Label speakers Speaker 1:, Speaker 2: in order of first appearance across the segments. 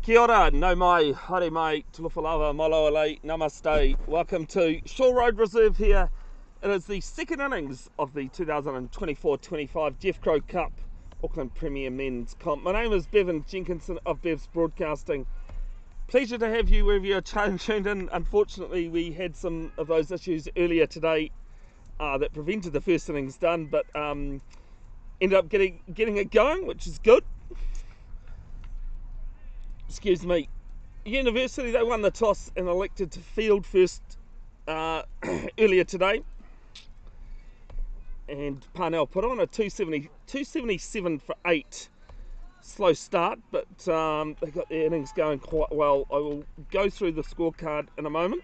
Speaker 1: Kia ora, no mai, haere mai, tulufalawa, malo alei, namaste. Welcome to Shore Road Reserve here. It is the second innings of the 2024-25 Jeff Crowe Cup Auckland Premier Men's Comp. My name is Bevan Jenkinson of Bev's Broadcasting. Pleasure to have you wherever you're tuned in. Unfortunately, we had some of those issues earlier today that prevented the first innings done, but ended up getting it going, which is good. Excuse me. University, they won the toss and elected to field first earlier today. And Parnell put on a 277 for 8. Slow start, but they got their innings going quite well. I will go through the scorecard in a moment.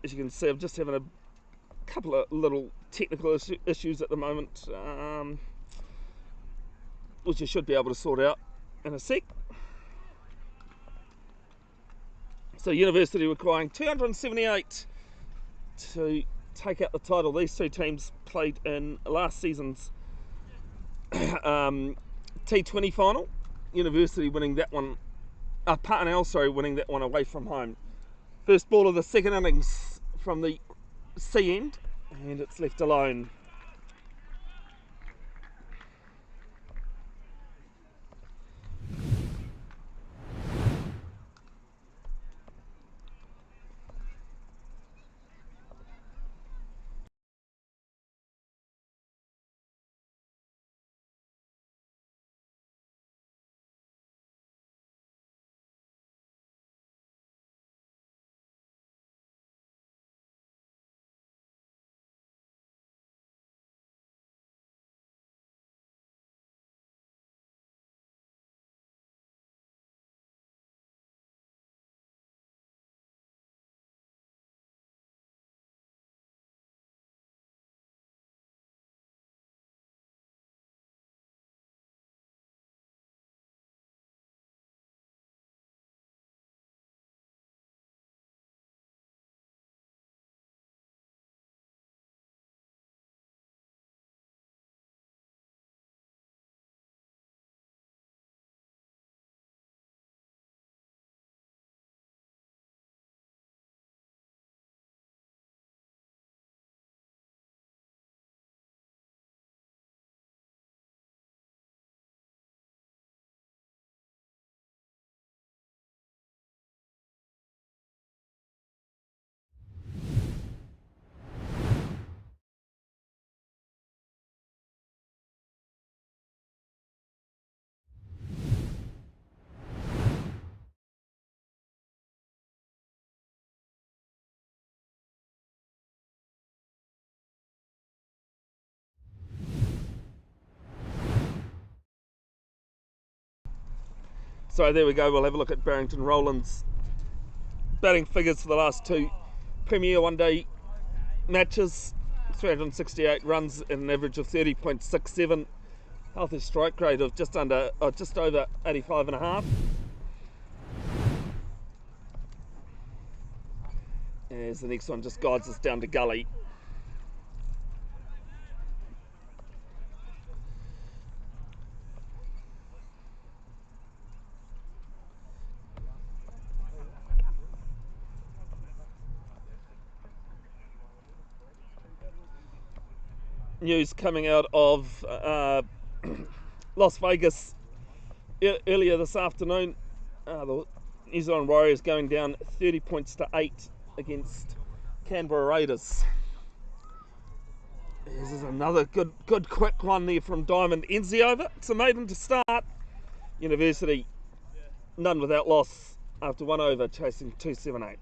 Speaker 1: As you can see, I'm just having a couple of little technical issues at the moment, which I should be able to sort out in a sec. So University requiring 278 to take out the title. These two teams played in last season's T20 final. University winning that one, Parnell winning that one away from home. First ball of the second innings from the C end, and it's left alone. So there we go, we'll have a look at Barrington Rowland's batting figures for the last two Premier One Day matches. 368 runs at an average of 30.67, healthy strike rate of just over 85.5. As the next one just guides us down to gully. News coming out of Las Vegas earlier this afternoon. The New Zealand Warriors going down 30 points to 8 against Canberra Raiders. This is another good quick one there from Diamond. Ends the over. It's a maiden to start. University none without loss after one over, chasing 278.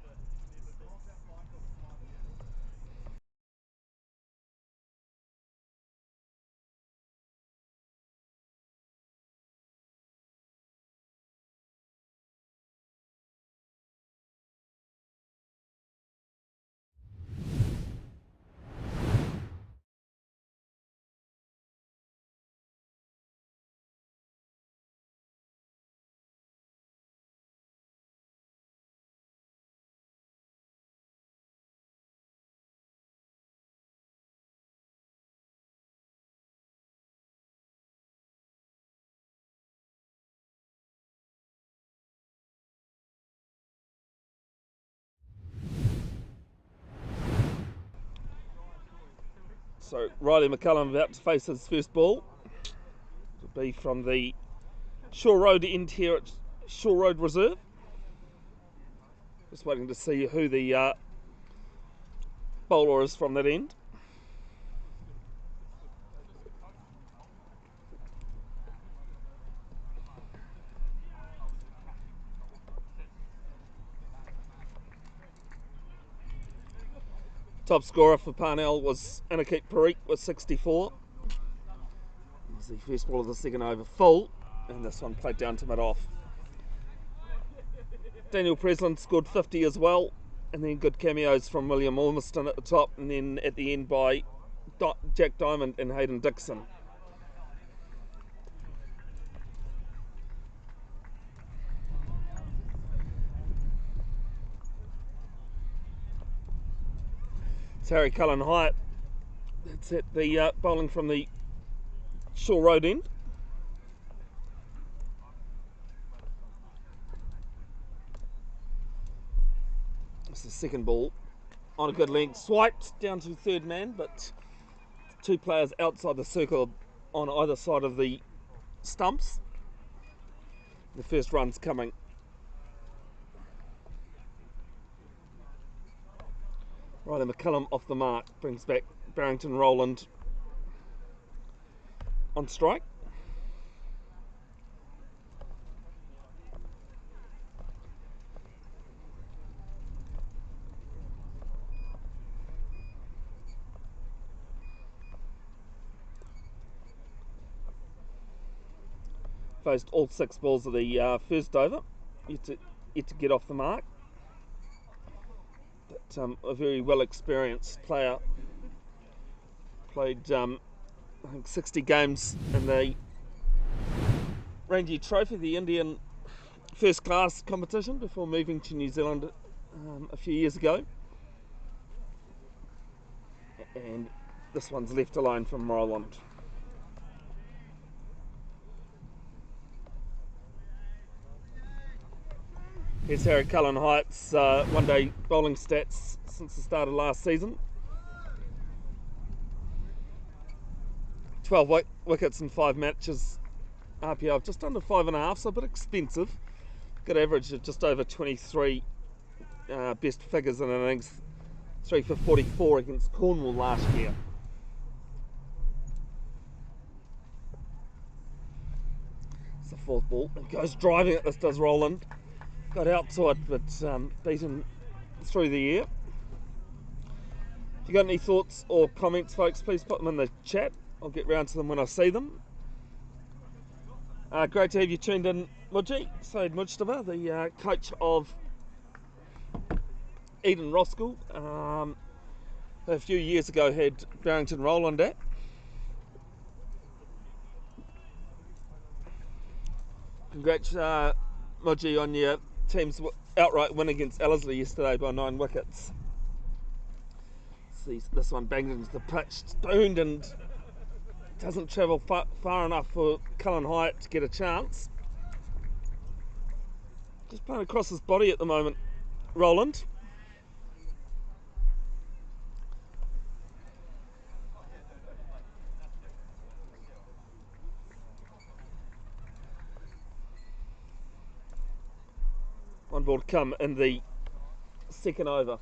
Speaker 1: So Riley McCullum about to face his first ball. It'll be from the Shore Road end here at Shore Road Reserve. Just waiting to see who the bowler is from that end. Top scorer for Parnell was Anakeet Parikh with 64. It was the first ball of the second over full, and this one played down to mid-off. Daniel Presland scored 50 as well, and then good cameos from William Ormiston at the top, and then at the end by Jack Diamond and Hayden Dixon. It's Harry Cullen Hyatt. That's it, the bowling from the Shore Road end. It's the second ball on a good length, swiped down to third man, but two players outside the circle on either side of the stumps. The first run's coming. Riley McCullum off the mark, brings back Barrington Rowland on strike. Faced all 6 balls of the first over, yet to get off the mark. But a very well experienced player. Played I think 60 games in the Ranji Trophy, the Indian first class competition, before moving to New Zealand a few years ago. And this one's left alone from Roland. Here's Harry Cullen Hyatt's one-day bowling stats since the start of last season. 12 wickets in 5 matches. RPO of just under 5.5, so a bit expensive. Good average of just over 23 best figures in innings. 3 for 44 against Cornwall last year. It's the fourth ball. It goes driving it, this does Roland. Got out to it, but beaten through the air. If you got any thoughts or comments, folks, please put them in the chat. I'll get round to them when I see them. Great to have you tuned in, Mudji. Said Mujtaba, the coach of Eden Roskill. A few years ago had Barrington Rowland at. Congrats, Mudji, on your team's outright win against Ellerslie yesterday by 9 wickets. See, this one banged into the pitch, spooned, and doesn't travel far enough for Cullen Hyatt to get a chance. Just playing across his body at the moment, Roland. One ball to come in the second over.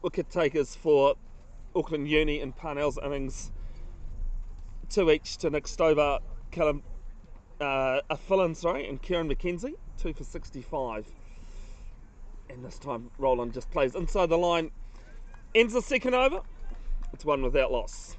Speaker 1: Wicket takers for Auckland Uni and Parnell's innings. 2 each to Nick Stover, Callum and Kieran McKenzie. 2 for 65. And this time Roland just plays inside the line. Ends the second over. It's 1 without loss.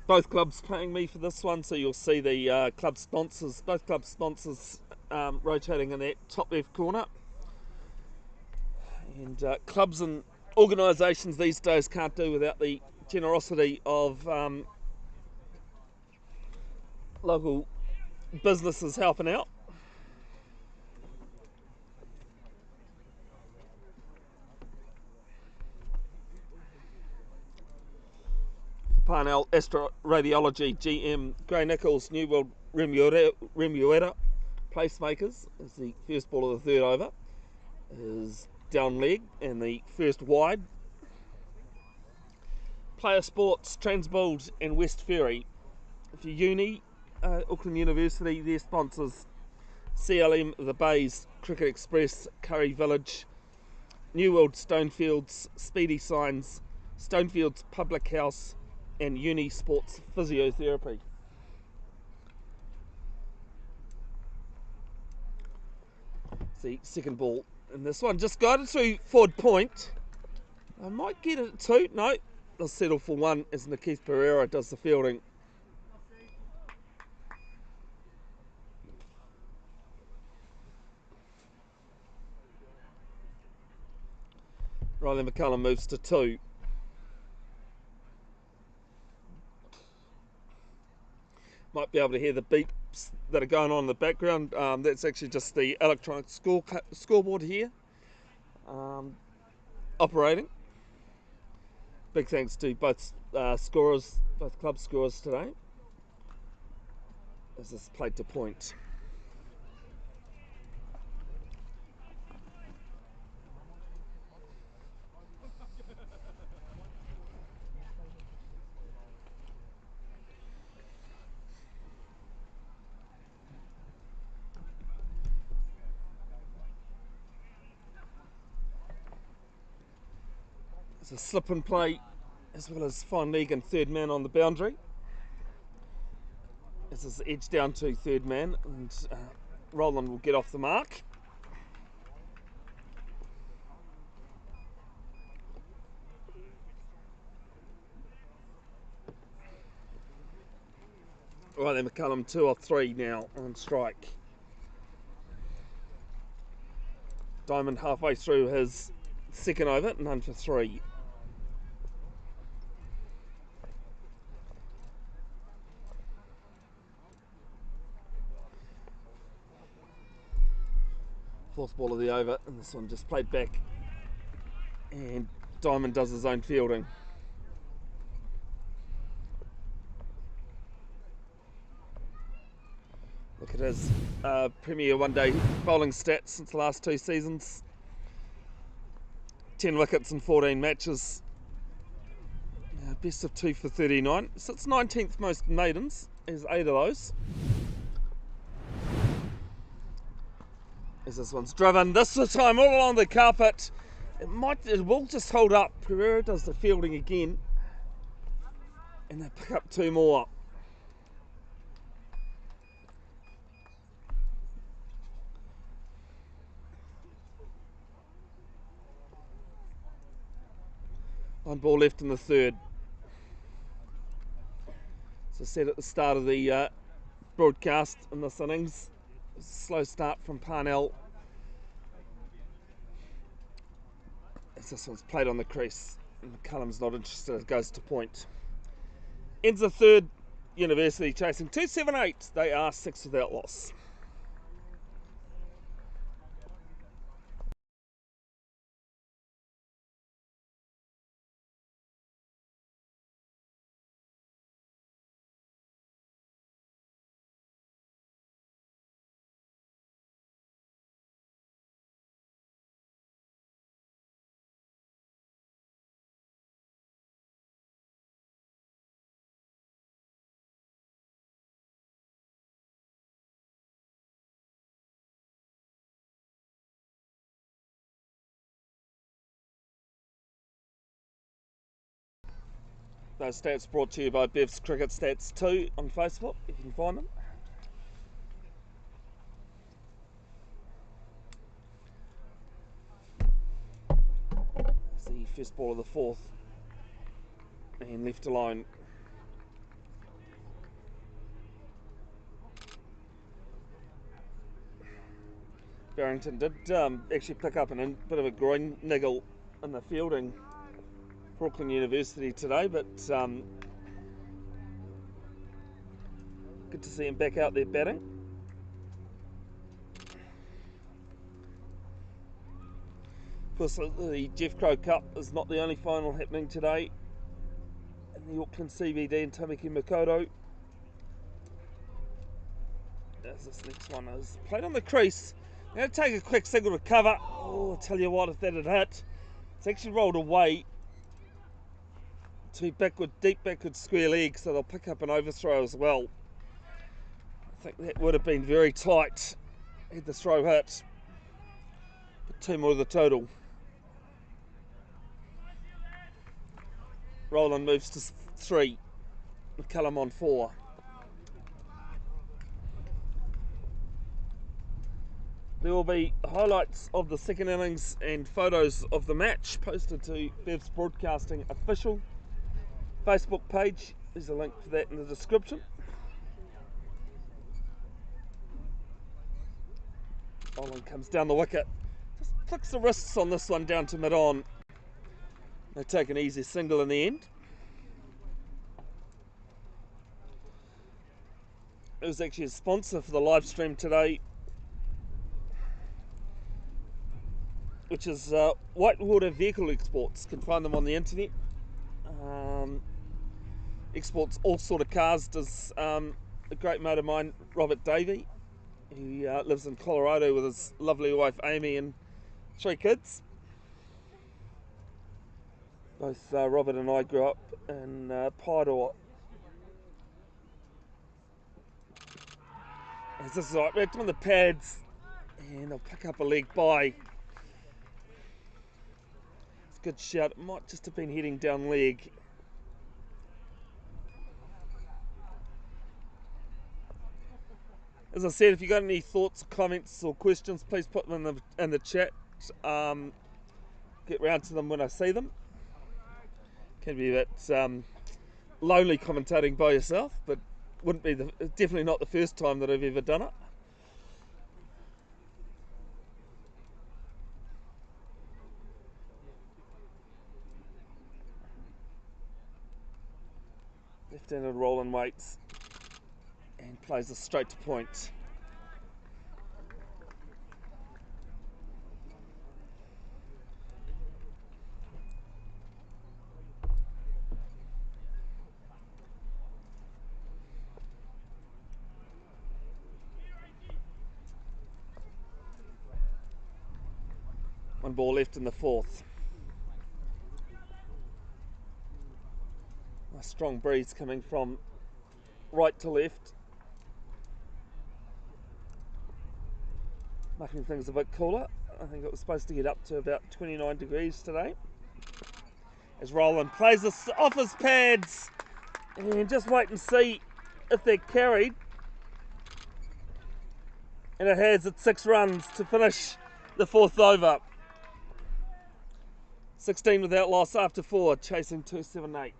Speaker 1: Both clubs paying me for this one, so you'll see the club sponsors, both club sponsors rotating in that top left corner. And clubs and organisations these days can't do without the generosity of local businesses helping out. Parnell Astroradiology GM Gray Nichols New World Remuera Placemakers is the first ball of the third over. Is down leg and the first wide. Player Sports, Transbuild and West Ferry. For uni, Auckland University, their sponsors CLM, The Bays, Cricket Express, Curry Village, New World Stonefields, Speedy Signs, Stonefields Public House and Uni Sports Physiotherapy. The second ball, and this one just guided through forward point. I might get it at two. No, they'll settle for one as Nikith Pereira does the fielding. Riley McCullum moves to two. Might be able to hear the beeps that are going on in the background. That's actually just the electronic scoreboard here operating. Big thanks to both scorers, both club scorers today. As this played to point. It's a slip and play as well as fine leg and third man on the boundary. This is edge down to third man and Roland will get off the mark. Right then, McCullum 2 or 3 now on strike. Diamond halfway through his second over, none for 3. Fourth ball of the over, and this one just played back. And Diamond does his own fielding. Look at his Premier one-day bowling stats since the last 2 seasons. 10 wickets in 14 matches. Best of 2 for 39. Sits 19th most maidens, is 8 of those. As this one's driven, this time all along the carpet. It will just hold up. Pereira does the fielding again. And they pick up 2 more. One ball left in the third. As I said at the start of the broadcast in this innings, slow start from Parnell. As this one's played on the crease, and McCullum's not interested, it goes to point. Ends the third, University chasing 278. They are 6 without loss. Those stats brought to you by Bev's Cricket Stats 2 on Facebook, if you can find them. It's the first ball of the fourth. And left alone. Barrington did actually pick up a bit of a groin niggle in the fielding for Auckland University today, but good to see him back out there batting. Of course, the Jeff Crowe Cup is not the only final happening today in the Auckland CBD in Tamaki Makaurau. As this next one is played on the crease. I'm going to take a quick single to cover. Oh, I'll tell you what, if that had hit, it's actually rolled away to deep backward square leg, so they'll pick up an overthrow as well. I think that would have been very tight had the throw hit. But 2 more to the total. Roland moves to 3. McCullum on 4. There will be highlights of the second innings and photos of the match posted to Bev's Broadcasting official Facebook page. There's a link for that in the description. Roland comes down the wicket. Just flicks the wrists on this one down to mid-on. They take an easy single in the end. It was actually a sponsor for the live stream today, which is Whitewater Vehicle Exports. You can find them on the internet. Exports all sort of cars. Does a great mate of mine, Robert Davey, who lives in Colorado with his lovely wife Amy and 3 kids. Both Robert and I grew up in Paeroa. As this is right back on the pads, and I'll pick up a leg by. It's a good shout. It might just have been heading down leg. As I said, if you've got any thoughts, comments or questions, please put them in the chat. Get round to them when I see them. Can be a bit lonely commentating by yourself, but wouldn't be definitely not the first time that I've ever done it. Left-handed Roland waits and plays a straight to point. One ball left in the 4th. A strong breeze coming from right to left, making things a bit cooler. I think it was supposed to get up to about 29 degrees today. As Roland plays this off his pads, and just wait and see if they're carried. And it has at 6 runs to finish the 4th over. 16 without loss after 4, chasing 278.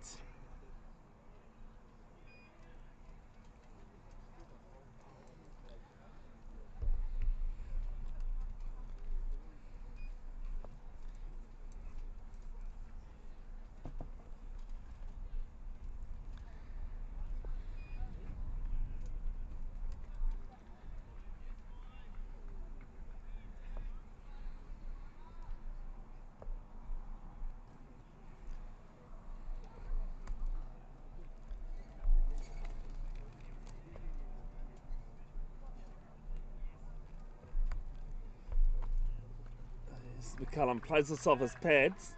Speaker 1: McCullum plays this off his pads.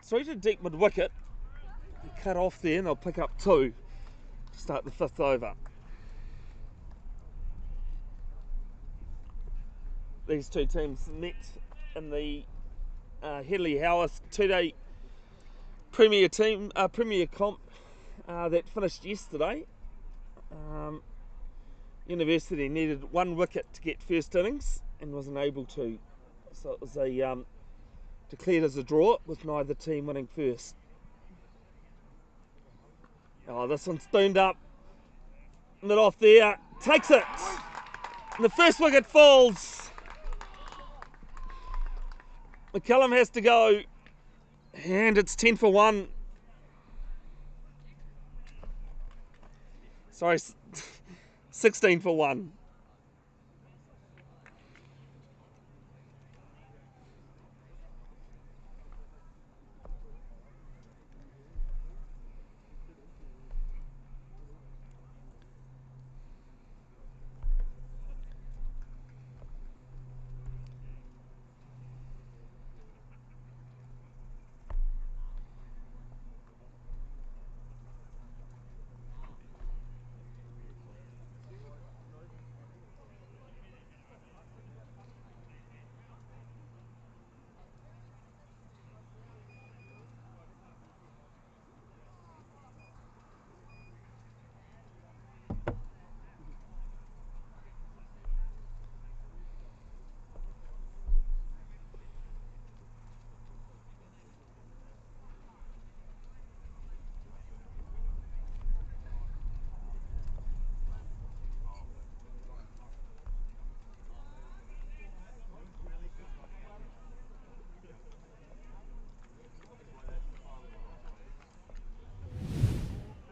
Speaker 1: 3 to deep mid wicket. Cut off there and they'll pick up 2 to start the 5th over. These two teams met in the Headley Howarth 2-day Premier Comp that finished yesterday. University needed 1 wicket to get first innings and wasn't able to. So it was declared as a draw with neither team winning first. Oh, this one's tuned up. Mid off there. Takes it. And the first wicket falls. McCullum has to go. And it's 10 for 1. Sorry, 16 for 1.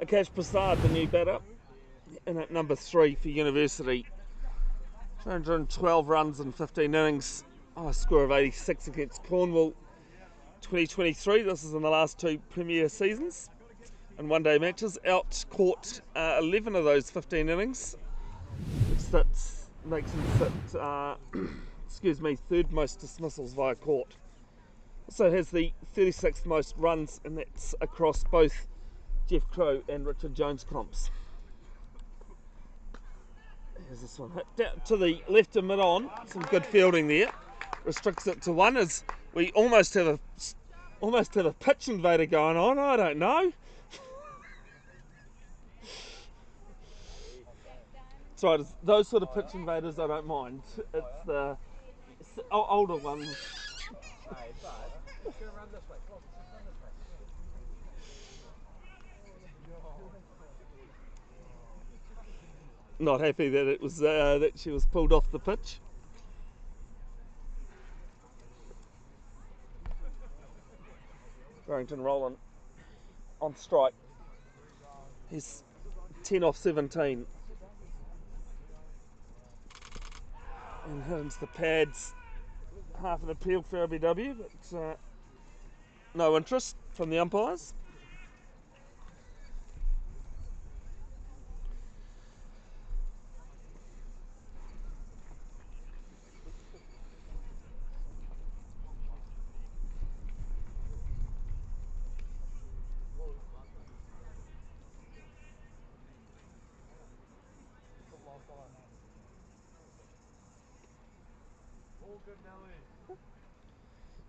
Speaker 1: Akash Prasad, the new batter, and at number 3 for University. 212 runs in 15 innings. A score of 86 against Cornwall. 2023, this is in the last 2 Premier seasons and one-day matches. Out caught 11 of those 15 innings, which makes him sit, third most dismissals via court. Also has the 36th most runs, and that's across both Jeff Crowe and Richard Jones comps. Here's this one, hit down to the left of mid-on. Some good fielding there. Restricts it to 1 as we almost have a pitch invader going on. I don't know. It's right. It's those sort of pitch invaders I don't mind. It's the older ones. Not happy that it was that she was pulled off the pitch. Barrington Rowland on strike. He's 10 off 17. And hits the pads. Half an appeal for LBW, but no interest from the umpires.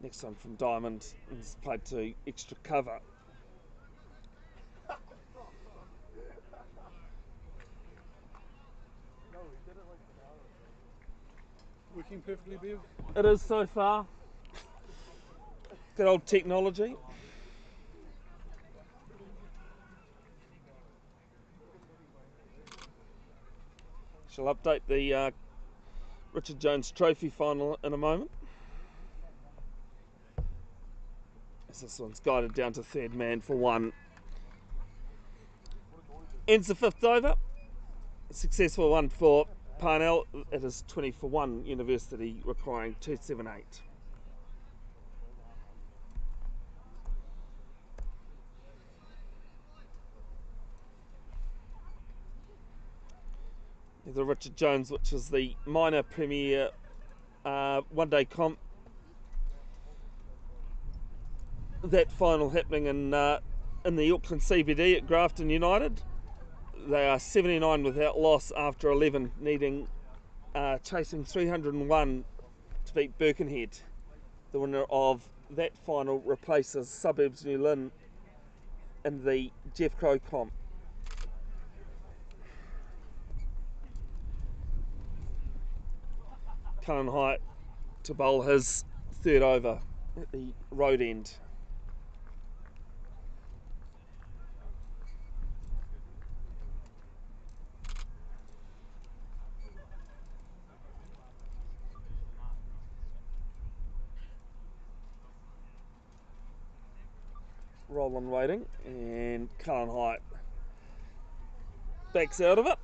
Speaker 1: Next one from Diamond is played to extra cover.
Speaker 2: Working perfectly, Bev?
Speaker 1: It is so far. Good old technology. She'll update the Richard Jones Trophy final in a moment. As this one's guided down to third man for 1. Ends the 5th over. A successful one for Parnell. It is 20 for 1. University requiring 278. The Richard Jones, which is the minor Premier one-day comp. That final happening in the Auckland CBD at Grafton United. They are 79 without loss after 11, chasing 301 to beat Birkenhead. The winner of that final replaces Suburbs New Lynn in the Jeff Crowe comp. Cullen Hyatt to bowl his 3rd over at the road end. Roland waiting, and Cullen Height backs out of it.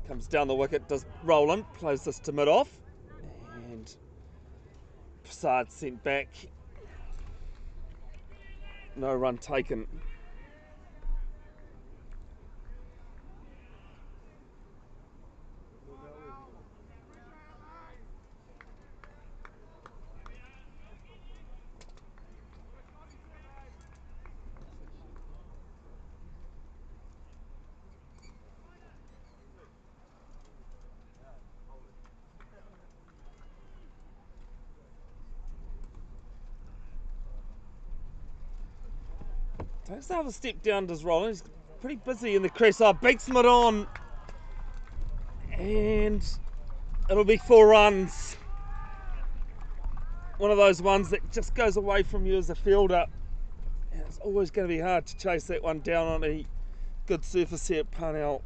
Speaker 1: Comes down the wicket, does Roland, plays this to mid-off, and Prasad sent back. No run taken. Takes another step down, does Roland. He's pretty busy in the crease. Beats mid on. And it'll be 4 runs. One of those ones that just goes away from you as a fielder. And it's always going to be hard to chase that one down on a good surface here at Parnell.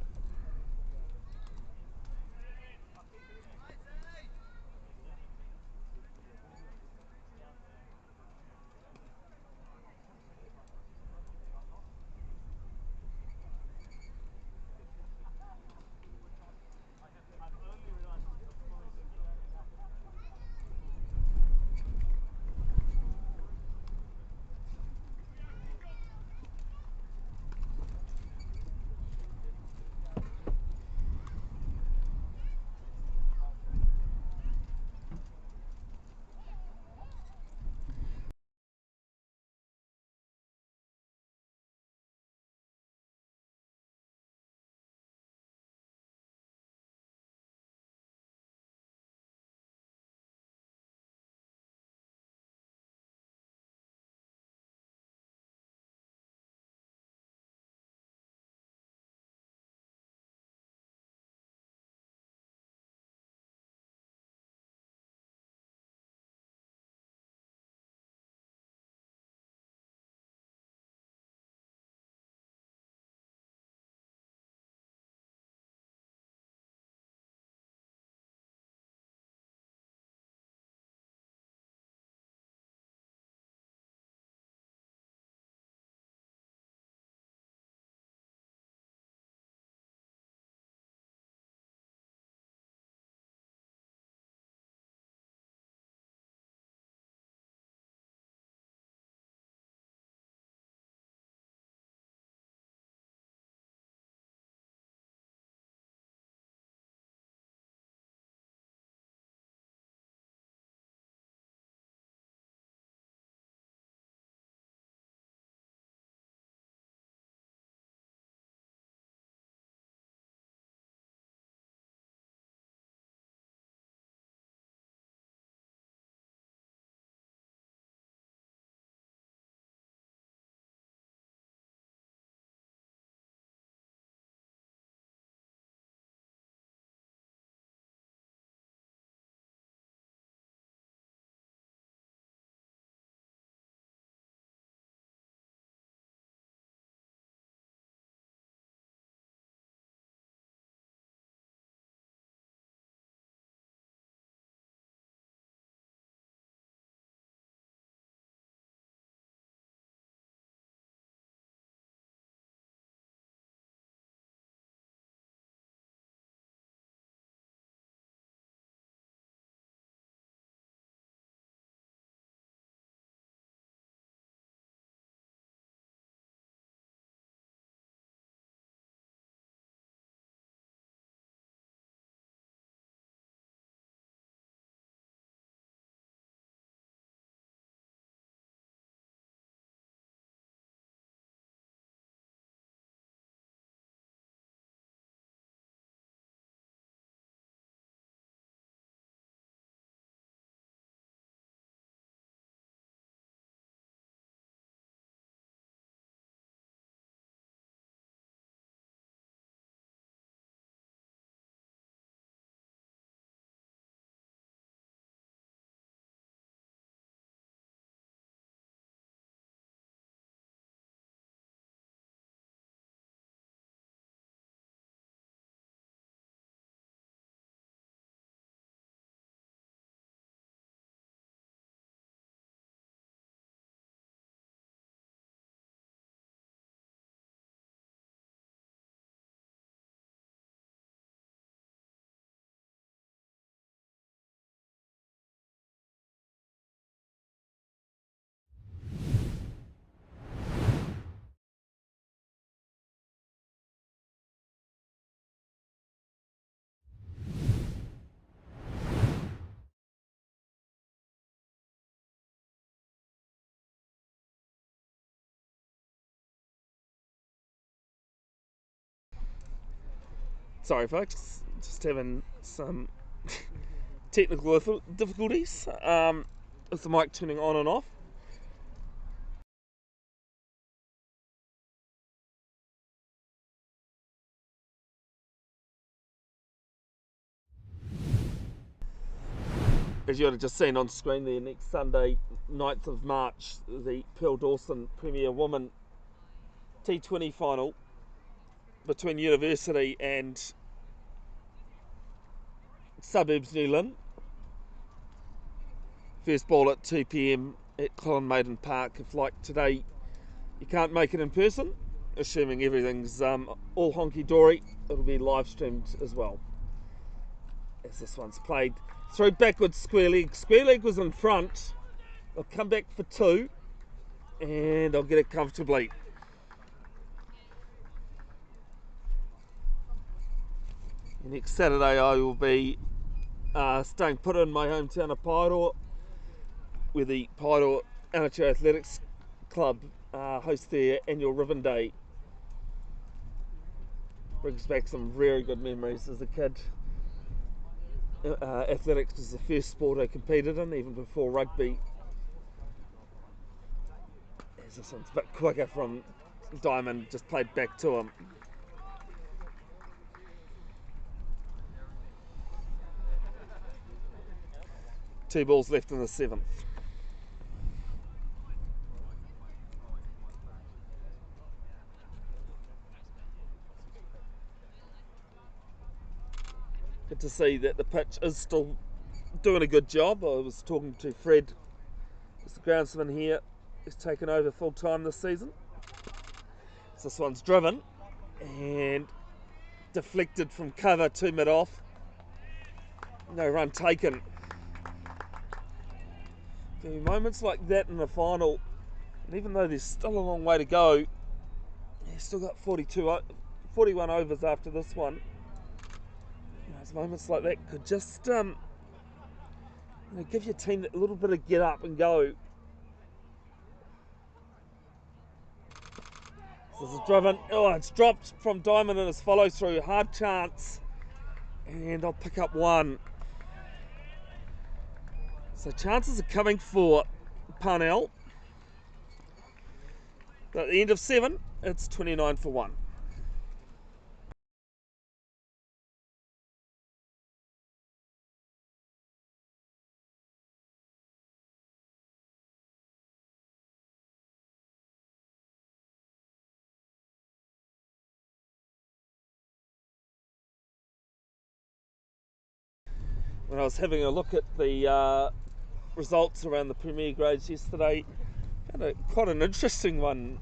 Speaker 1: Sorry folks, just having some technical difficulties. Is the mic turning on and off? As you would have just seen on screen there, next Sunday, 9th of March, the Pearl Dawson Premier Women T20 final between University and Suburbs New Lynn. First ball at 2 p.m. at Clon Maiden Park. If like today you can't make it in person, assuming everything's all honky-dory, it'll be live streamed as well. As this one's played through backwards square leg. Square leg was in front. I'll come back for two and I'll get it comfortably. Next Saturday I will be staying put in my hometown of Paeroa, where the Paeroa Amateur Athletics Club hosts their annual Ribbon Day. Brings back some very good memories as a kid. Athletics was the first sport I competed in, even before rugby. As this one's a bit quicker from Diamond, just played back to him. Two balls left in the seventh. Good to see that the pitch is still doing a good job. I was talking to Fred, who's the groundsman here. He's taken over full time this season. So this one's driven and deflected from cover to mid off. No run taken. There are moments like that in the final, and even though there's still a long way to go, he's still got 41 overs after this one. There's moments like that could just give your team a little bit of get up and go. This is driven. Oh, it's dropped from Diamond in his follow through. Hard chance, and I'll pick up one. So chances are coming for Parnell. But at the end of 7, it's 29 for 1. When I was having a look at the results around the Premier Grades yesterday, found quite an interesting one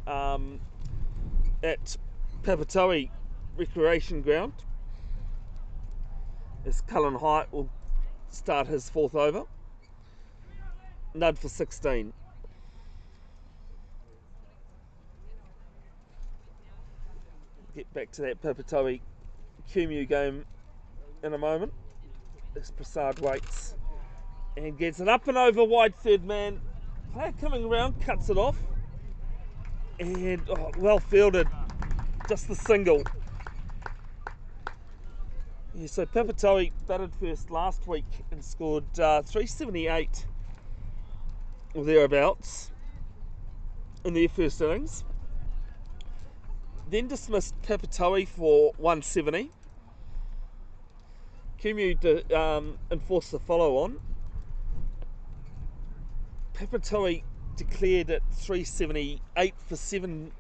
Speaker 1: at Papatoe Recreation Ground, as Cullen Height will start his fourth over. Nud for 16. Get back to that Papatoe QMU game in a moment. As Prasad waits and gets it up and over wide third man. Player coming around, cuts it off, and well fielded, just the single. Yeah, so Papatoe batted first last week and scored 378 or thereabouts in their first innings. Then dismissed Papatoe for 170. QMU enforced the follow-on. Papatoe declared at 378 for 7,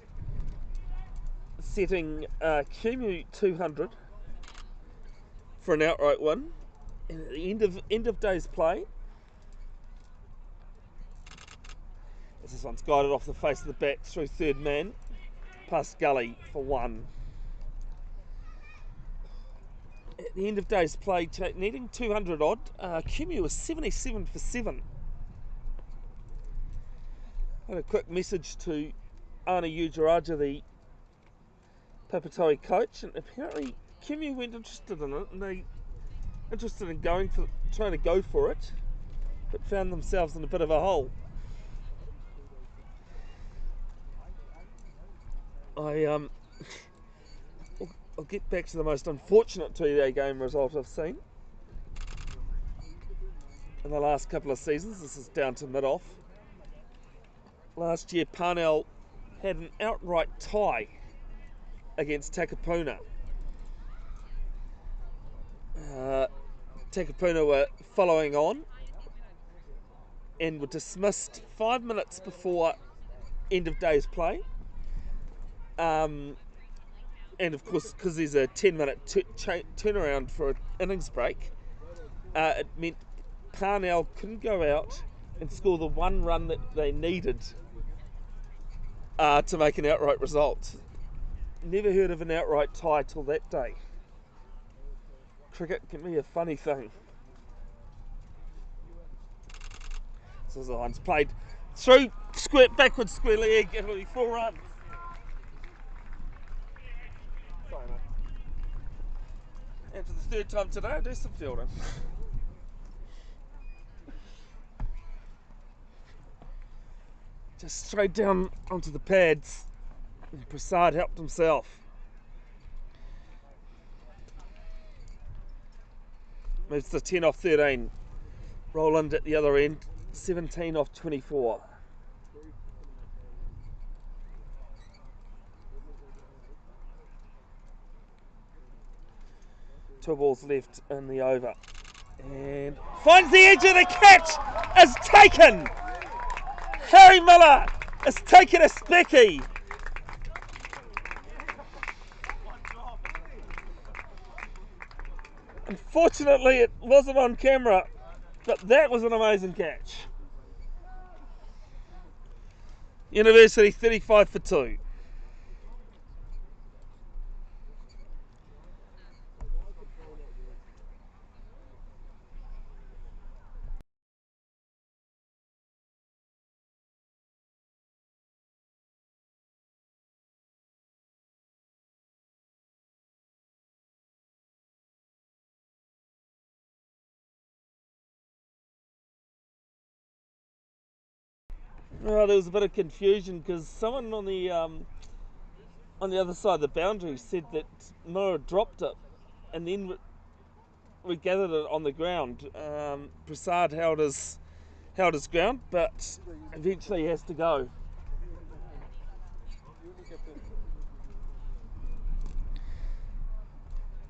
Speaker 1: setting QMU 200 for an outright win. And at the end of day's play, as this one's guided off the face of the bat through third man, past Gully for 1. At the end of day's play, needing 200 odd, QMU was 77 for 7. Had a quick message to Ana Ujaraja, the Papatoe coach, and apparently QMU weren't interested in it, and they interested in trying to go for it, but found themselves in a bit of a hole. I'll get back to the most unfortunate two-day game result I've seen in the last couple of seasons. This is down to mid-off. Last year, Parnell had an outright tie against Takapuna. Takapuna were following on and were dismissed 5 minutes before end of day's play. And of course, because there's a 10-minute turnaround for an innings break, it meant Parnell couldn't go out and score the one run that they needed to make an outright result. Never heard of an outright tie till that day. Cricket can be a funny thing. So the line's played through, backwards square leg, it'll be 4 runs. Sorry, mate. And for the third time today, I do some fielding. Just straight down onto the pads. And Prasad helped himself. Moves to 10 off 13. Roland at the other end, 17 off 24. Two balls left in the over. And finds the edge of the catch! Is taken! Harry Miller has taken a specky. Unfortunately, it wasn't on camera, but that was an amazing catch. University 35 for 2. Oh, there was a bit of confusion because someone on the other side of the boundary said that Miller dropped it, and then we gathered it on the ground. Prasad held his ground, but eventually he has to go.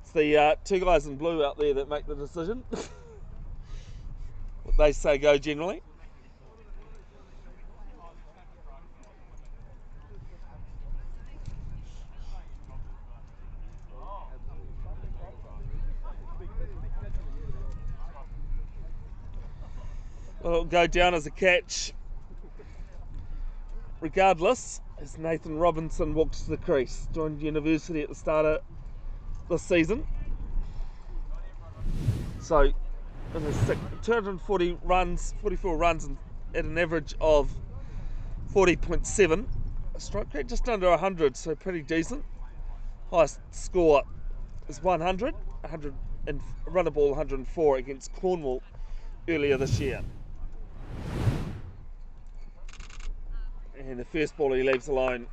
Speaker 1: It's the two guys in blue out there that make the decision. What they say go generally. Well, it'll go down as a catch. Regardless, as Nathan Robinson walks to the crease, joined University at the start of this season. So, in the 240 runs, 44 runs, and at an average of 40.7, a strike rate just under 100, so pretty decent. Highest score is 100 and run a ball 104 against Cornwall earlier this year. And the first ball he leaves alone.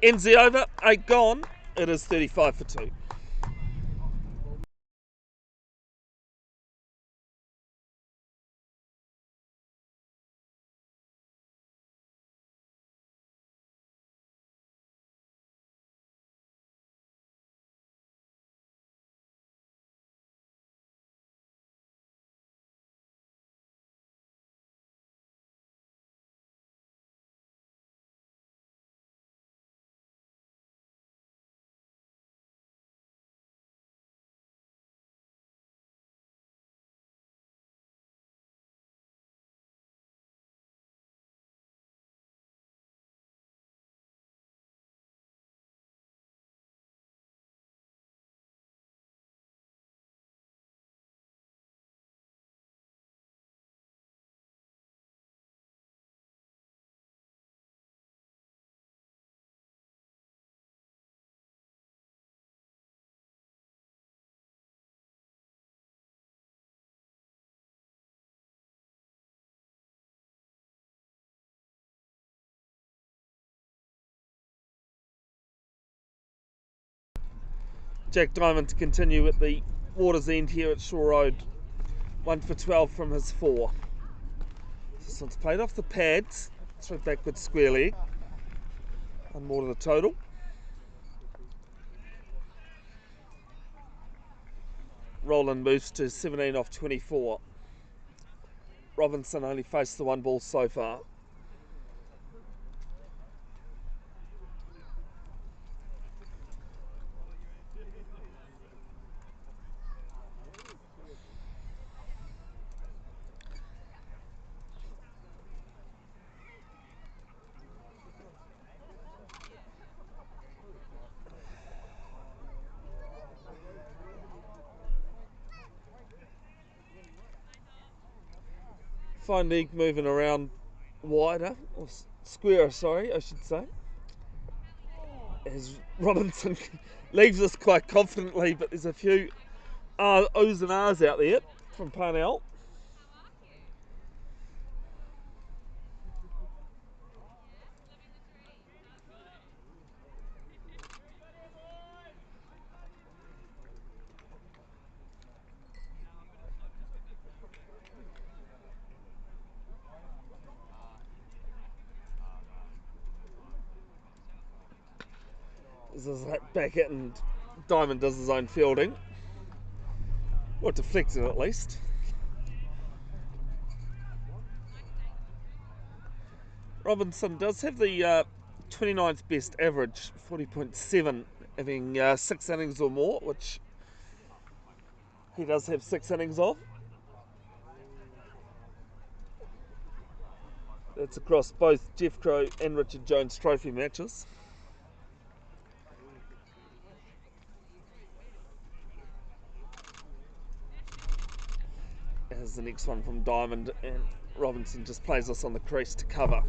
Speaker 1: Ends the over, 8 gone. It is 35 for 2. Jack Diamond to continue at the water's end here at Shore Road. 1 for 12 from his 4. This one's played off the pads, through backward square leg. One more to the total. Roland moves to 17 off 24. Robinson only faced the 1 ball so far. Fine leg moving around wider, or squarer, sorry, I should say. As Robinson leaves us quite confidently, but there's a few O's and R's out there from Parnell. This is back it, and Diamond does his own fielding. Or deflects it at least. Robinson does have the 29th best average, 40.7, having 6 innings or more, which he does have 6 innings of. That's across both Jeff Crowe and Richard Jones Trophy matches. As the next one from Diamond, and Robinson just plays us on the crease to cover.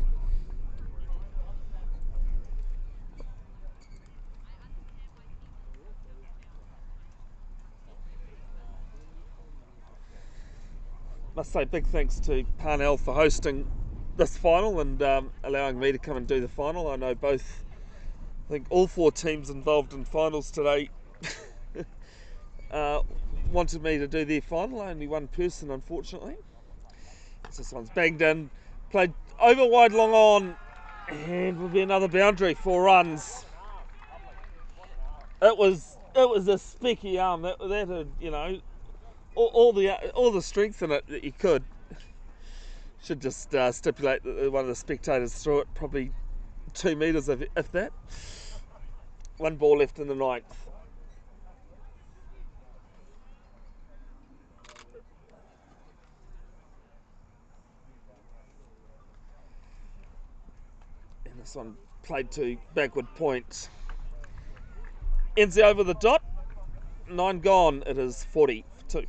Speaker 1: Must say big thanks to Parnell for hosting this final and allowing me to come and do the final. I know I think all 4 teams involved in finals today wanted me to do their final. Only one person, unfortunately. So this one's banged in, played over wide long on, and will be another boundary, 4 runs. It was a specky arm that had, you know, all the strength in it that you could. Should just stipulate that one of the spectators threw it probably 2 metres if that. 1 ball left in the 9th. And this one played to backward point. Ends over the dot. 9 gone. It is 42.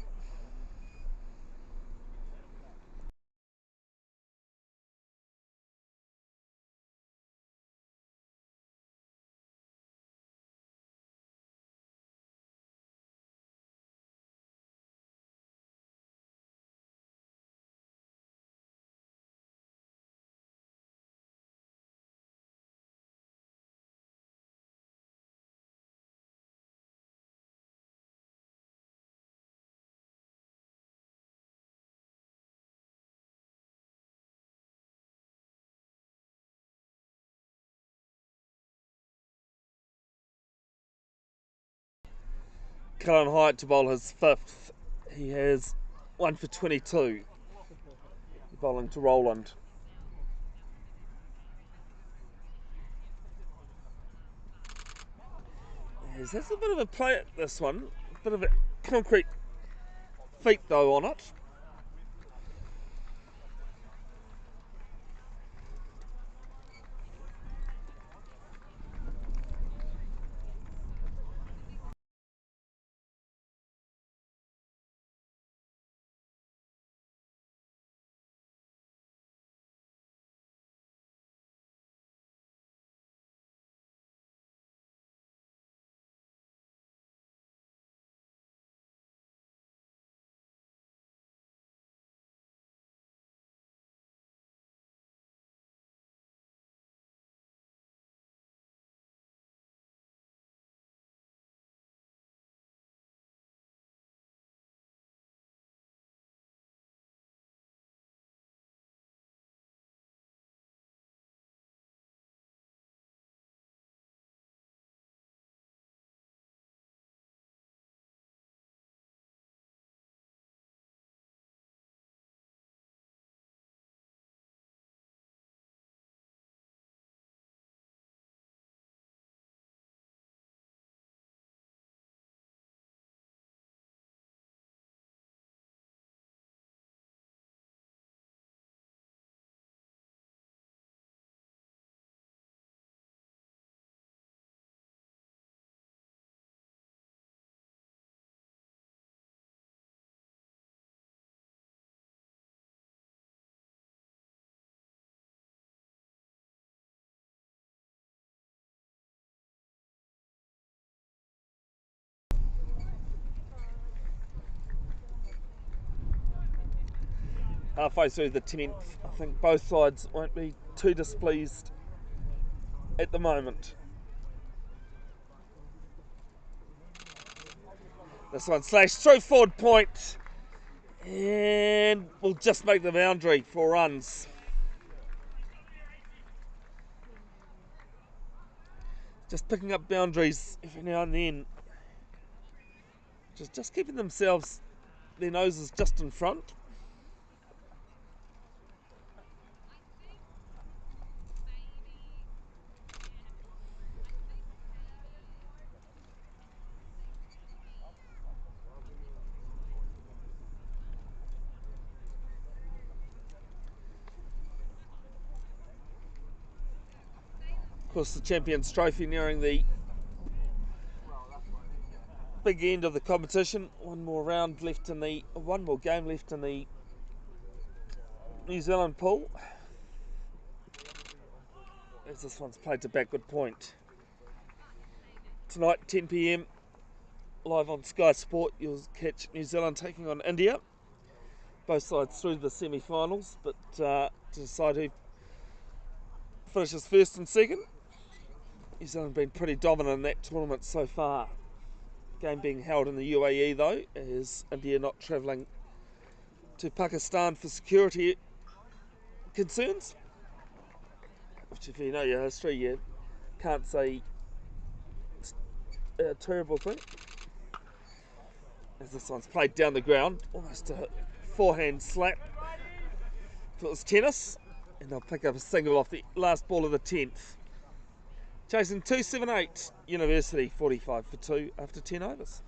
Speaker 1: Cullen Hyatt to bowl his 5th. He has 1 for 22. Bowling to Roland. Yes, that's a bit of a play at this one. A bit of a concrete feet though on it. halfway through the 10th. I think both sides won't be too displeased at the moment. This one slashed through forward point and will just make the boundary for runs. Just picking up boundaries every now and then. Just keeping themselves, their noses just in front. Of course, the Champions Trophy nearing the big end of the competition. One more game left in the New Zealand pool. As this one's played to backward point. Tonight, 10 p.m, live on Sky Sport, you'll catch New Zealand taking on India. Both sides through the semi-finals, but to decide who finishes first and second. New Zealand have been pretty dominant in that tournament so far. Game being held in the UAE though, as India not travelling to Pakistan for security concerns. Which, if you know your history, you can't say it's a terrible thing. As this one's played down the ground, almost a forehand slap. If it was tennis, and they'll pick up a single off the last ball of the 10th. Chasing 278, University 45 for 2 after 10 overs.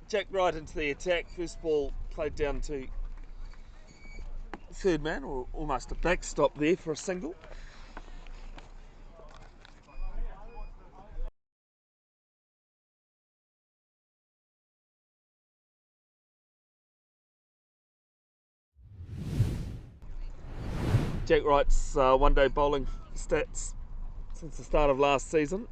Speaker 1: Jack right into the attack. First ball played down to third man, or almost a backstop there for a single. Jack Wright's one-day bowling stats since the start of last season.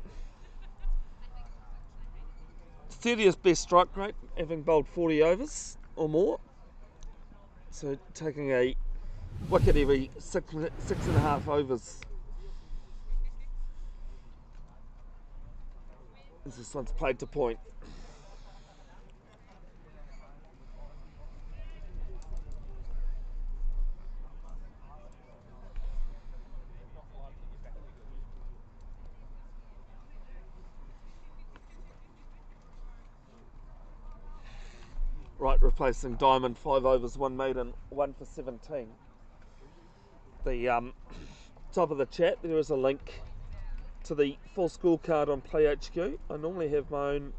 Speaker 1: 30th best strike rate, having bowled 40 overs or more. So taking a wicket every six and a half overs. As this one's played to point. Right, replacing Diamond, 5 overs, 1 maiden, 1 for 17. The top of the chat, there is a link to the full scorecard on Play HQ. I normally have my own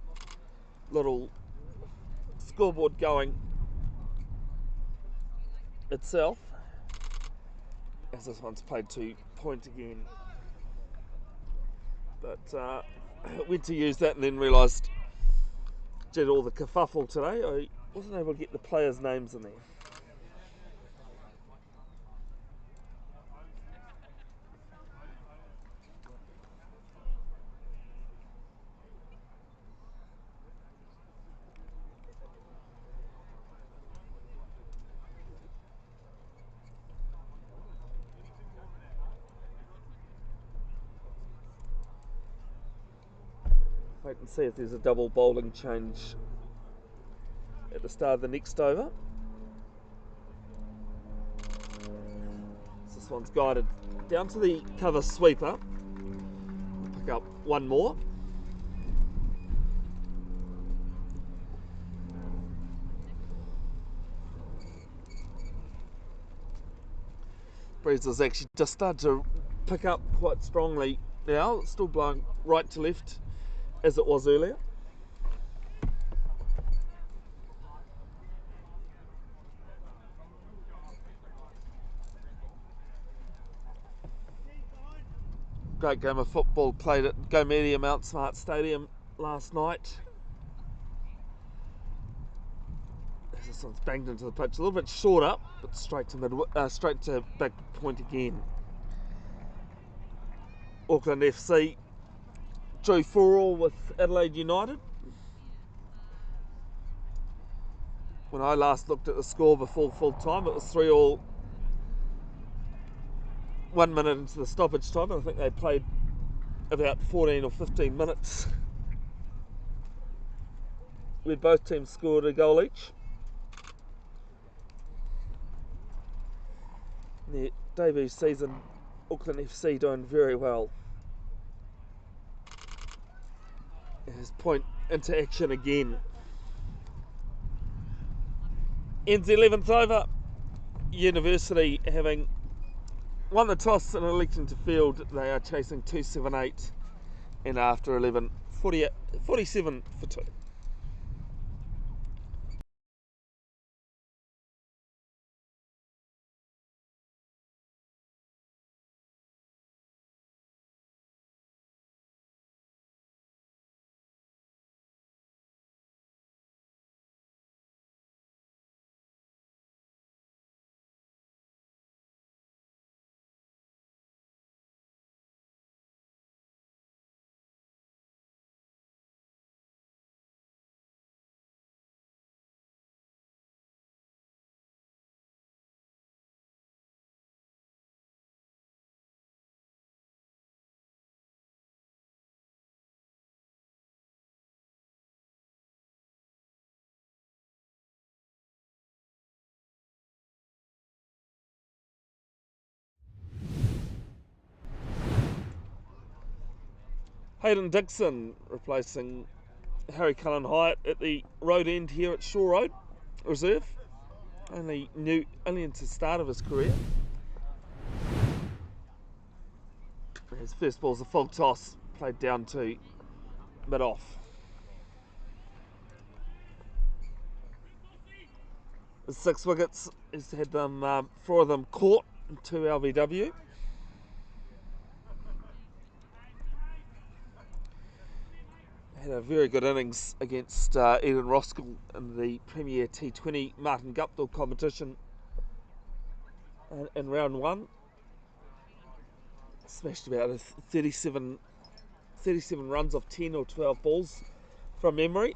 Speaker 1: little scoreboard going itself, as this one's played to point again. But went to use that and then realised, did all the kerfuffle today, I wasn't able to get the players' names in there. Wait and see if there's a double bowling change at the start of the next over. This one's guided down to the cover sweeper. We'll pick up one more. Breeze has actually just started to pick up quite strongly now. It's still blowing right to left as it was earlier. Great game of football played at Go Media Mount Smart Stadium last night. This one's banged into the pitch, a little bit short up, but straight to back point again. Auckland FC drew 4-4 with Adelaide United. When I last looked at the score before full time, it was 3-3, 1 minute into the stoppage time, and I think they played about 14 or 15 minutes. Where both teams scored a goal each. In their debut season, Auckland FC doing very well. There's point into action again. Ends 11th over. University having won the toss and electing to field. They are chasing 278, and after 11, 47 for 2. Hayden Dixon replacing Harry Cullen Hyatt at the road end here at Shore Road Reserve. Only into the start of his career. His first ball's a full toss, played down to mid-off. His 6 wickets, he's had them 4 of them caught and 2 LBW. Had a very good innings against Eden Roskell in the Premier T20 Martin Guptill competition in round 1. Smashed about 37 runs off 10 or 12 balls from memory.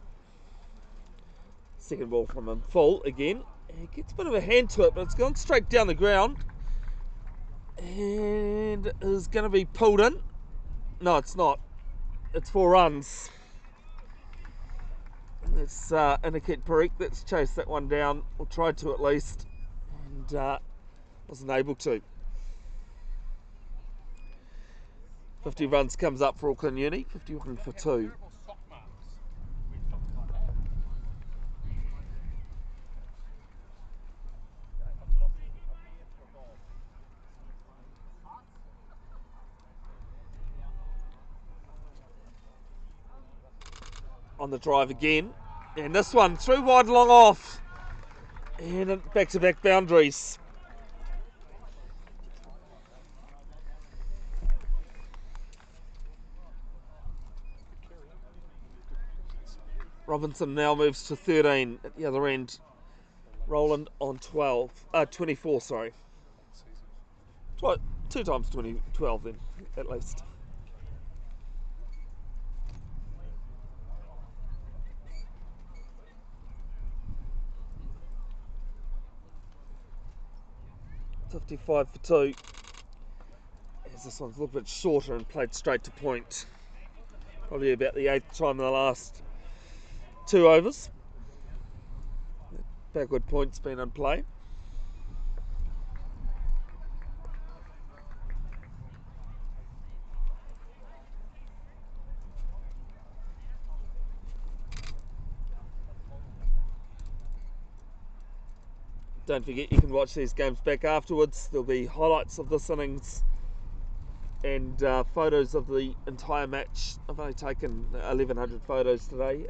Speaker 1: Second ball from him full again. He gets a bit of a hand to it, but it's gone straight down the ground and is going to be pulled in. No, it's not. It's 4 runs. Let's indicate Parikh that's chased that one down, or tried to at least, and wasn't able to. 50 runs comes up for Auckland Uni, 51 for 2. On the drive again, and this one through wide, long off, and back-to-back boundaries. Robinson now moves to 13 at the other end. Roland on 24, sorry. 2 times 12 then, at least. $55 for 2. As this one's a little bit shorter and played straight to point. Probably about the 8th time in the last 2 overs. Backward point's been in play. Don't forget you can watch these games back afterwards. There'll be highlights of this innings and photos of the entire match. I've only taken 1,100 photos today.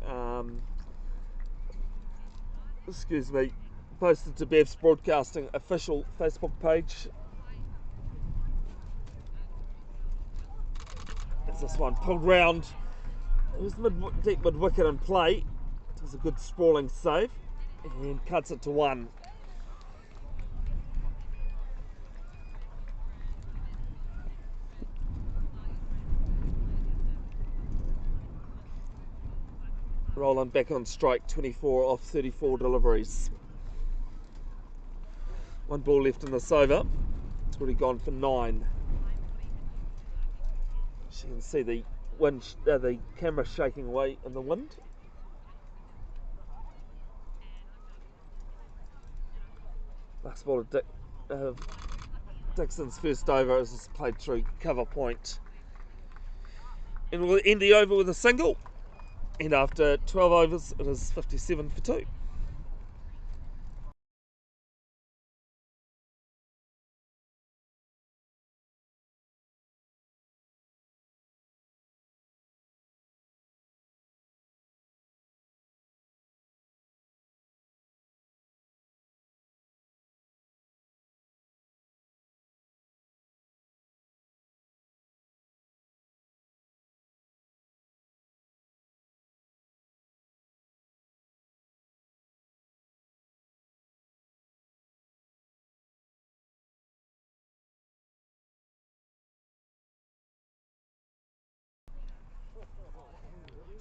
Speaker 1: Excuse me. Posted to Bev's Broadcasting official Facebook page. As this one pulled round. It was deep mid wicket in play. It was a good sprawling save and cuts it to 1. Roland back on strike, 24 off 34 deliveries. 1 ball left in this over. It's already gone for 9. As you can see the wind, the camera shaking away in the wind. Last ball of Dixon's first over as it's played through cover point. And we'll end the over with a single. And after 12 overs, it is 57 for 2.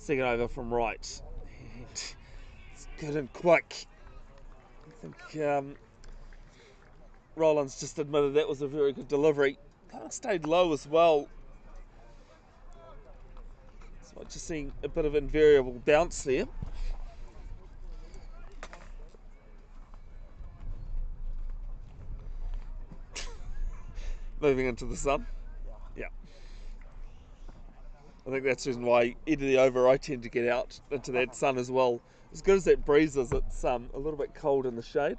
Speaker 1: Second over from right. And it's good and quick. I think Roland's just admitted that was a very good delivery. Kind of stayed low as well. So just seeing a bit of invariable bounce there. Moving into the sun. Yeah. I think that's the reason why end of the over I tend to get out into that sun as well. As good as that breeze is, it's a little bit cold in the shade.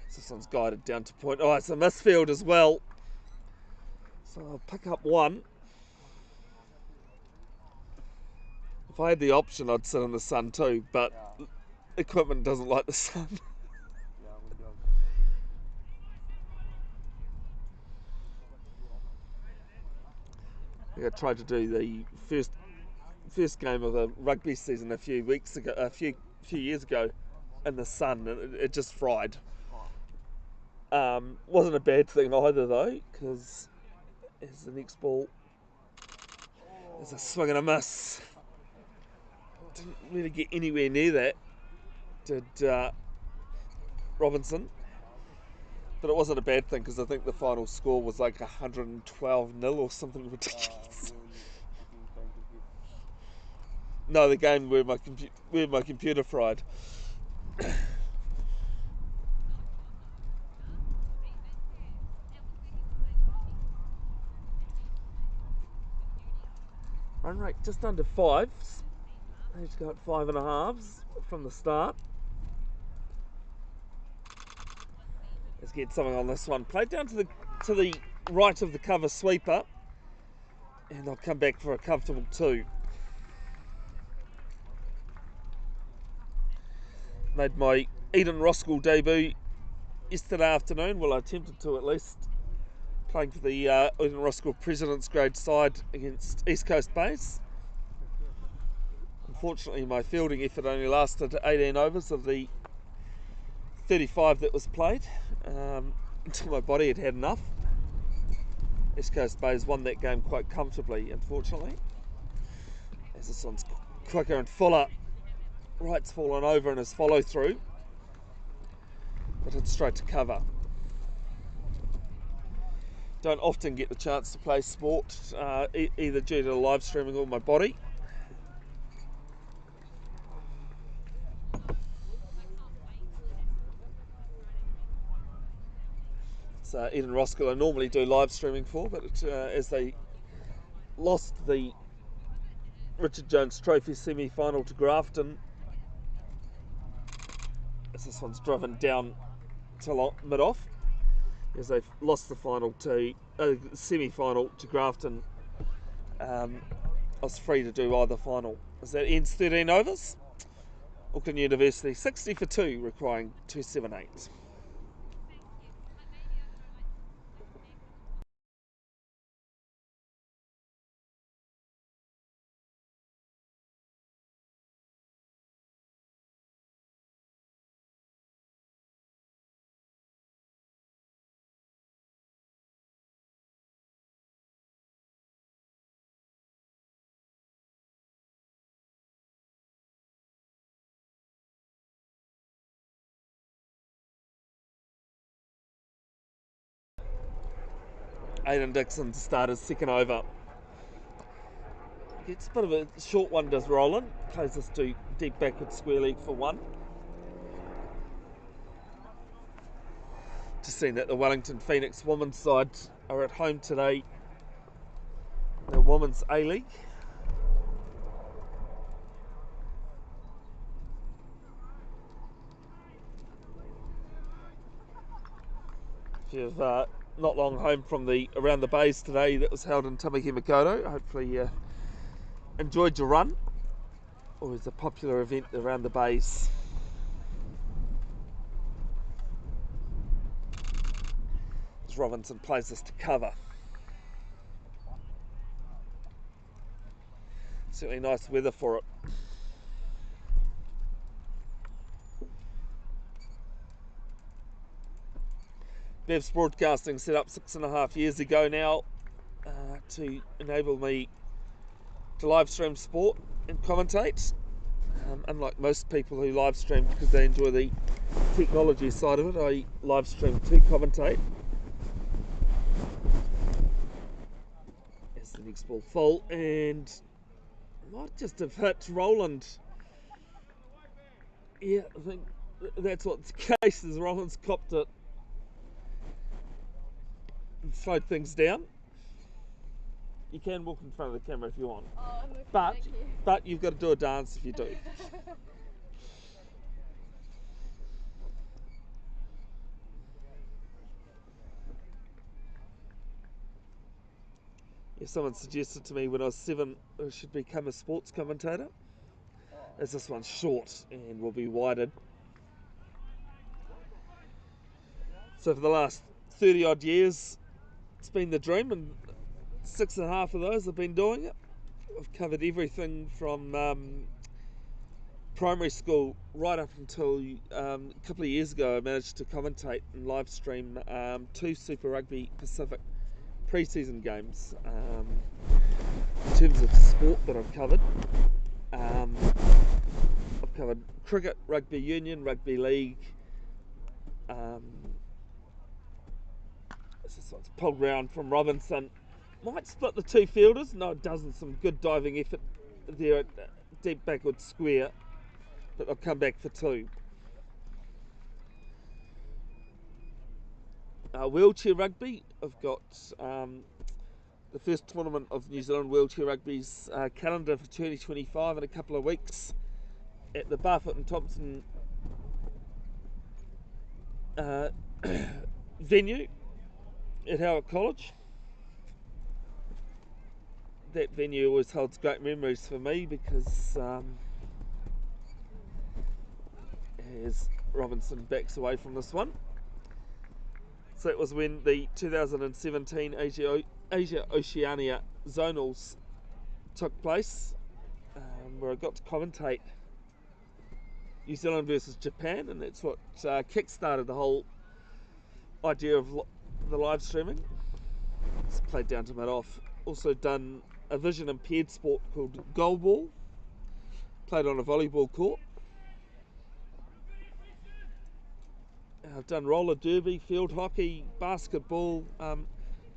Speaker 1: So this one's guided down to point. Oh, it's a misfield as well. So I'll pick up 1. If I had the option, I'd sit in the sun too, but equipment doesn't like the sun. I tried to do the first game of the rugby season a few years ago, in the sun, and it just fried. Wasn't a bad thing either though, because as the next ball is a swing and a miss. Didn't really get anywhere near that, did Robinson. But it wasn't a bad thing because I think the final score was like 112-0 or something ridiculous. No, the game where my computer fried. Run rate just under 5. Need to go at 5.5 from the start. Let's get something on this one. Played down to the right of the cover sweeper, and I'll come back for a comfortable 2. Made my Eden Roskill debut yesterday afternoon. Well, I attempted to at least. Playing for the Eden Roskill President's Grade side against East Coast Bays. Unfortunately, my fielding effort only lasted 18 overs of the 35 that was played, until my body had had enough. East Coast Bays won that game quite comfortably, unfortunately. As this one's quicker and fuller. Wright's fallen over in his follow through, but it's straight to cover. don't often get the chance to play sport, either due to the live streaming or my body. So Ed and Roskill I normally do live streaming for, but as they lost the Richard Jones Trophy semi-final to Grafton, as this one's driven down to mid-off, as they've lost the semi-final to Grafton, I was free to do either final. As that ends 13 overs, Auckland University 60 for 2, requiring 278. Aidan Dixon to start his second over. Gets a bit of a short one, does Roland. Plays this to deep backward square leg for one. Just seeing that the Wellington Phoenix women's side are at home today. The women's A-League. If you've not long home from the Around the Bays today that was held in Tamaki-Makaurau, hopefully you enjoyed your run. Always a popular event around the Bays. As Robinson plays this to cover. Certainly nice weather for it. Bev's Broadcasting set up 6.5 years ago now to enable me to live stream sport and commentate. Unlike most people who live stream because they enjoy the technology side of it, I live stream to commentate. As the next ball full, and might just have hit Roland. Yeah, I think that's what the case is. Roland's copped it and slowed things down. You can walk in front of the camera if you want.
Speaker 3: Oh, I'm okay,
Speaker 1: but
Speaker 3: thank you.
Speaker 1: But you've got to do a dance if you do. Yeah, someone suggested to me when I was 7 I should become a sports commentator. As this one's short and will be widened. So for the last 30 odd years, it's been the dream, and 6.5 of those I've been doing it. I've covered everything from primary school right up until a couple of years ago I managed to commentate and live stream 2 Super Rugby Pacific pre-season games. In terms of sport that I've covered, I've covered cricket, rugby union, rugby league. This one's pulled round from Robinson. Might split the 2 fielders. No, it doesn't. Some good diving effort there at deep backward square, but they'll come back for 2. Wheelchair rugby. I've got the first tournament of New Zealand wheelchair rugby's calendar for 2025 in a couple of weeks at the Barfoot and Thompson venue at Howard College. That venue always holds great memories for me because as Robinson backs away from this one. So it was when the 2017 Asia Oceania Zonals took place, where I got to commentate New Zealand versus Japan, and that's what kick-started the whole idea of the live streaming. It's played down to mid-off. Also done a vision impaired sport called goalball, played on a volleyball court. I've done roller derby, field hockey, basketball,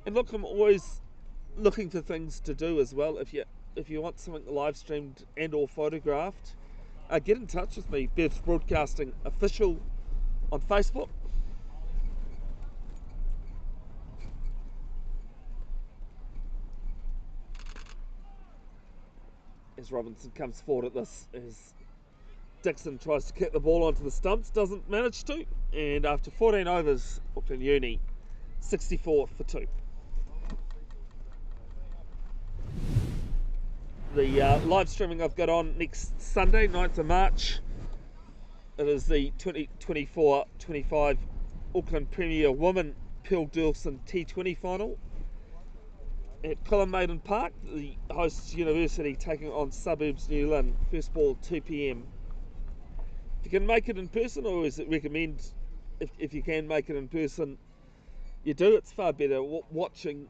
Speaker 1: And look, I'm always looking for things to do as well. If you want something live streamed and or photographed, get in touch with me, Bev's Broadcasting Official on Facebook. As Robinson comes forward at this, as Dixon tries to kick the ball onto the stumps, doesn't manage to, and after 14 overs, Auckland Uni 64 for 2. The live streaming I've got on next Sunday, 9th of March. It is the 2024-25 Auckland Premier Women Pearl Dawson T20 final at Maiden Park, the host university taking on Suburbs New Lynn. First ball 2 p.m. If you can make it in person, I always recommend, if you can make it in person, you do. It's far better watching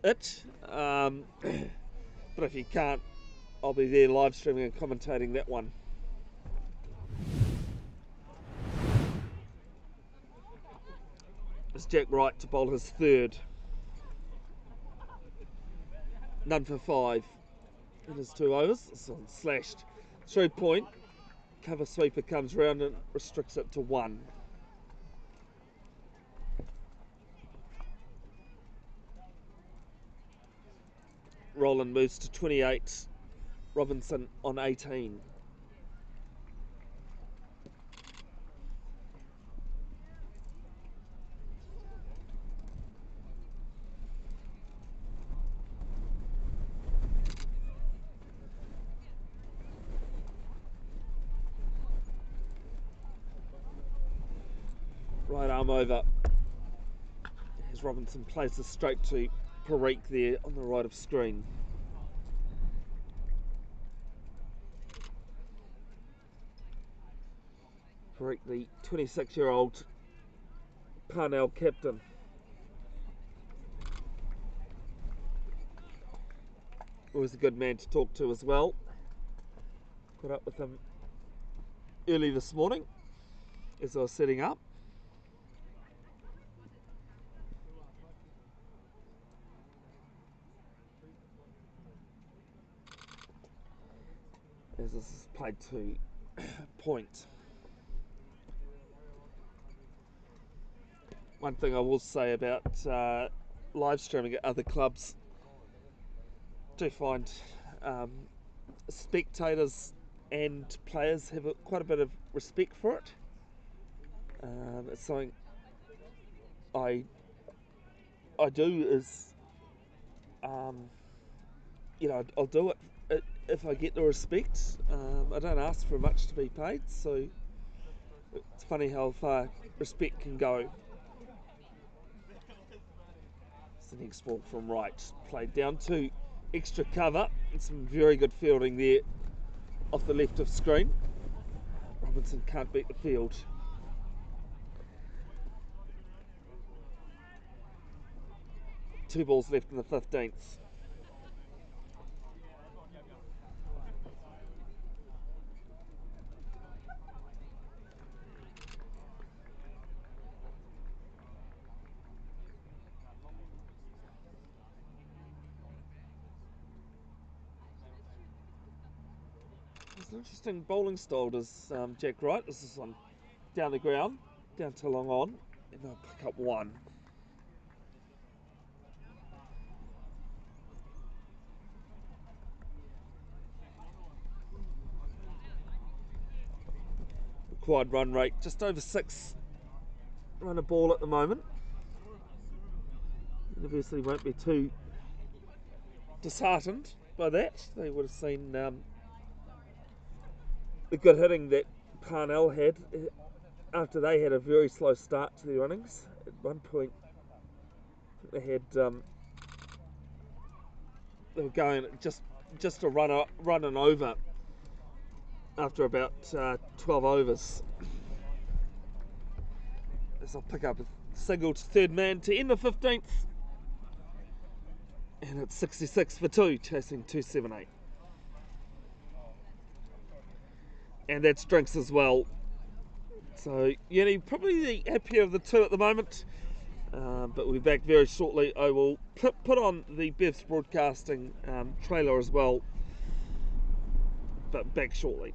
Speaker 1: it. But if you can't, I'll be there live streaming and commentating that one. It's Jack Wright to bowl his third. None for 5 in his 2 overs. It's slashed 3 point. Cover sweeper comes round and restricts it to 1. Roland moves to 28. Robinson on 18. Right arm over. As Robinson plays this straight to Parikh there on the right of screen. Parikh, the 26-year-old Parnell captain. Always a good man to talk to as well. Caught up with him early this morning as I was setting up. As this is played to point. One thing I will say about live streaming at other clubs, do find spectators and players have quite a bit of respect for it. It's something I do is, I'll do it if I get the respect. I don't ask for much to be paid, so it's funny how far respect can go. It's the next ball from right, played down to extra cover, and some very good fielding there off the left of screen. Robinson can't beat the field. Two balls left in the 15th. It's an interesting bowling style, does Jack Wright. This is on down the ground, down to long on, and they'll pick up 1. Required run rate just over 6 run a ball at the moment. University won't be too disheartened by that. They would have seen the good hitting that Parnell had after they had a very slow start to their innings. At one point, I think they had they were going just a run and over after about 12 overs. As I'll pick up a single to third man to end the 15th, and it's 66 for 2, chasing 278. And that's drinks as well. So, probably the happier of the two at the moment. But we'll be back very shortly. I will put on the Bev's Broadcasting trailer as well, but back shortly.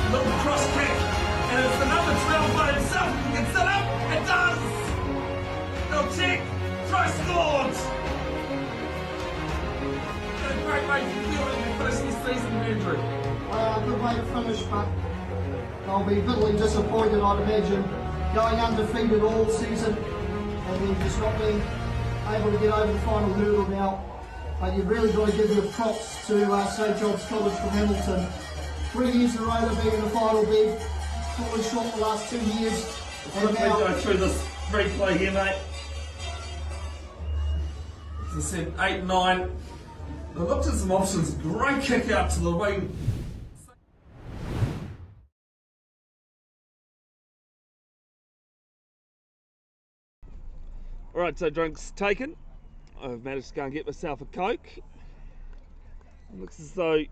Speaker 1: Little cross kick, and it's the number 12 by himself. He gets it up, it does! They'll check, try scored! And a great way for Fielding to finish this season, Andrew.
Speaker 3: Good way to finish, but they'll be bitterly disappointed, I'd imagine, going undefeated all season and then just not being able to get over the final hurdle now. But you've really got to give your props to St John's College from Hamilton. 3 years in a row they've been in the final, Bev. Falling short the last 2 years.
Speaker 1: Let me go through this replay here, mate. As I said, 8-9. They looked at some options. Great kick out to the wing. Alright, so drinks taken. I've managed to go and get myself a Coke. It looks as though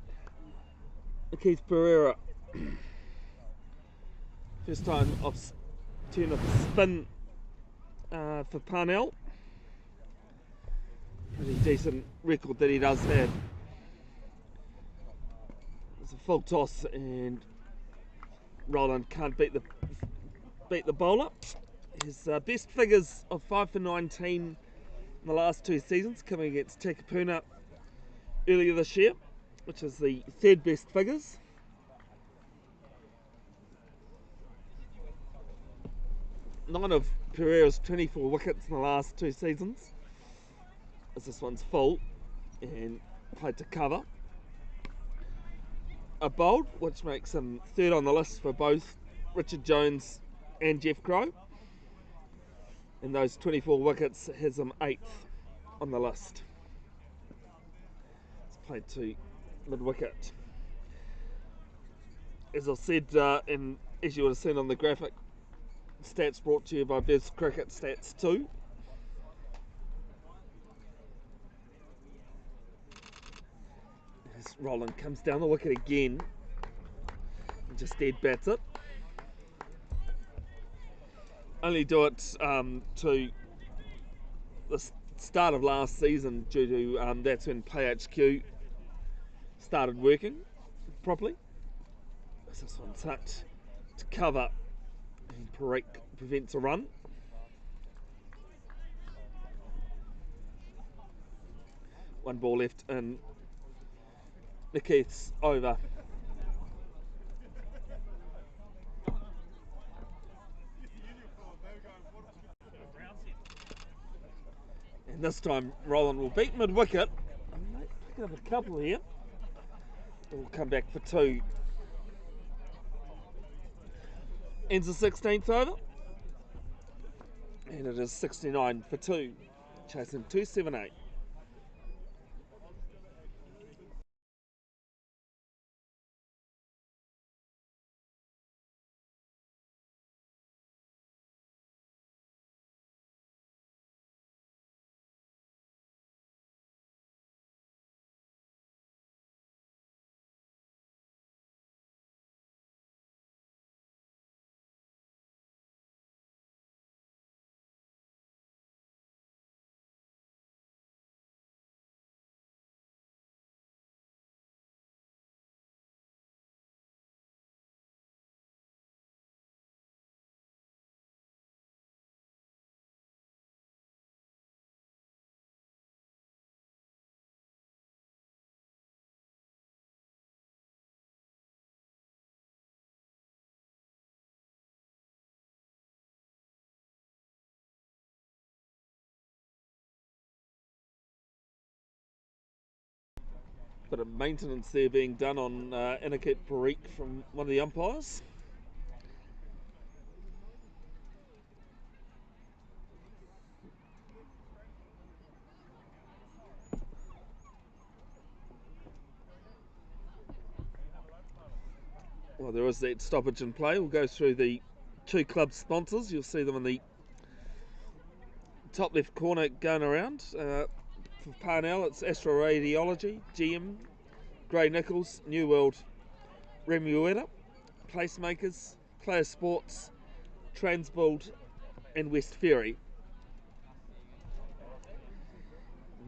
Speaker 1: Keith Pereira, first time I've turned up a spin for Parnell. Pretty decent record that he does have. It's a full toss and Roland can't beat the bowler. His best figures of 5 for 19 in the last 2 seasons, coming against Takapuna earlier this year, which is the third best figures. Nine of Pereira's 24 wickets in the last 2 seasons, as this one's full and played to cover. A bowled, which makes him third on the list for both Richard Jones and Jeff Crowe. And those 24 wickets has him 8th on the list. It's played to mid-wicket. As I've said, and as you would have seen on the graphic, stats brought to you by Bev's Cricket Stats 2. As Roland comes down the wicket again and just dead bats it. Only do it to the start of last season due to that's when PHQ started working properly. This one's hit to cover and prevents a run. One ball left in Keith's over. And this time Roland will beat mid-wicket. Picking up a couple here. will come back for 2. Ends the 16th over. And it is 69 for 2. Chasing 278. Bit of maintenance there being done on Anaket Parikh from one of the umpires. Well, there is that stoppage in play. We'll go through the 2 club sponsors. You'll see them in the top left corner going around. For Parnell, it's Astro Radiology, GM, Grey Nichols, New World, Remuera, Placemakers, Player Sports, Transbuild, and West Ferry.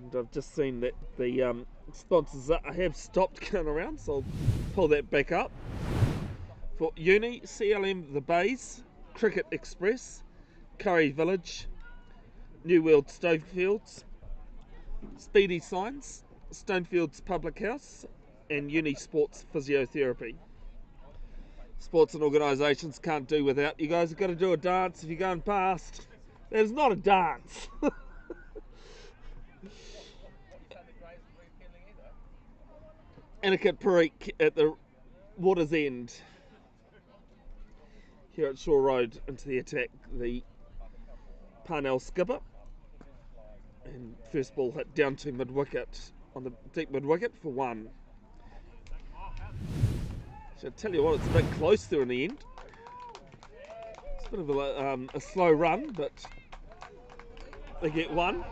Speaker 1: And I've just seen that the sponsors have stopped going around, so I'll pull that back up. For Uni, CLM The Bays, Cricket Express, Curry Village, New World Stonefields, Speedy Signs, Stonefields Public House, and Uni Sports Physiotherapy. Sports and organisations can't do without. You guys have got to do a dance if you're going past. There's not a dance. Anaket Parikh at the water's end. Here at Shore Road into the attack, the Parnell skipper. And first ball hit down to mid-wicket, on the deep mid-wicket for 1. So I tell you what, it's a bit close there in the end. It's a bit of a slow run, but they get 1.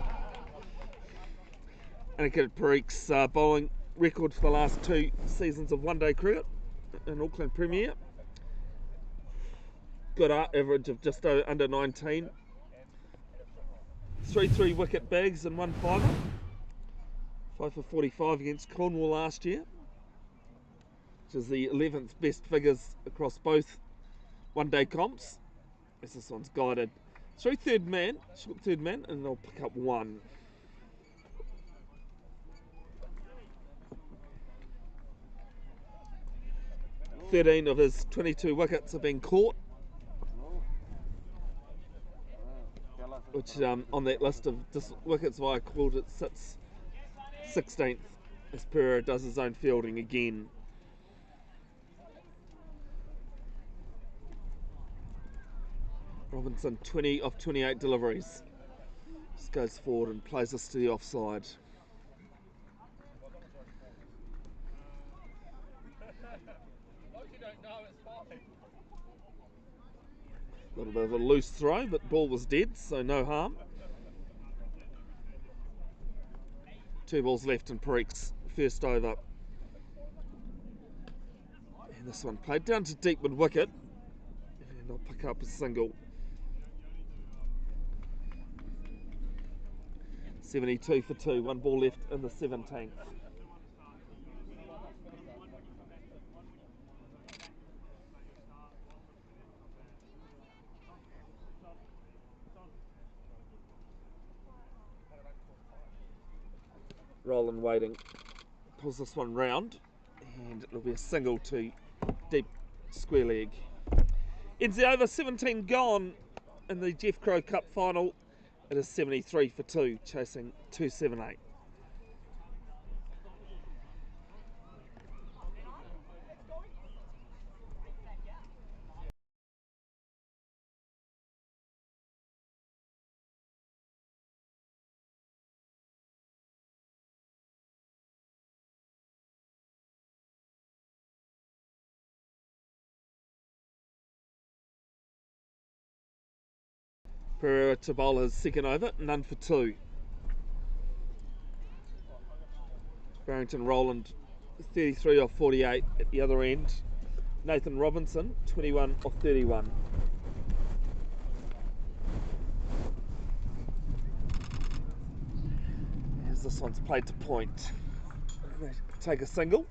Speaker 1: Anaket Parikh's bowling record for the last 2 seasons of one-day cricket in Auckland Premier. Good average of just under 19. 3 wicket bags and 1 fiver. 5 for 45 against Cornwall last year, which is the 11th best figures across both one-day comps. As this one's guided through third man, and they'll pick up 1. "13 of his 22 wickets have been caught," which on that list of wickets via caught, it sits 16th as Pereira does his own fielding again. Robinson 20 of 28 deliveries. Just goes forward and plays us to the offside. A little bit of a loose throw, but ball was dead, so no harm. 2 balls left in Parikh's first over. And this one played down to deep mid wicket. And they'll pick up a single. 72 for 2, 1 ball left in the 17th. Roland waiting, pulls this one round, and it'll be a single to deep square leg. Ends the over, 17 gone in the Jeff Crowe Cup final. It is 73 for 2, chasing 278. Pereira to bowl his second over, none for 2. Barrington Rowland 33 off 48 at the other end. Nathan Robinson 21 off 31. As this one's played to point. They take a single.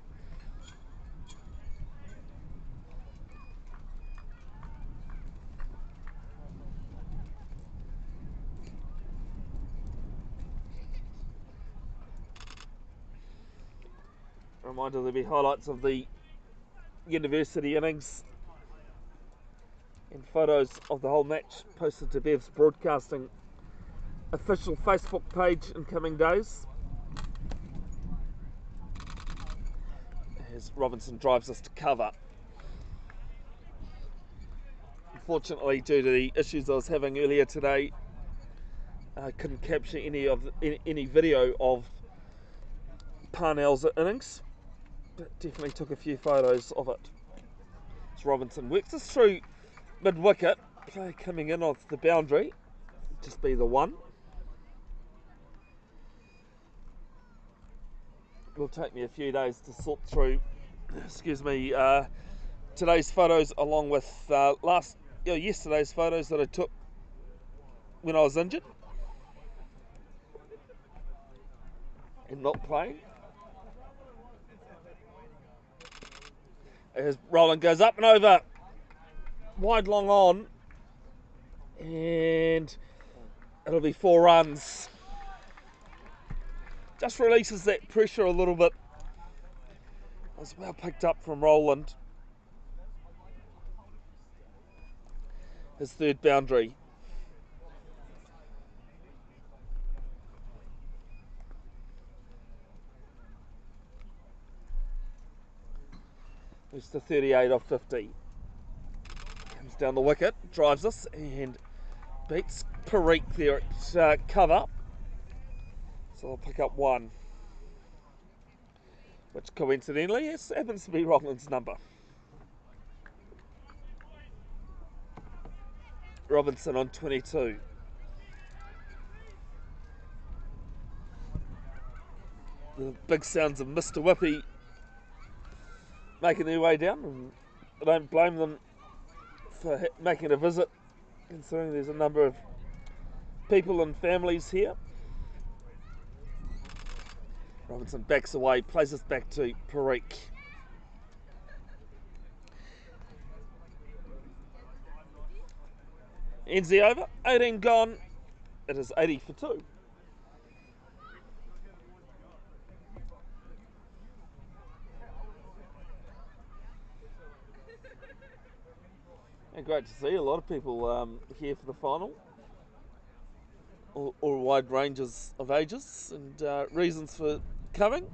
Speaker 1: Reminder there'll be highlights of the university innings and photos of the whole match posted to Bev's Broadcasting official Facebook page in coming days. As Robinson drives us to cover. Unfortunately, due to the issues I was having earlier today, I couldn't capture any video of Parnell's innings, but definitely took a few photos of it. As Robinson works us through mid-wicket, play coming in off the boundary, just be the 1. It'll take me a few days to sort through, today's photos along with yesterday's photos that I took when I was injured and not playing. As Roland goes up and over, wide long on, and it'll be 4 runs. Just releases that pressure a little bit. It was well picked up from Roland. His 3rd boundary. Moves to 38 off 50. Comes down the wicket, drives us, and beats Parikh there at cover. So I'll pick up 1. Which coincidentally happens to be Roland's number. Robinson on 22. The big sounds of Mr. Whippy making their way down, and I don't blame them for making a visit, considering there's a number of people and families here. Robinson backs away, plays us back to Parikh. Ends the over, 18 gone. It is 80 for 2. And great to see a lot of people here for the final. All wide ranges of ages and reasons for coming.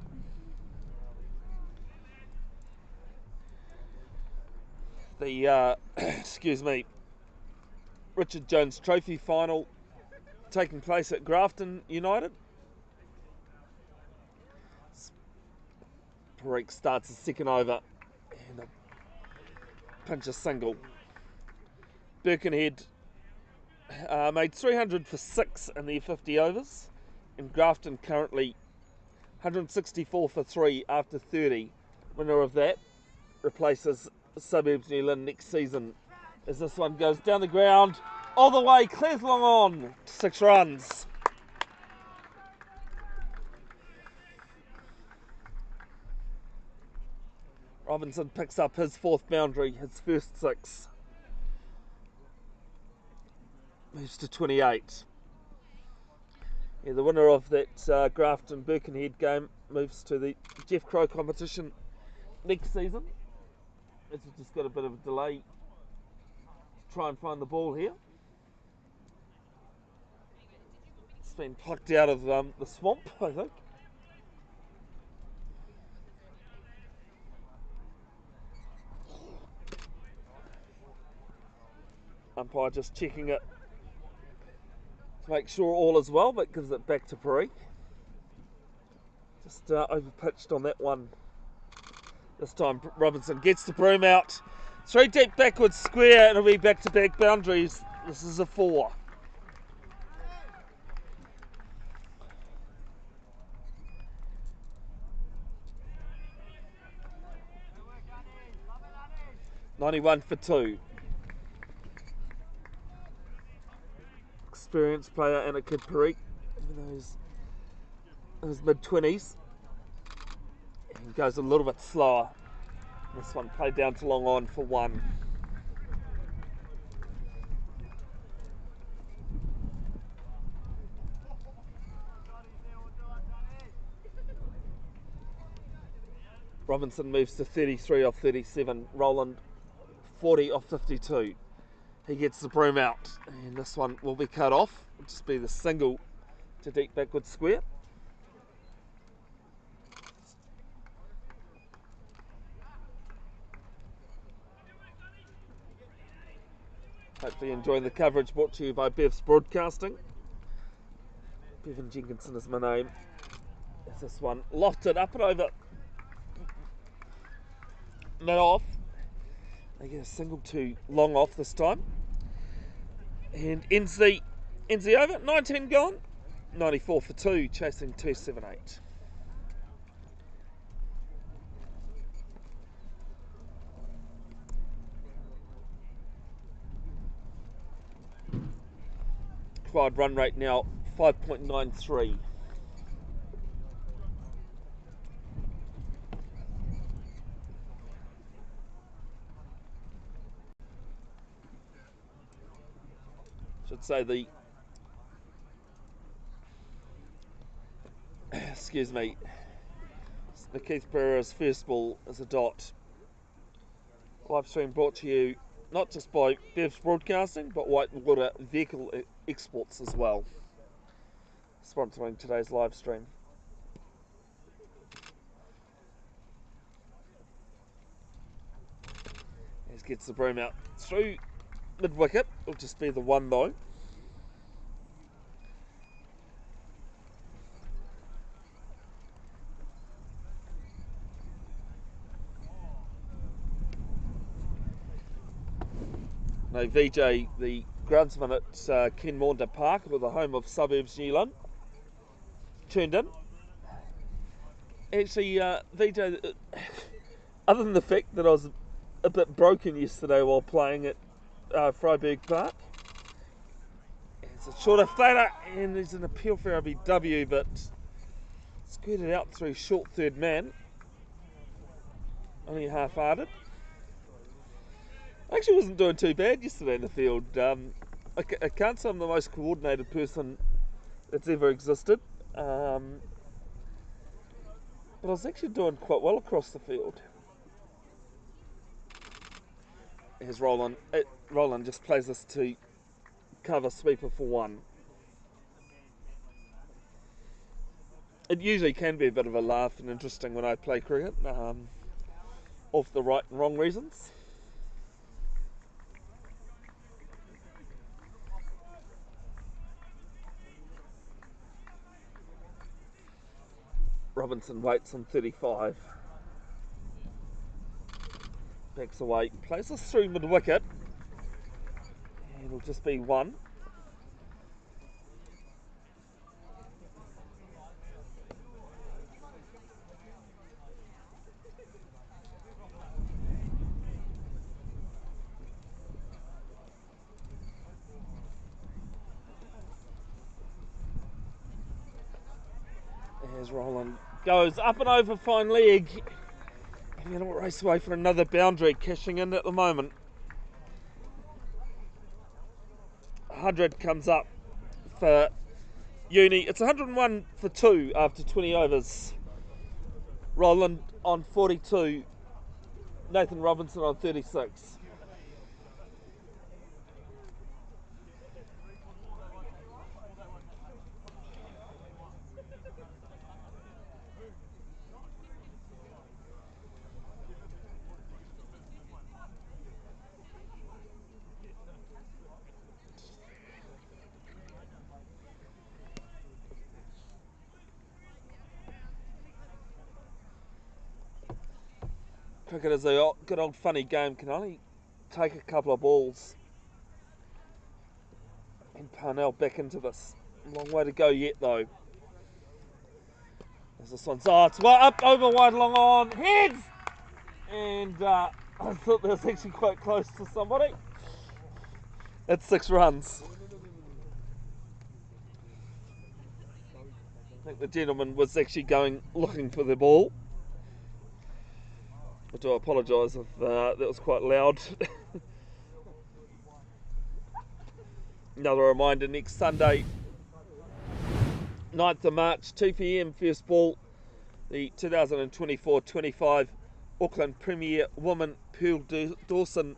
Speaker 1: The Richard Jones Trophy final taking place at Grafton United. Parikh starts his second over and a pinch a single. Birkenhead made 300 for 6 in their 50 overs, and Grafton currently 164 for 3 after 30. Winner of that replaces Suburbs New Lynn next season, as this one goes down the ground all the way, clears long on, 6 runs. Robinson picks up his 4th boundary, his first 6. Moves to 28. Yeah, the winner of that Grafton Birkenhead game moves to the Jeff Crowe competition next season. It's just got a bit of a delay to try and find the ball here. It's been plucked out of the swamp, I think. Umpire just checking it to make sure all is well, but gives it back to Parikh. Just over-pitched on that one. This time Robinson gets the broom out. 3 deep backwards square, it'll be back-to-back boundaries. This is a 4. 91 for 2. Experienced player and a kid Perique, even though he's in his mid-20s. He goes a little bit slower. This one played down to long on for 1. Robinson moves to 33 off 37. Roland 40 off 52. He gets the broom out, and this one will be cut off. It'll just be the single to deep backward square. Hopefully enjoying the coverage brought to you by Bev's Broadcasting. Bevan Jenkinson is my name. As this one lofted up and over mid off. They get a single to long off this time. And ends the over. 19 gone. 94 for 2, chasing 278. Required run rate now 5.93. Should say the the Keith Pereira's first ball is a dot. Live stream brought to you not just by Bev's Broadcasting, but Whitewater Vehicle Exports as well, sponsoring today's live stream. He gets the broom out through mid wicket. It'll just be the 1 though. No, VJ, the groundsman at Ken Maunda Park, with the home of Suburbs New Zealand, tuned in. Actually, VJ, other than the fact that I was a bit broken yesterday while playing at Freiburg Park, it's a shorter flatter, and there's an appeal for RBW, but skirted out through short third man. Only half-hearted. I actually wasn't doing too bad yesterday in the field. I can't say I'm the most coordinated person that's ever existed, but I was actually doing quite well across the field. Here's Roland. Roland just plays this to cover sweeper for 1. It usually can be a bit of a laugh and interesting when I play cricket, off the right and wrong reasons. Robinson waits on 35. Backs away, plays this through mid wicket. It'll just be 1. Here's Roland. Goes up and over fine leg. And then it'll race away for another boundary, cashing in at the moment. 100 comes up for Uni. It's 101 for 2 after 20 overs. Roland on 42. Nathan Robinson on 36. Cricket is a good old funny game, can only take a couple of balls. And Parnell back into this. Long way to go yet though. As this one's, it's well up over wide long on, heads! And I thought that was actually quite close to somebody. It's 6 runs. I think the gentleman was actually looking for the ball. I do apologise if that was quite loud. Another reminder, next Sunday, 9th of March, 2 p.m, first ball, the 2024-25 Auckland Premier Women Pearl Dawson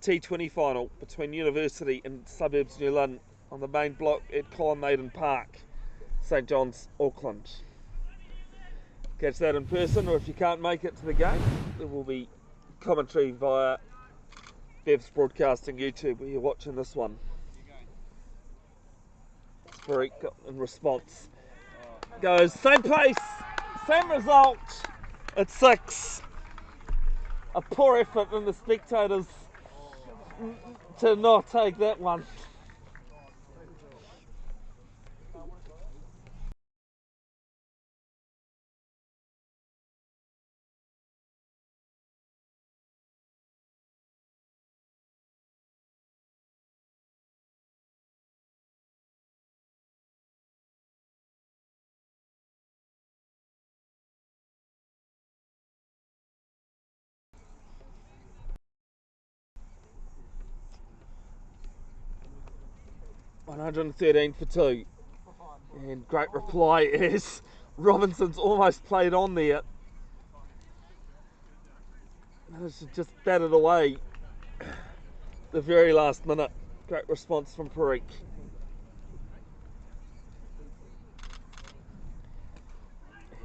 Speaker 1: T20 final between University and Suburbs New Lynn on the main block at Colin Maiden Park, St John's, Auckland. Catch that in person, or if you can't make it to the game, there will be commentary via Bev's Broadcasting YouTube where you're watching this one. Farik in response goes same pace, same result. It's 6. A poor effort in the spectators to not take that one. $113 for 2. And great reply is Robinson's almost played on there. Managed to just bat it away the very last minute. Great response from Parikh.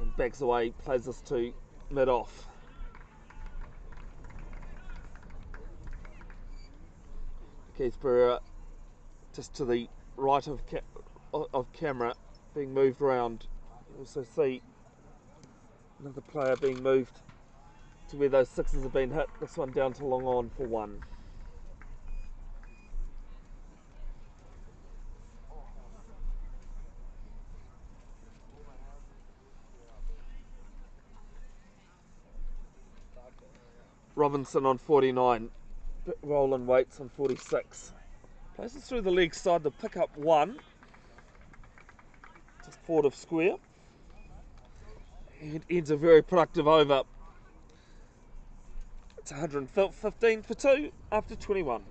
Speaker 1: And backs away, plays us to mid-off. Keith Pereira just to the right of camera, being moved around. You also see another player being moved to where those 6s have been hit. This one down to long on for 1. Robinson on 49. Roland Waits on 46. Plays it through the leg side to pick up 1. Just forward of square. And ends a very productive over. It's 115 for 2 after 21.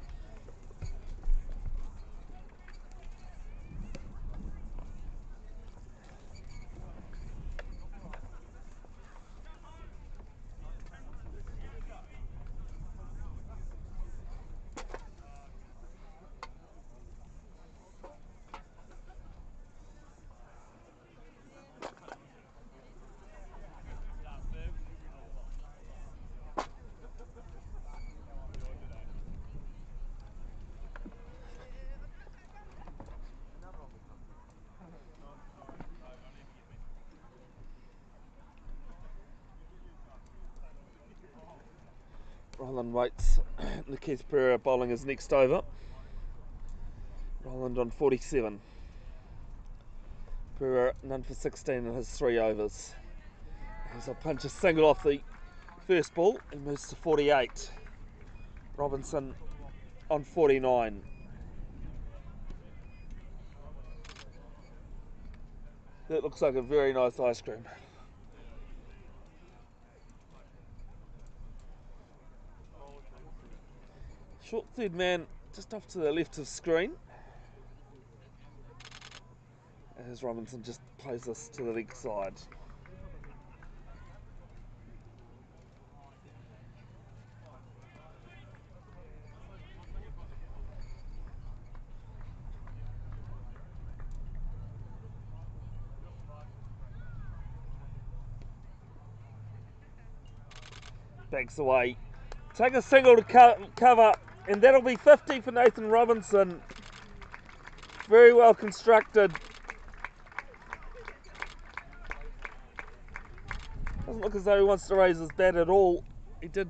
Speaker 1: Roland Waits, Keith Pereira bowling his next over. Roland on 47. Pereira none for 16 in his 3 overs. As I punch a single off the first ball and moves to 48. Robinson on 49. That looks like a very nice ice cream. Short third man just off to the left of screen. As Robinson just plays this to the leg side. Backs away. Take a single to cover, and that'll be 50 for Nathan Robinson. Very well constructed. Doesn't look as though he wants to raise his bat at all. He did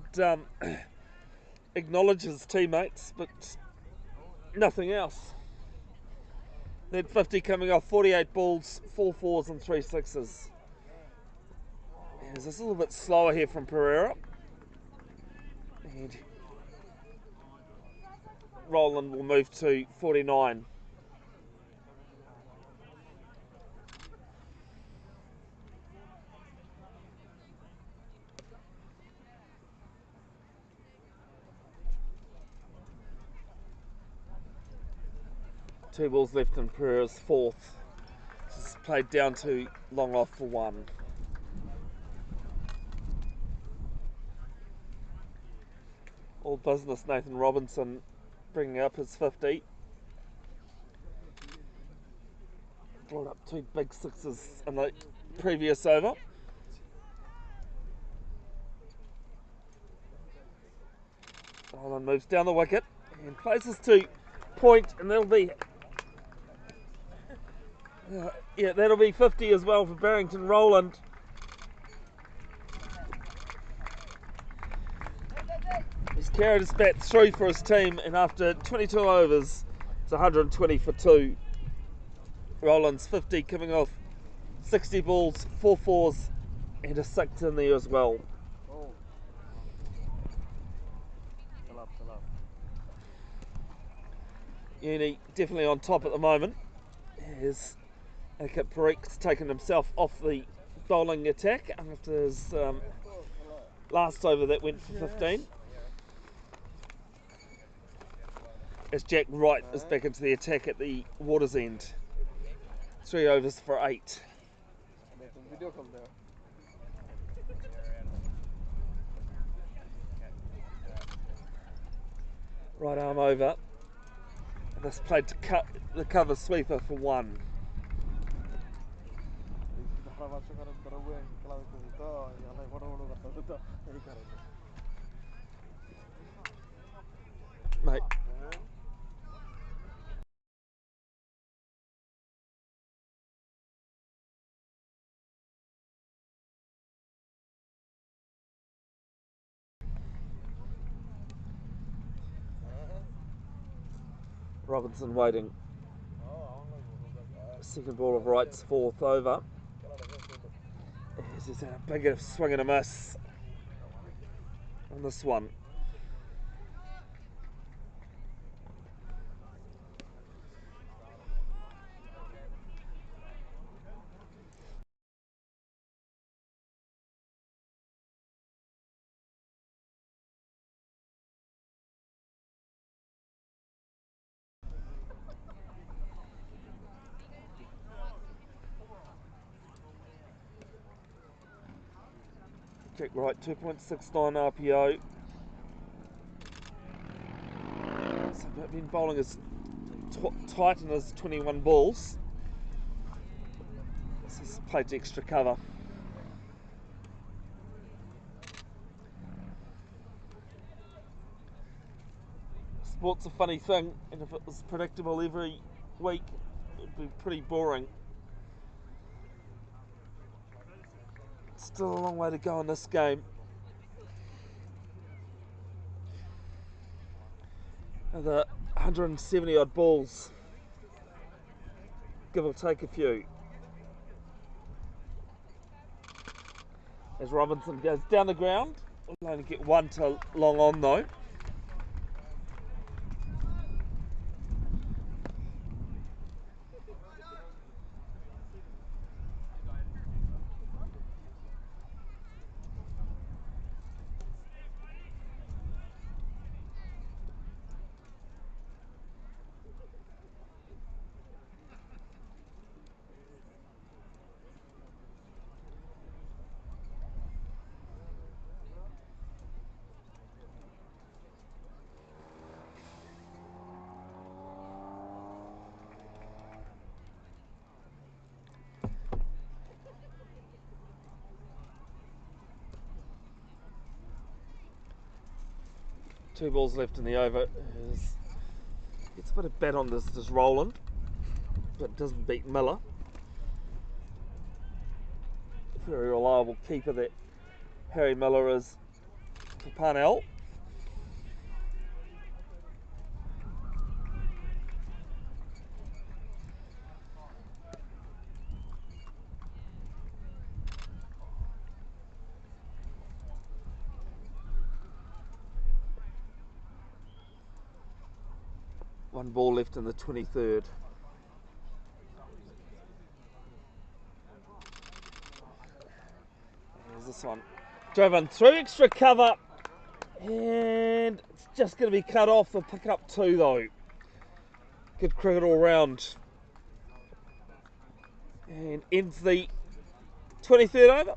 Speaker 1: acknowledge his teammates, but nothing else. That 50 coming off 48 balls, 4 4s and 3 6s. It's just a little bit slower here from Pereira. And Roland will move to 49. Two balls left in Pereira's fourth. This is played down to long off for one. All business, Nathan Robinson bringing up his 50. Brought up two big sixes in the previous over. Roland moves down the wicket and places to point, and that'll be that'll be 50 as well for Barrington Roland. He's carried his bat through for his team, and after 22 overs, it's 120 for 2. Roland's 50 coming off 60 balls, 4 fours, and a 6 in there as well. Uni definitely on top at the moment. As Akit Parik's taken himself off the bowling attack after his last over that went for 15. As Jack Wright is back into the attack at the water's end. 3 overs for 8. Right arm over. And this played to cut the cover sweeper for 1. Mate. Robinson waiting. Second ball of Wright's 4th over. He's had a bigger swing and a miss on this one. Jack Wright, 2.69 RPO. So I've been bowling as tight in his 21 balls. This is played to extra cover. Sport's a funny thing, and if it was predictable every week, it would be pretty boring. Still a long way to go in this game. The 170 odd balls, give or take a few. As Robinson goes down the ground, we'll only get 1 to long on though. Two balls left in the over. Gets a bit of bat on this Roland, but doesn't beat Miller. Very reliable keeper that Harry Miller is for Parnell. One ball left in the 23rd. Here's this one. Driven through extra cover. And it's just going to be cut off. They'll pick up 2 though. Good cricket all round. And ends the 23rd over.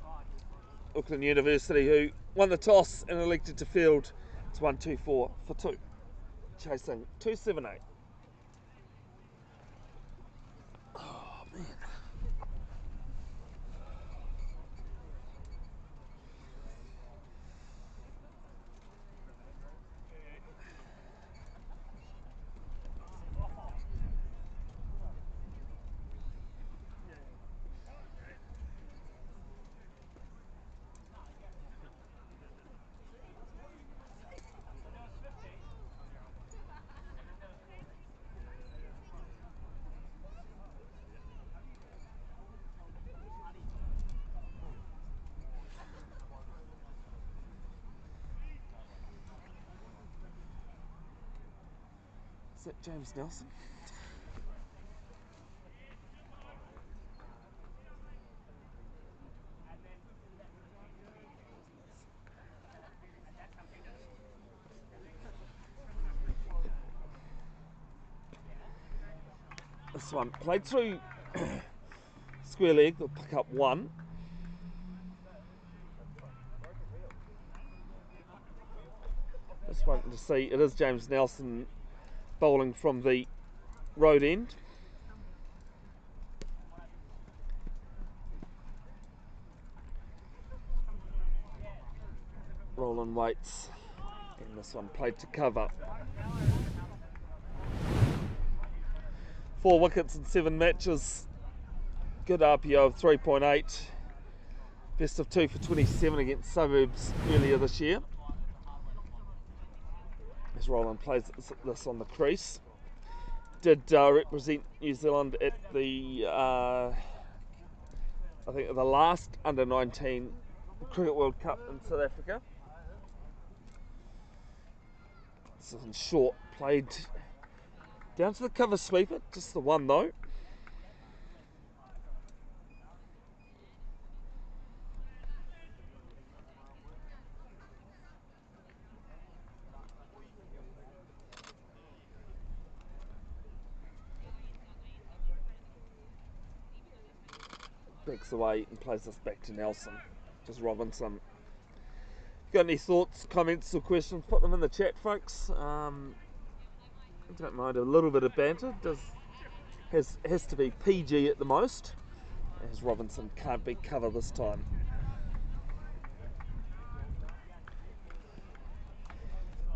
Speaker 1: Auckland University, who won the toss and elected to field. It's 1-2-4 for 2. Chasing 278. Oh, man. Is that James Nelson? This one played through square leg, they'll pick up 1. Just waiting to see, it is James Nelson bowling from the road end. Roland Waits, and this one played to cover. 4 wickets in 7 matches. Good RPO of 3.8. Best of 2 for 27 against Suburbs earlier this year. As Roland plays this on the crease. Did represent New Zealand at the, I think the last under-19 Cricket World Cup in South Africa. This is short, played down to the cover sweeper, just the 1 though. Backs away and plays this back to Nelson. Just Robinson. Got any thoughts, comments or questions, put them in the chat, folks. I don't mind a little bit of banter. Has to be PG at the most, as Robinson can't be cover this time.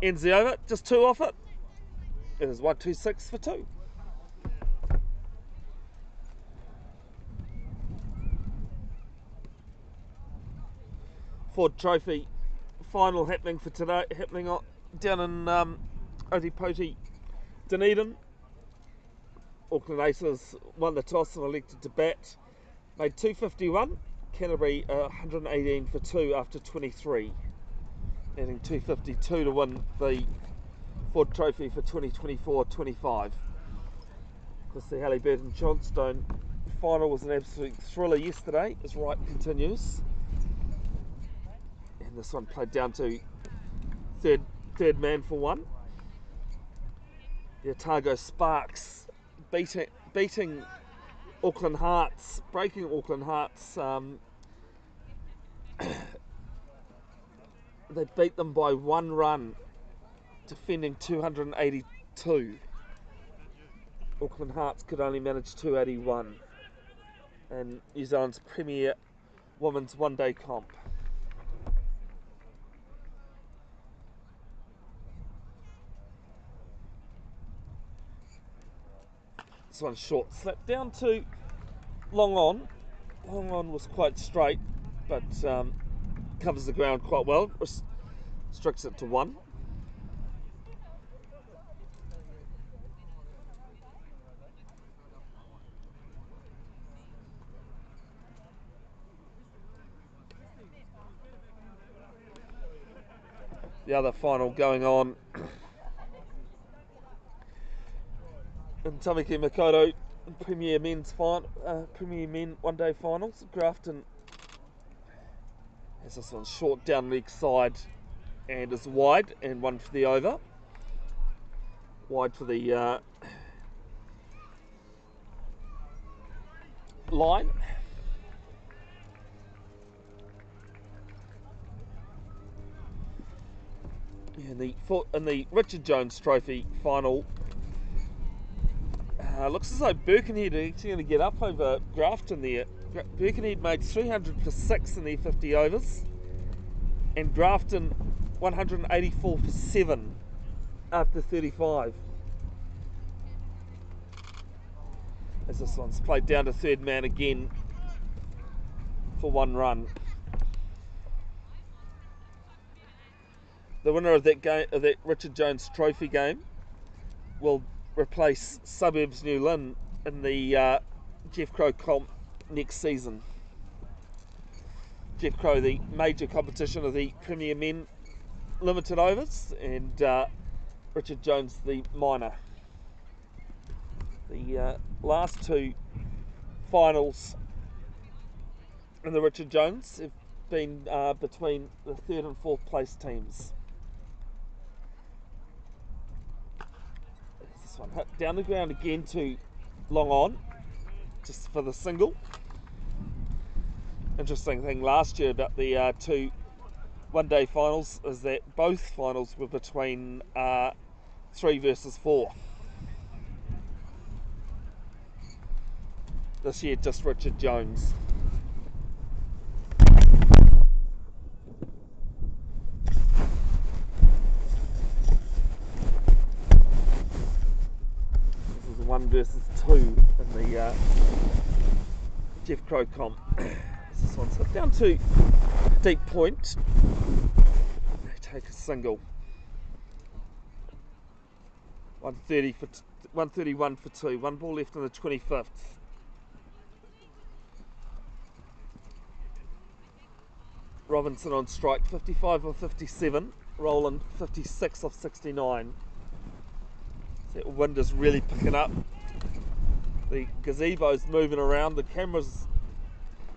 Speaker 1: Ends the over, just 2 off it. It is 1-2-6 for 2. Ford Trophy final happening for today, down in Otipoti, Dunedin. Auckland Aces won the toss and elected to bat. Made 251. Canterbury 118 for 2 after 23. Adding 252 to win the Ford Trophy for 2024-25. Of course, the Halliburton Johnstone final was an absolute thriller yesterday, as Wright continues. And this one played down to third man for 1. The Otago Sparks beating Auckland Hearts, breaking Auckland Hearts. They beat them by 1 run, defending 282. Auckland Hearts could only manage 281. And New Zealand's premier women's one-day comp. This one's short, slapped down to long on. Long on was quite straight, but covers the ground quite well. Restricts it to 1. The other final going on in Tamaki Makaurau Premier Men One Day Finals. Grafton has this one short down leg side and is wide, and one for the over. Wide for the line. In the Richard Jones Trophy final, looks as though Birkenhead are actually going to get up over Grafton there. Birkenhead made 300 for 6 in their 50 overs, and Grafton 184 for 7 after 35. As this one's played down to third man again for 1 run. The winner of that game, of that Richard Jones Trophy game, will replace Suburbs New Lynn in the Jeff Crowe comp next season. Jeff Crowe, the major competition of the Premier Men limited overs, and Richard Jones, the minor. The last 2 finals in the Richard Jones have been between the 3rd and 4th place teams. This one hit down the ground again to long on, just for the single. Interesting thing last year about the 2 one-day finals is that both finals were between 3 versus 4. This year, just Richard Jones. This is 1 versus 2 in the Jeff Crowe comp. This one's hit down to deep point. They take a single. 131 for 2. 1 ball left in the 25th. Robinson on strike, 55 of 57. Rowland, 56 of 69. That wind is really picking up. The gazebo's moving around. The camera's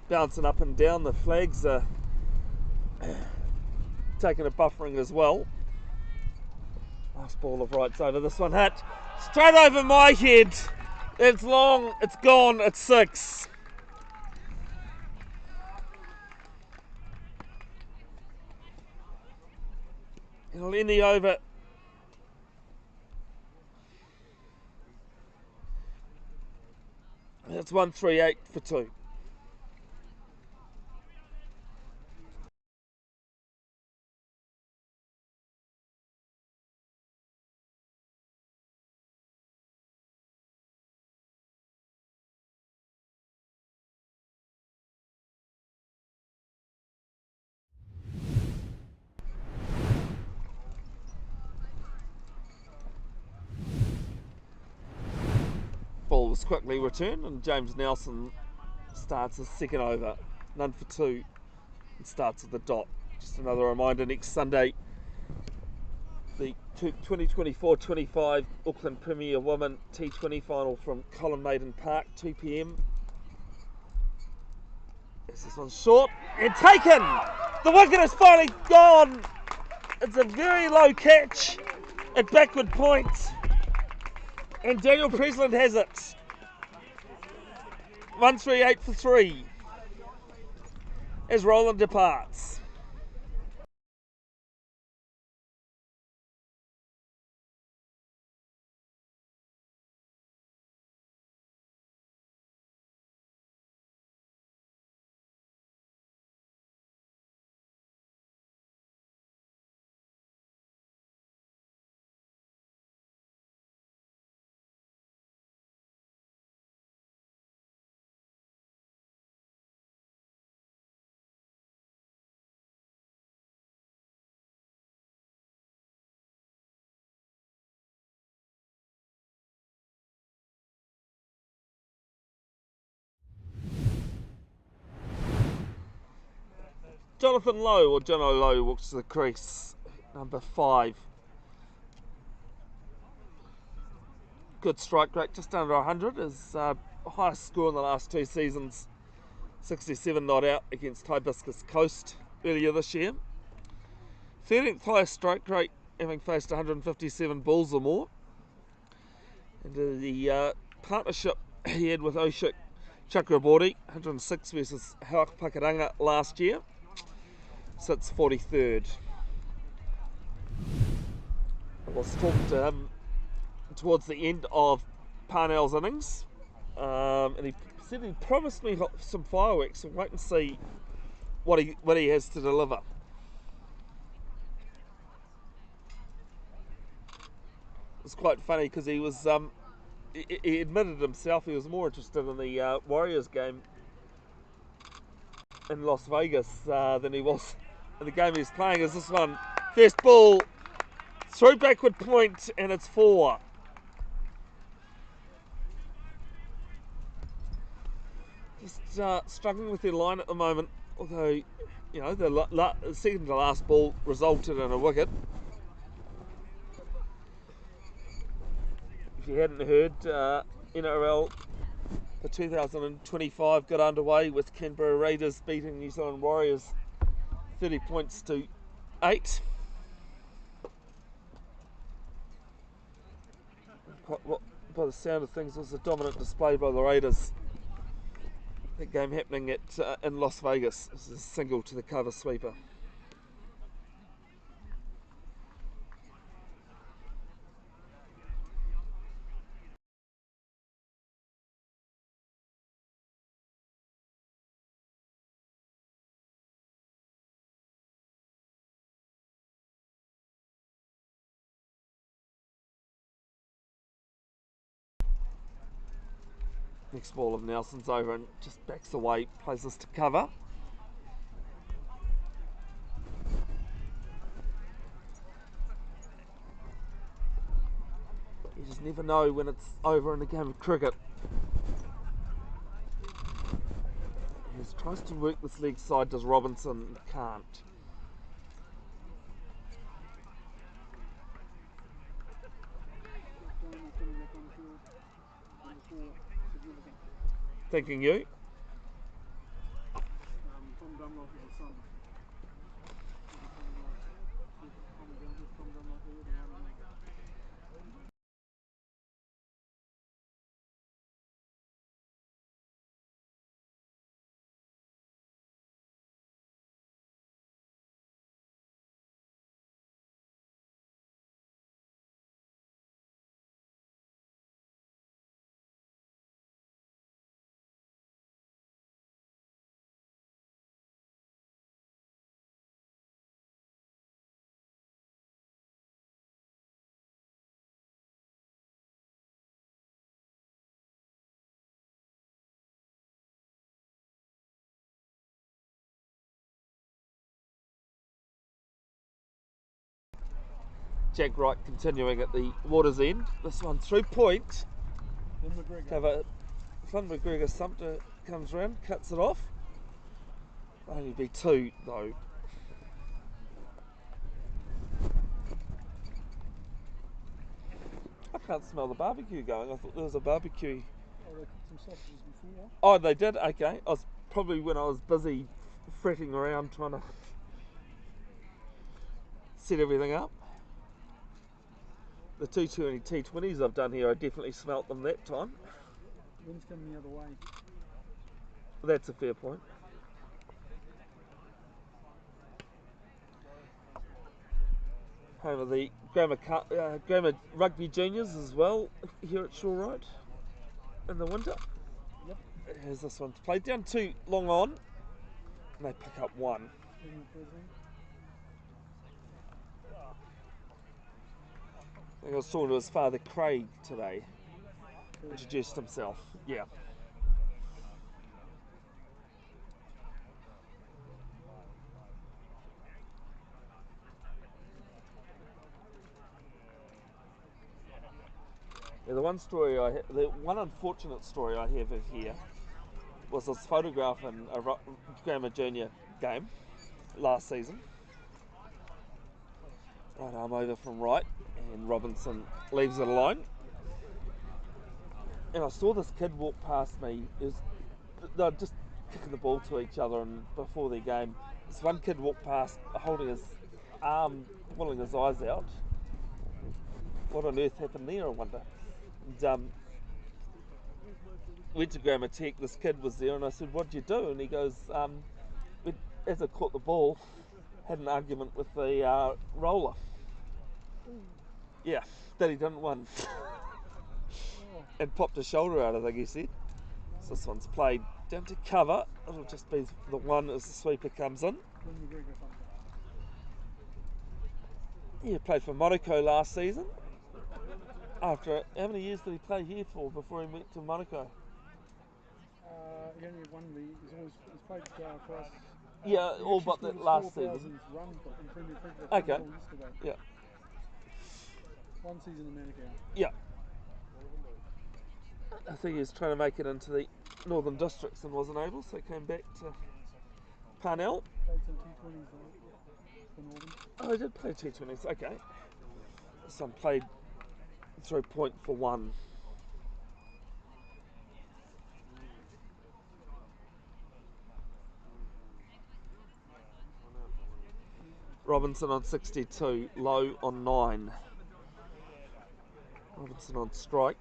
Speaker 1: bouncing up and down. The flags are taking a buffering as well. Last ball of rights over. This one hit straight over my head. It's long. It's gone. It's 6. It'll end the over. It's 138 for 2. Ball was quickly returned, and James Nelson starts his second over. None for 2. And starts at the dot. Just another reminder, next Sunday, the 2024-25 Auckland Premier Women T20 final from Colin Maiden Park, 2 p.m. This one's short and taken. The wicket is finally gone. It's a very low catch at backward point, and Daniel Presland has it. 138 for 3 as Rowland departs. Jonathan Lowe, or Jono Lowe, walks to the crease, number 5. good strike rate, just under 100. His highest score in the last 2 seasons, 67 not out against Hibiscus Coast earlier this year. 13th highest strike rate, having faced 157 balls or more. And the partnership he had with Oshik Chakraborty, 106 versus Hawak Pakaranga last year, sits 43rd. I was talking to him towards the end of Parnell's innings, and he said he promised me some fireworks, so wait and see what he has to deliver. It's quite funny because he was he admitted himself he was more interested in the Warriors game in Las Vegas than he was in the game he was playing. Is this one? First ball, through backward point, and it's 4. Just struggling with their line at the moment, although, you know, the second to last ball resulted in a wicket. If you hadn't heard, NRL for 2025 got underway with Canberra Raiders beating New Zealand Warriors 30 points to 8. By the sound of things, was a dominant display by the Raiders. That game happening in Las Vegas. This is a single to the cover sweeper. Next ball of Nelson's over and just backs away, plays this to cover. You just never know when it's over in a game of cricket. He tries to work this leg side, does Robinson, can't. Thinking you? Jack Wright continuing at the water's end. This one through point. Cover. Flynn McGregor Sumpter comes round, cuts it off. Only be 2 though. I can't smell the barbecue going. I thought there was a barbecue.
Speaker 2: Oh, they cooked some sausages before.
Speaker 1: Oh, they did? Okay. I was probably when I was busy fretting around trying to set everything up. The 220 T20s I've done here, I definitely smelt them that time.
Speaker 2: Wind's coming the other way.
Speaker 1: That's a fair point. Home of the Grammar Rugby Juniors as well here at Shore Road in the winter.
Speaker 2: Yep.
Speaker 1: Here's this one played down 2 long on, and they pick up 1. I think I was talking to his father Craig today. Introduced himself. Yeah. Yeah, the one unfortunate story I have of here was this photograph in a Grammar Junior game last season. Right arm over from right, and Robinson leaves it alone. and I saw this kid walk past me. They were just kicking the ball to each other, and before their game, this one kid walked past holding his arm, pulling his eyes out. What on earth happened there, I wonder? And, went to grab a tech, this kid was there, and I said, "What'd you do?" And he goes, as I caught the ball, had an argument with the roller. Yeah, that he didn't win. And popped his shoulder out, I think he said. So this one's played down to cover. It'll just be the one as the sweeper comes in. He played for Monaco last season. After how many years did he play here for before he went to Monaco?
Speaker 2: He only won he's played for us.
Speaker 1: Yeah, all but that last season.
Speaker 2: Run in Premier Cricket.
Speaker 1: Okay. Yeah.
Speaker 2: One season in Monaco.
Speaker 1: Yeah. I think he was trying to make it into the Northern Districts and wasn't able, so he came back to Parnell.
Speaker 2: Played some T20s for Northern.
Speaker 1: Oh, he did play T20s, okay. This one played through point for one. Robinson on 62, Low on 9. Robinson on strike.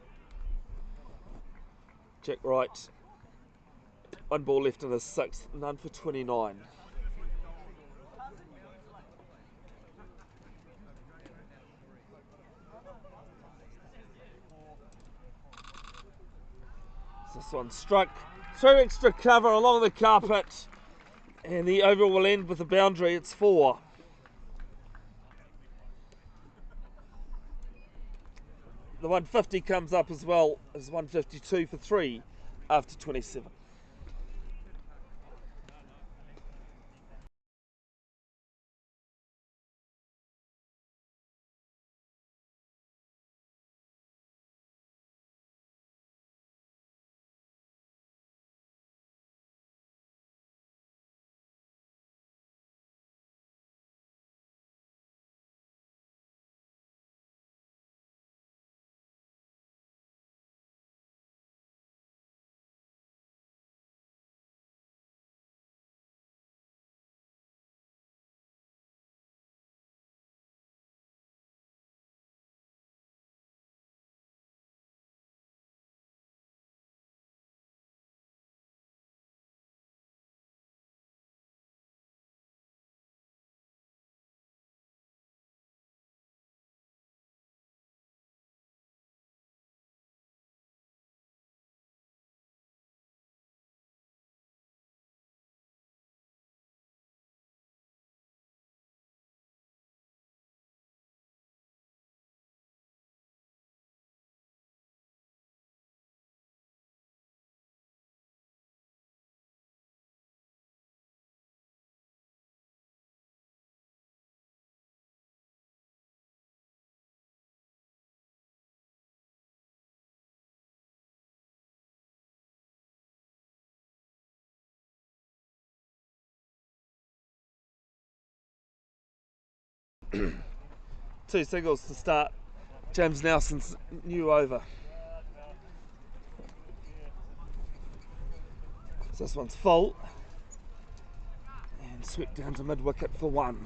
Speaker 1: Jack Wright. One ball left in his 6th, none for 29. This one struck through extra cover along the carpet, and the over will end with a boundary. It's 4. The 150 comes up as well as 152 for 3 after 27. Two singles to start James Nelson's new over. So this one's full and swept down to mid wicket for 1.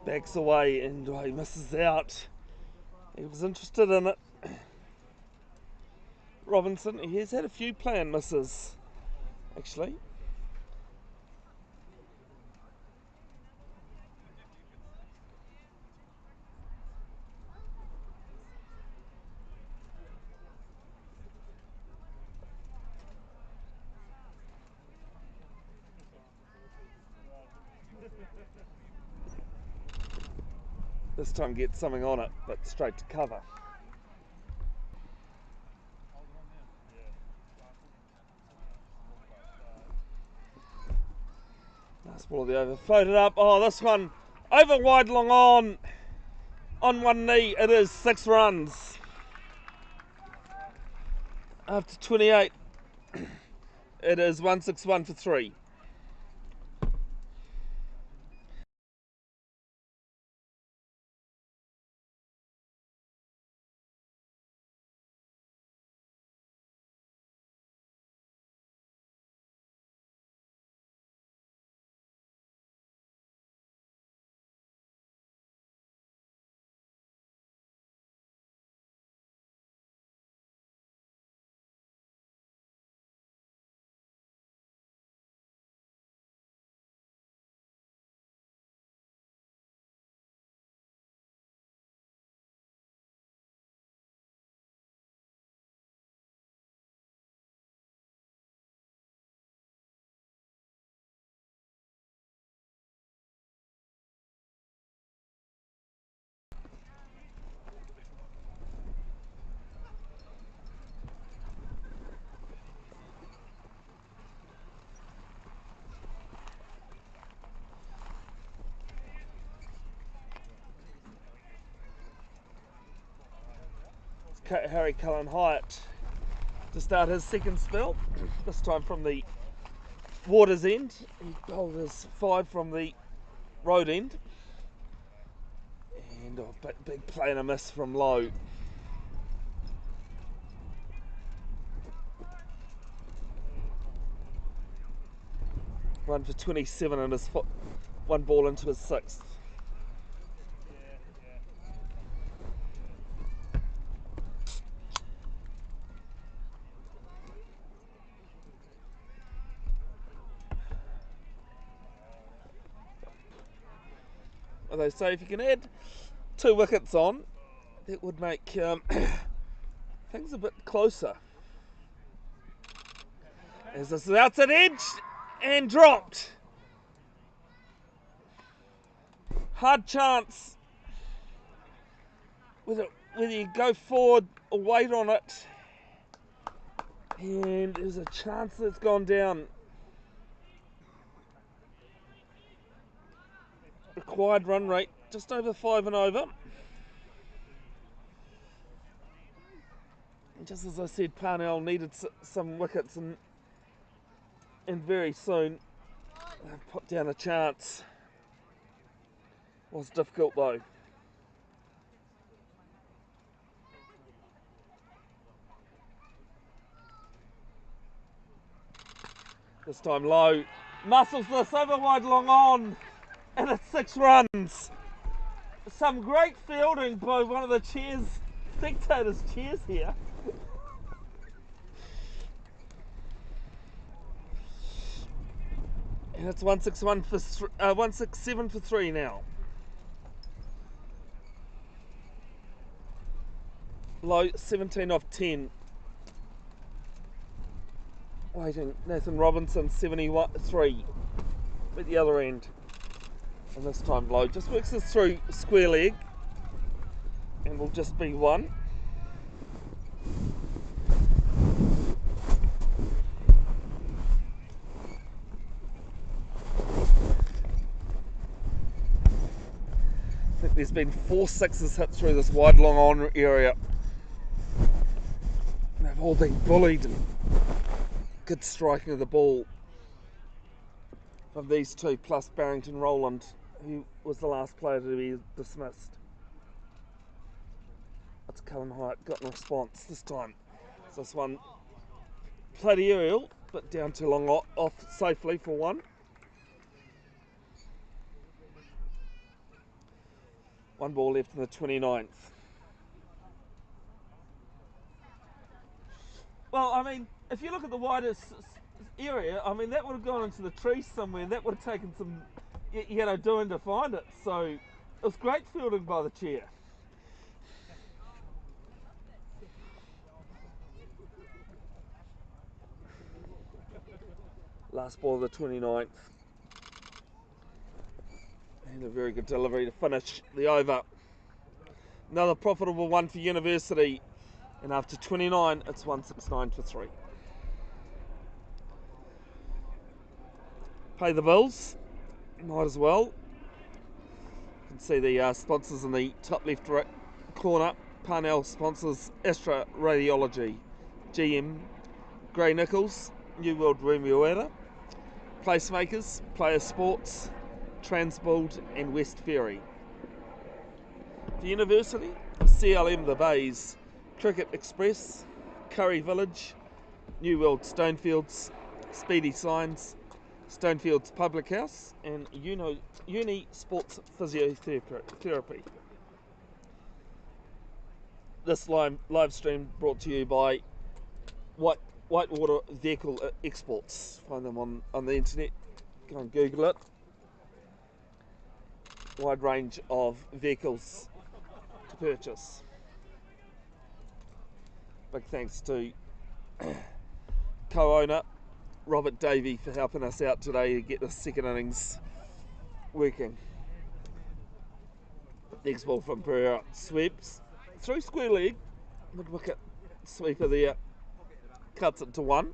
Speaker 1: Backs away and he misses out. He was interested in it. Robinson, he has had a few planned misses, actually. This time gets something on it, but straight to cover. Last ball of the over, floated up. Oh, this one Over wide, long on one knee, it is 6 runs. After 28, it is 161 for 3. Harry Cullen Hyatt to start his second spell, this time from the water's end. He bowled his 5 from the road end. And a big play and a miss from low. Run for 27 and his one ball into his 6th. Well, they say if you can add 2 wickets on, that would make things a bit closer. As this is outside edge and dropped. Hard chance. Whether you go forward or wait on it. And there's a chance that it's gone down. Required run rate just over 5 and over. And just as I said, Parnell needed some wickets and very soon they've put down a chance. Was difficult though. This time low. Muscles this over wide long on. And it's 6 runs. Some great fielding by one of the spectators' chairs here. And it's 167 for 3 now. Low 17 off 10. Waiting, Nathan Robinson 73 at the other end. And this time low just works this through square leg and will just be 1. I think there's been 4 6s hit through this wide long on area. They've all been bullied and good striking of the ball from these 2 plus Barrington Rowland, who was the last player to be dismissed. That's Cullen Hyatt got in response this time. So this one played aerial, but down too long off safely for 1. One ball left in the 29th. Well, I mean, if you look at the widest area, I mean, that would have gone into the trees somewhere. That would have taken some, doing to find it. So it was great fielding by the chair. Last ball of the 29th. And a very good delivery to finish the over. Another profitable one for University. And after 29, it's 169 for 3. Pay the bills. Might as well. can see the sponsors in the top left corner. Parnell sponsors Astra Radiology, GM, Grey Nichols, New World Remuera, Placemakers, Player Sports, Transbuild and West Ferry. For University, CLM The Bays, Cricket Express, Curry Village, New World Stonefields, Speedy Signs, Stonefields Public House and Uni Sports Physiotherapy. This live stream brought to you by Whitewater Vehicle Exports. Find them on the internet. Go and Google it. Wide range of vehicles to purchase. Big thanks to co-owner Robert Davey for helping us out today to get the second innings working. Next ball from Pereira, sweeps through square leg, mid wicket sweeper there, cuts it to one.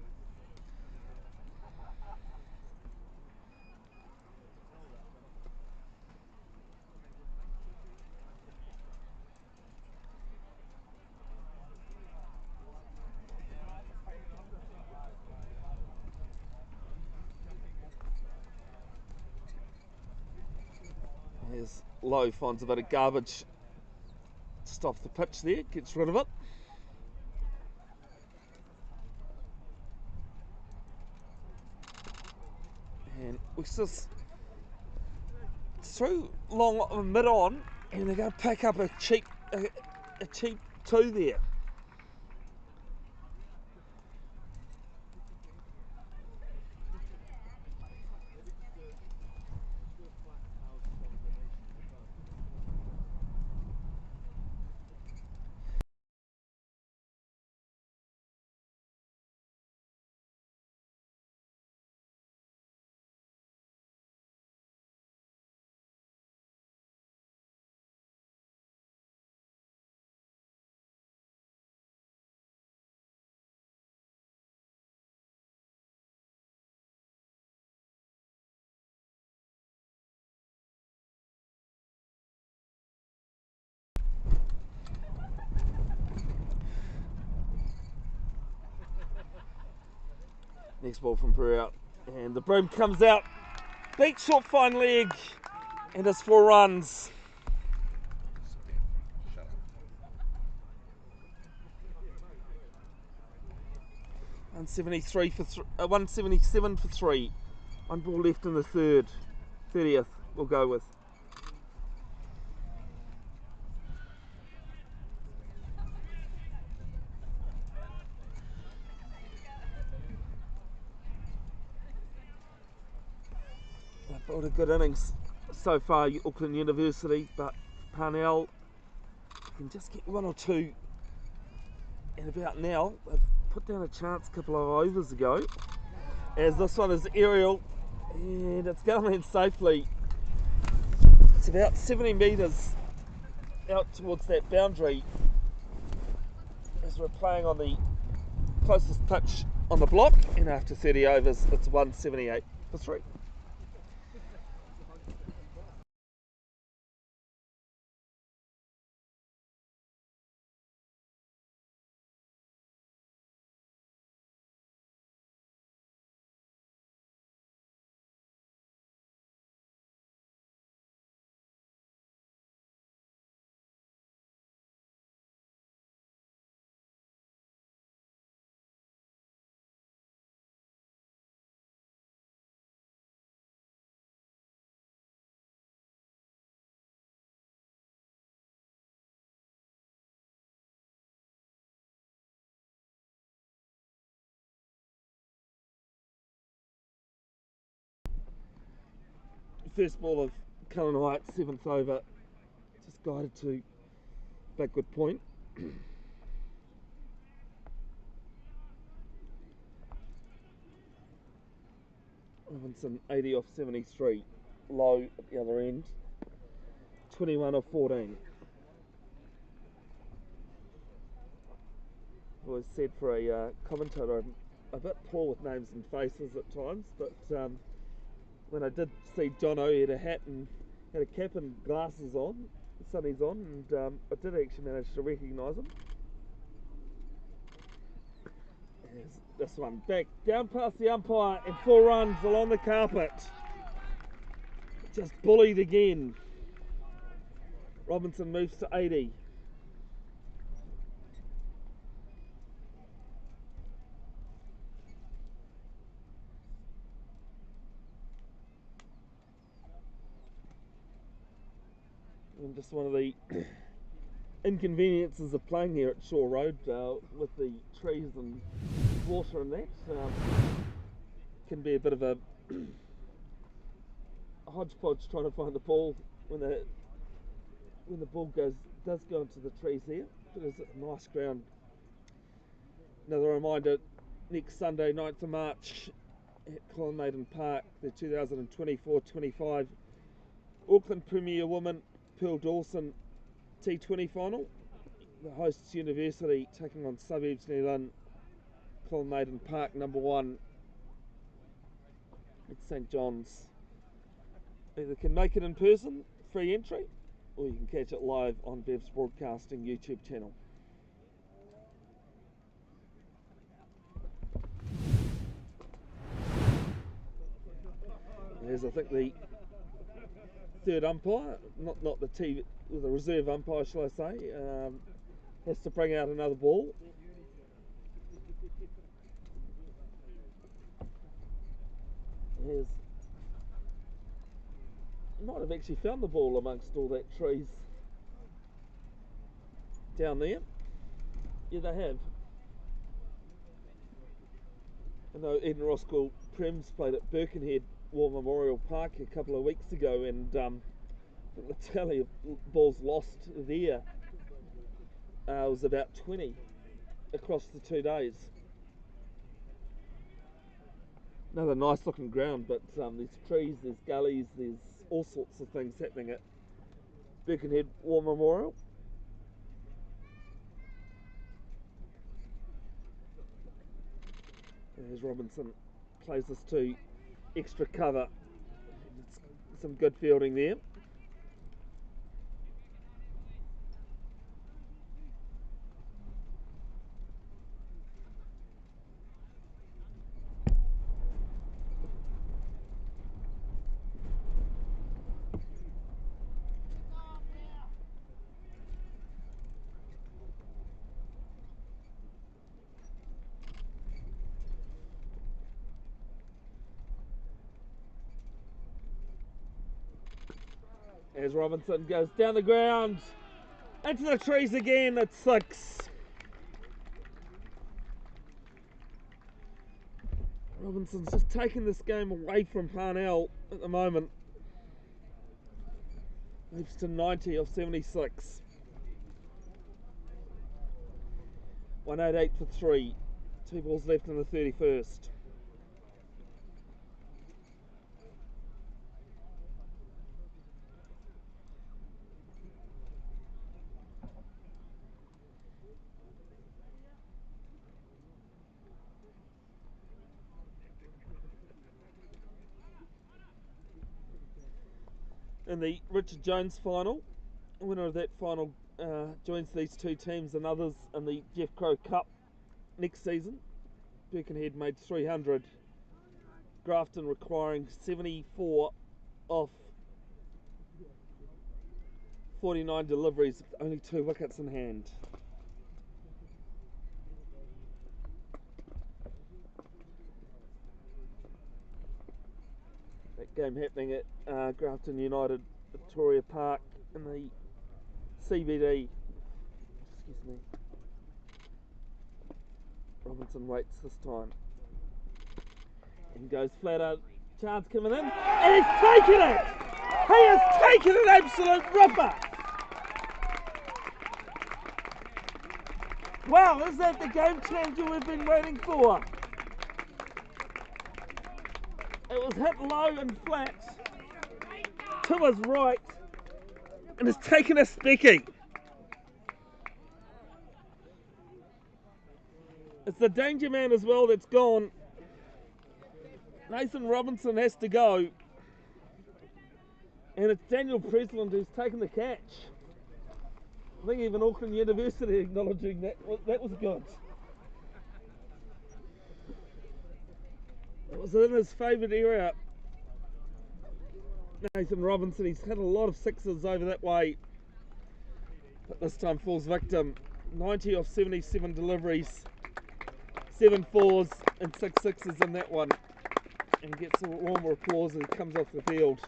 Speaker 1: Here's Lowe, finds a bit of garbage just off the pitch there, gets rid of it. And we just through long mid on, and they're going to pick up a cheap two there. Next ball from Pereira, and the broom comes out, big short fine leg, and it's 4 runs. $177 for 3. One ball left in the 30th we'll go with. They've built a good innings so far, Auckland University, but Parnell can just get 1 or 2. And about now, they've put down a chance a couple of overs ago, as this one is aerial, and it's going in safely. It's about 70 metres out towards that boundary, as we're playing on the closest pitch on the block, and after 30 overs, it's 178 for 3. First ball of Cullen White, 7th over, just guided to backward point. Robinson 80 off 73, Low at the other end, 21 off 14. I was said for a commentator, I'm a bit poor with names and faces at times, but when I did see Jono, he had a hat and Had a cap and glasses on, sunnies on, and I did actually manage to recognise him. There's this one, back, down past the umpire, and 4 runs along the carpet. Just bullied again. Robinson moves to 80. And just one of the inconveniences of playing here at Shore Road with the trees and water and that can be a bit of a hodgepodge trying to find the ball when the ball does go into the trees here. But it's a nice ground. Another reminder, next Sunday, 9th of March at Consolidating Park, the 2024-25 Auckland Premier Women Pearl Dawson T20 final. The hosts University taking on Suburbs New Lynn, Consolidating Park #1 at St John's. Either can make it in person, free entry, or you can catch it live on Bev's Broadcasting YouTube channel. There's, I think, the third umpire, not the reserve umpire, shall I say, has to bring out another ball. Might have actually found the ball amongst all that trees down there. Yeah, they have. I know Eden Roskill Prems played at Birkenhead War Memorial Park a couple of weeks ago, and I think the tally of balls lost there was about 20 across the 2 days. Another nice looking ground, but there's trees, there's gullies, there's all sorts of things happening at Birkenhead War Memorial. As Robinson plays this to extra cover. Some good fielding there. As Robinson goes down the ground, into the trees again at 6. Robinson's just taking this game away from Parnell at the moment. Moves to 90 of 76. 188 for 3. 2 balls left in the 31st. In the Richard Jones final, the winner of that final joins these two teams and others in the Jeff Crowe Cup next season. Birkenhead made 300, Grafton requiring 74 off 49 deliveries with only 2 wickets in hand. That game happening at Grafton United Victoria Park in the CBD. Excuse me. Robinson waits this time and goes flat out. Chance coming in, and he's taken it! He has taken an absolute ripper! Wow, is that the game changer we've been waiting for? It was hit low and flat to his right and has taken a specky. It's the danger man as well that's gone. Nathan Robinson has to go. And it's Daniel Presland who's taken the catch. I think even Auckland University acknowledging that was good. It was in his favourite area. Nathan Robinson, he's had a lot of sixes over that way, but this time falls victim. 90 off 77 deliveries, 7 fours and 6 sixes in that one, and gets a warm applause as he comes off the field.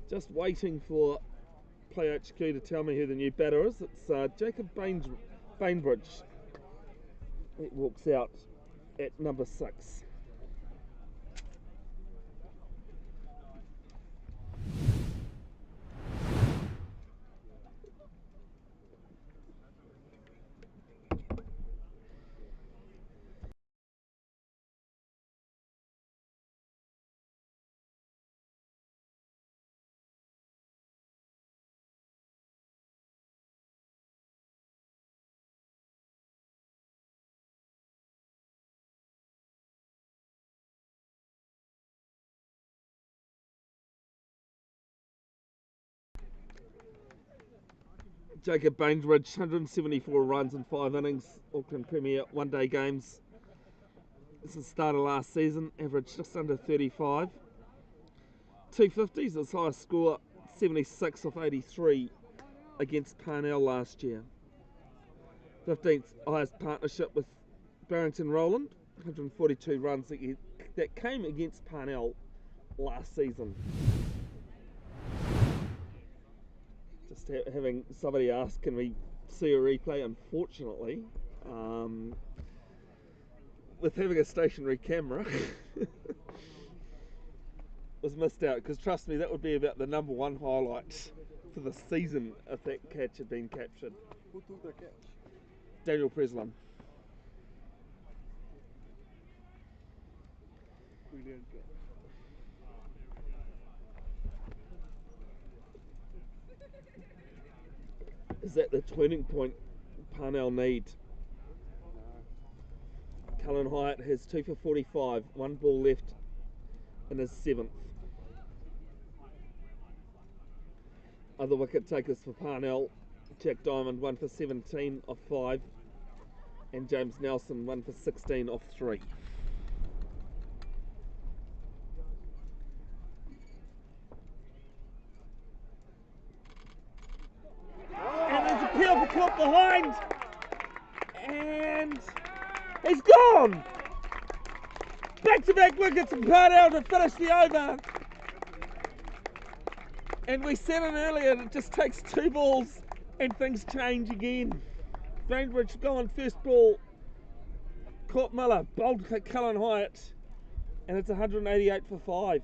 Speaker 1: Just waiting for Play HQ to tell me who the new batter is. It's Jacob Bainbridge. It walks out at number 6. Jacob Bainbridge, 174 runs in 5 innings, Auckland Premier one-day games. This is the start of last season, averaged just under 35. 250s, his highest score, 76 off 83 against Parnell last year. 15th highest partnership with Barrington Rowland, 142 runs that came against Parnell last season. Just having somebody ask, can we see a replay? Unfortunately, with having a stationary camera, was missed out, because trust me, that would be about the number 1 highlight for the season if that catch had been captured.
Speaker 2: Who took the catch?
Speaker 1: Daniel Presland.
Speaker 2: Brilliant catch.
Speaker 1: Is that the turning point Parnell need? Cullen Hyatt has 2 for 45, 1 ball left in his 7th. Other wicket takers for Parnell, Jack Diamond 1 for 17 off 5, and James Nelson 1 for 16 off 3. And there's a peel for caught behind, and he's gone! Back-to-back wickets from Parnell to finish the over. And we said it earlier, it just takes 2 balls and things change again. Bainbridge gone first ball, caught Miller, bowled Cullen Hyatt, and it's 188 for 5.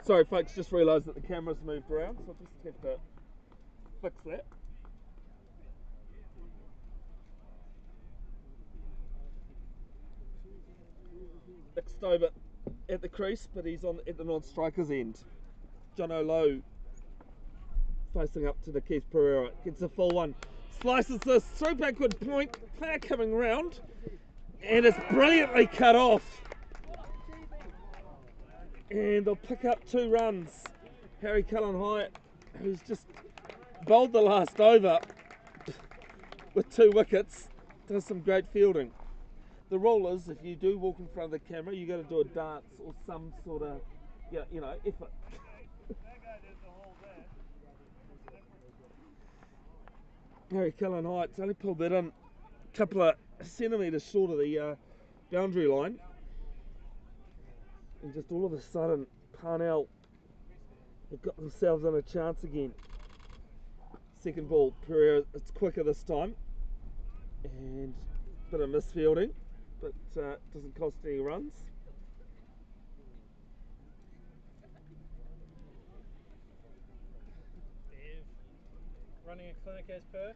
Speaker 1: Sorry folks, just realised that the camera's moved around, so I'll just have to fix that. Nick Stover at the crease, but he's on at the non-striker's end. John O'Lowe facing up to the Keith Pereira, gets a full one, slices this through backward point, player coming round, and it's brilliantly cut off. And they'll pick up 2 runs. Harry Cullen Hyatt, who's just bowled the last over, with 2 wickets, does some great fielding. The rule is, if you do walk in front of the camera, you got to do a dance or some sort of, effort. Harry Cullen Heights only pulled that in a couple of centimetres short of the boundary line, and just all of a sudden, Parnell have got themselves in a chance again. Second ball, Pereira, it's quicker this time, and a bit of misfielding, but doesn't cost any runs.
Speaker 2: Running a clinic as per.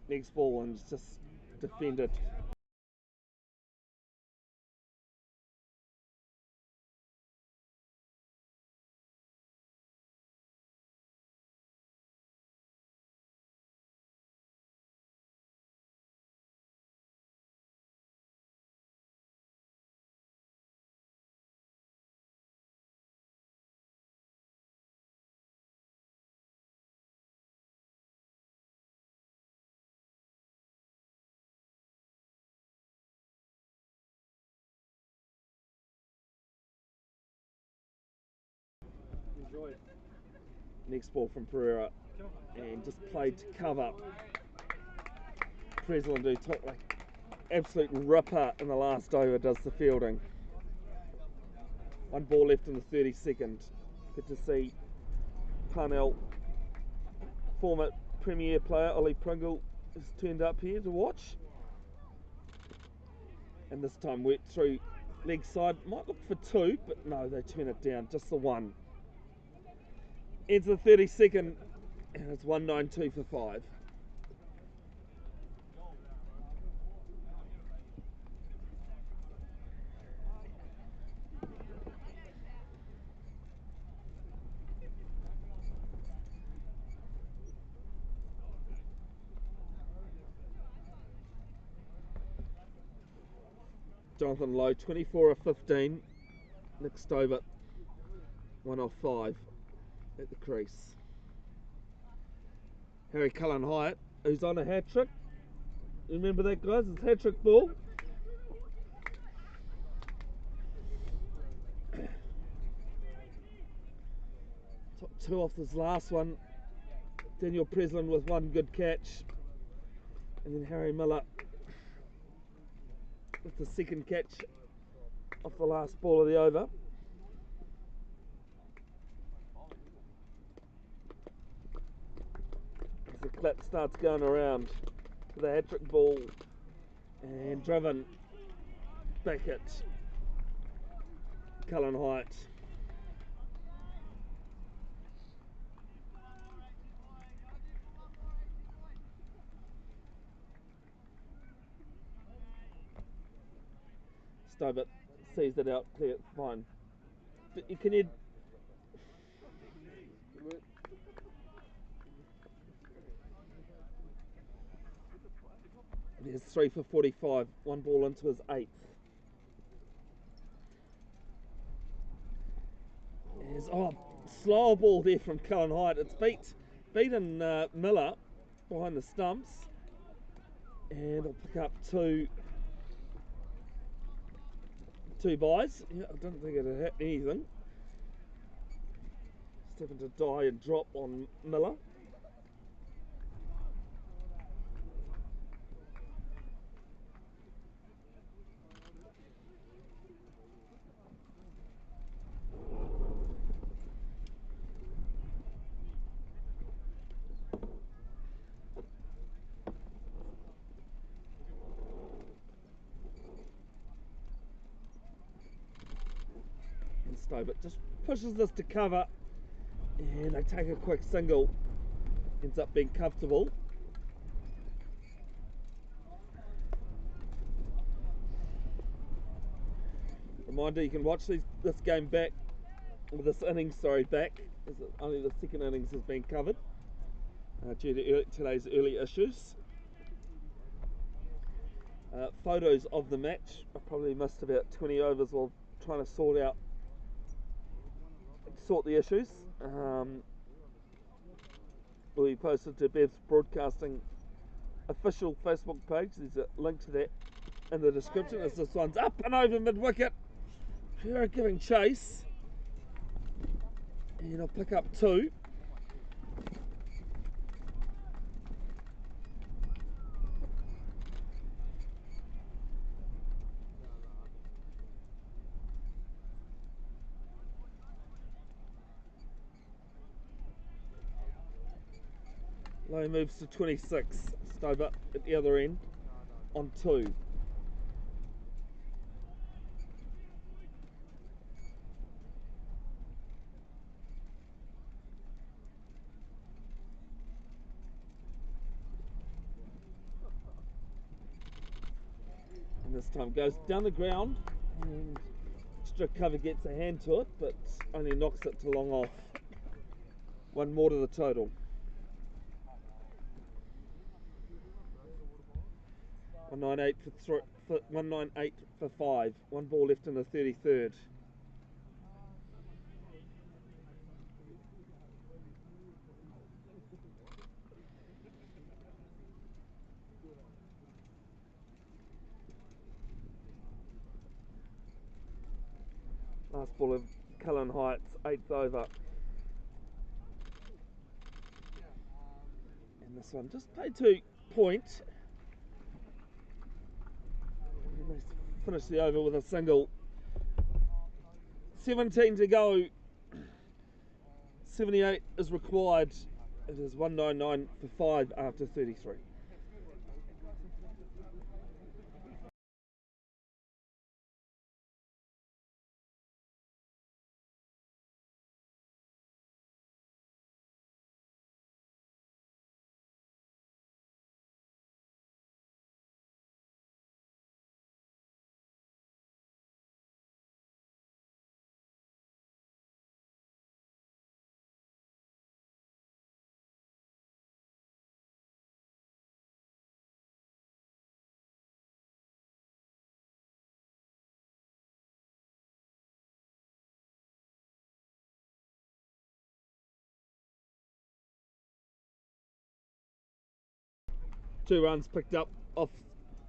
Speaker 1: Next ball, and it's just defended.
Speaker 2: Enjoy it.
Speaker 1: Next ball from Pereira, and just played to cover. Preslin do took like absolute ripper in the last over, does the fielding. 1 ball left in the 32nd. Good to see Parnell, former Premier player Ollie Pringle, has turned up here to watch. And this time went through leg side. Might look for 2, but no, they turn it down, just the 1. Ends the 32nd, and it's 192 for 5. Jonathan Lowe, 24 of 15. Next over, 1 off 5 at the crease. Harry Cullen Hyatt, who's on a hat trick. Remember that, guys? It's hat trick ball. Top 2 off this last one. Daniel Preslin with 1 good catch, and then Harry Miller with the 2nd catch off the last ball of the over. As the clip starts going around for the hat-trick ball, and driven back at Cullen Height. Stobart sees it out, clear, fine. Can you? There's 3 for 45, 1 ball into his 8th. There's, slow ball there from Cullen Height. It's beaten Miller behind the stumps, and it'll pick up two buys. Yeah, I don't think it'll hit anything. Just having to die and drop on Miller. And Stobart just pushes this to cover, and they take a quick single. Ends up being comfortable. Reminder, you can watch this game back, or this innings, back, as only the 2nd innings has been covered due to today's early issues. Photos of the match. I probably missed about 20 overs while trying to sort out sort the issues. Will be posted to Bev's Broadcasting official Facebook page. There's a link to that in the description as this one's up and over mid-wicket. Pereira giving chase. And I'll pick up 2. Low moves to 26. Stover at the other end on 2. And this time goes down the ground, and extra cover gets a hand to it, but only knocks it to long off. 1 more to the total. 198 for 198 for 5. 1 ball left in the 33rd. Last ball of Cullen Heights, 8th over. And this one just played to point. And they finish the over with a single. 17 to go. 78 is required. It is 199 for 5 after 33. Two runs picked up off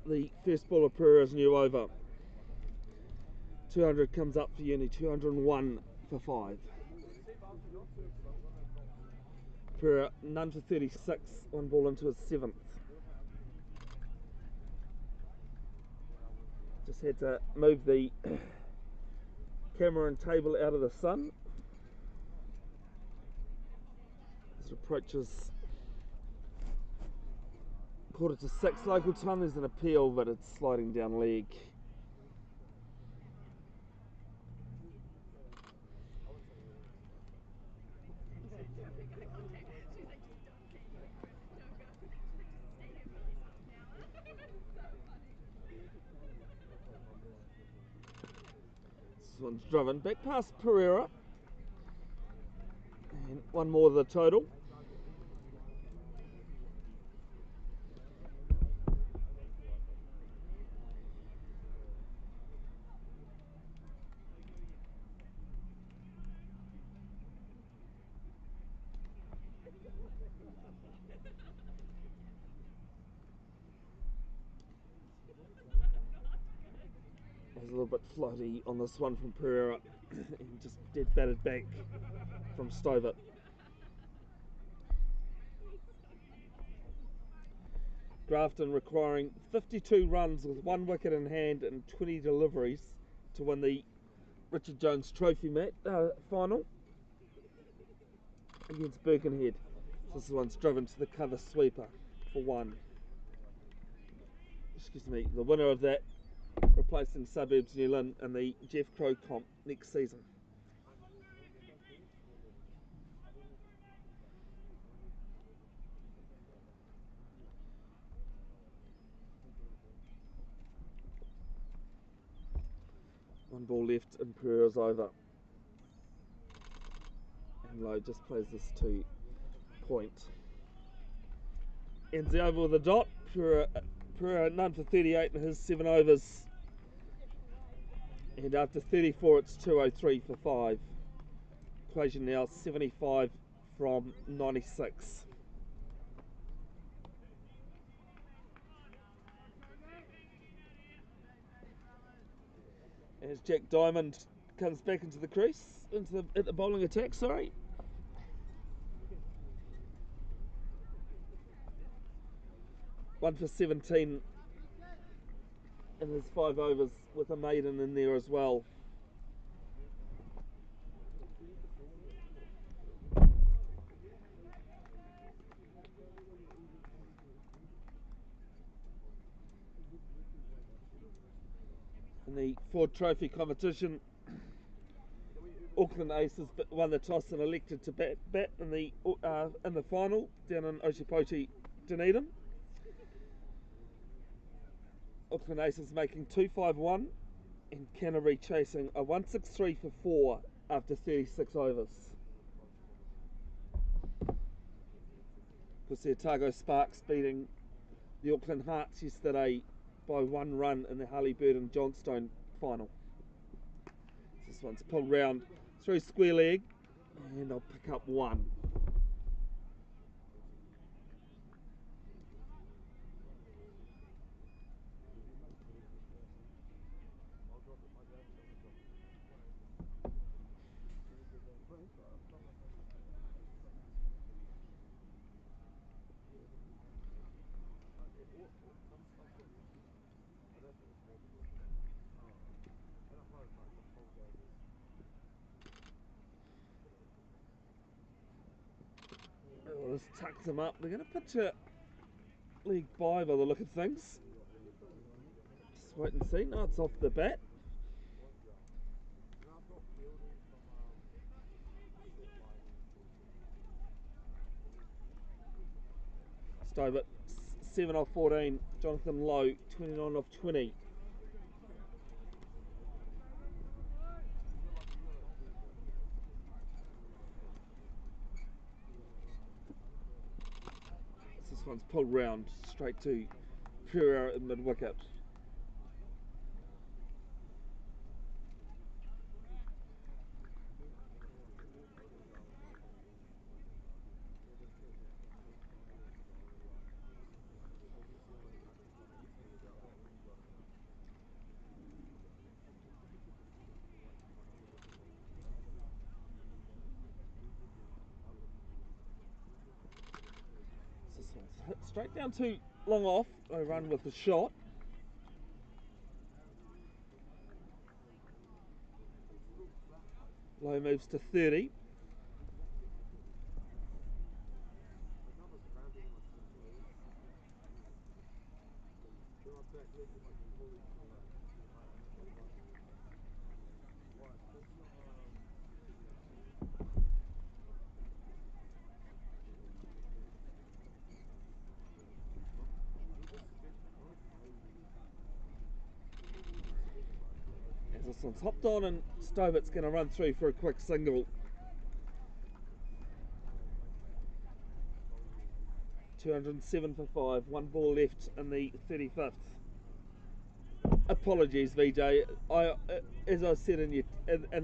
Speaker 1: the first ball of Pereira's new over. 200 comes up for Uni, 201 for 5. Pereira none for 36, 1 ball into his 7th. Just had to move the camera and table out of the sun. As it approaches 5:45 local time, there's an appeal, but it's sliding down leg. This one's driven back past Pereira. And 1 more to the total. A little bit floaty on this one from Pereira. He just dead batted back from Stover. Grafton requiring 52 runs with 1 wicket in hand and 20 deliveries to win the Richard Jones Trophy final against Birkenhead. This one's driven to the cover sweeper for 1. Excuse me, the winner of that, replacing Suburbs New Lynn in the Jeff Crowe comp next season. One ball left in Pereira's over. And Lowe just plays this to point. Ends the over with a dot. Pereira none for 38 in his 7 overs. And after 34, it's 203 for 5. equation now, 75 from 96. As Jack Diamond comes back into the crease, at the bowling attack, sorry. One for 17 in his 5 overs with a maiden in there as well. In the Ford Trophy competition, Auckland Aces won the toss and elected to bat in the final down in Oshipoti, Dunedin. Auckland Aces making 251 and Canterbury chasing a 163 for 4 after 36 overs. Of course, the Otago Sparks beating the Auckland Hearts yesterday by 1 run in the Harley Bird and Johnstone final. This one's pulled round through square leg and I'll pick up 1. This tucks them up. They're going to pitch a league by the look of things. Just wait and see. No, it's off the bat. Stove it. 7 off 14. Jonathan Lowe, 29 off 20. This one's pulled round straight to Crowe at mid wicket. Hit straight down to long off. I run with the shot. Low moves to 30. As this one's hopped on and Stovett's going to run through for a quick single. 207 for 5, 1 ball left in the 35th. Apologies, VJ. As I said in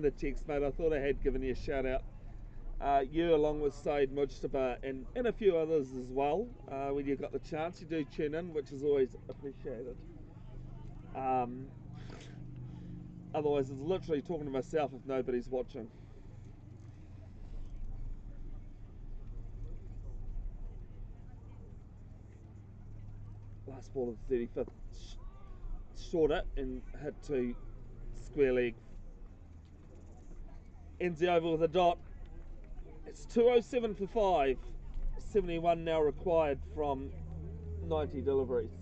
Speaker 1: the text, mate, I thought I had given you a shout out. You, along with Said Mujtaba and a few others as well. When you got the chance, you do tune in, which is always appreciated. Otherwise, it's literally talking to myself if nobody's watching. Last ball of the 35th, shorter and hit to square leg. Ends the over with a dot. It's 207 for 5. 71 now required from 90 deliveries.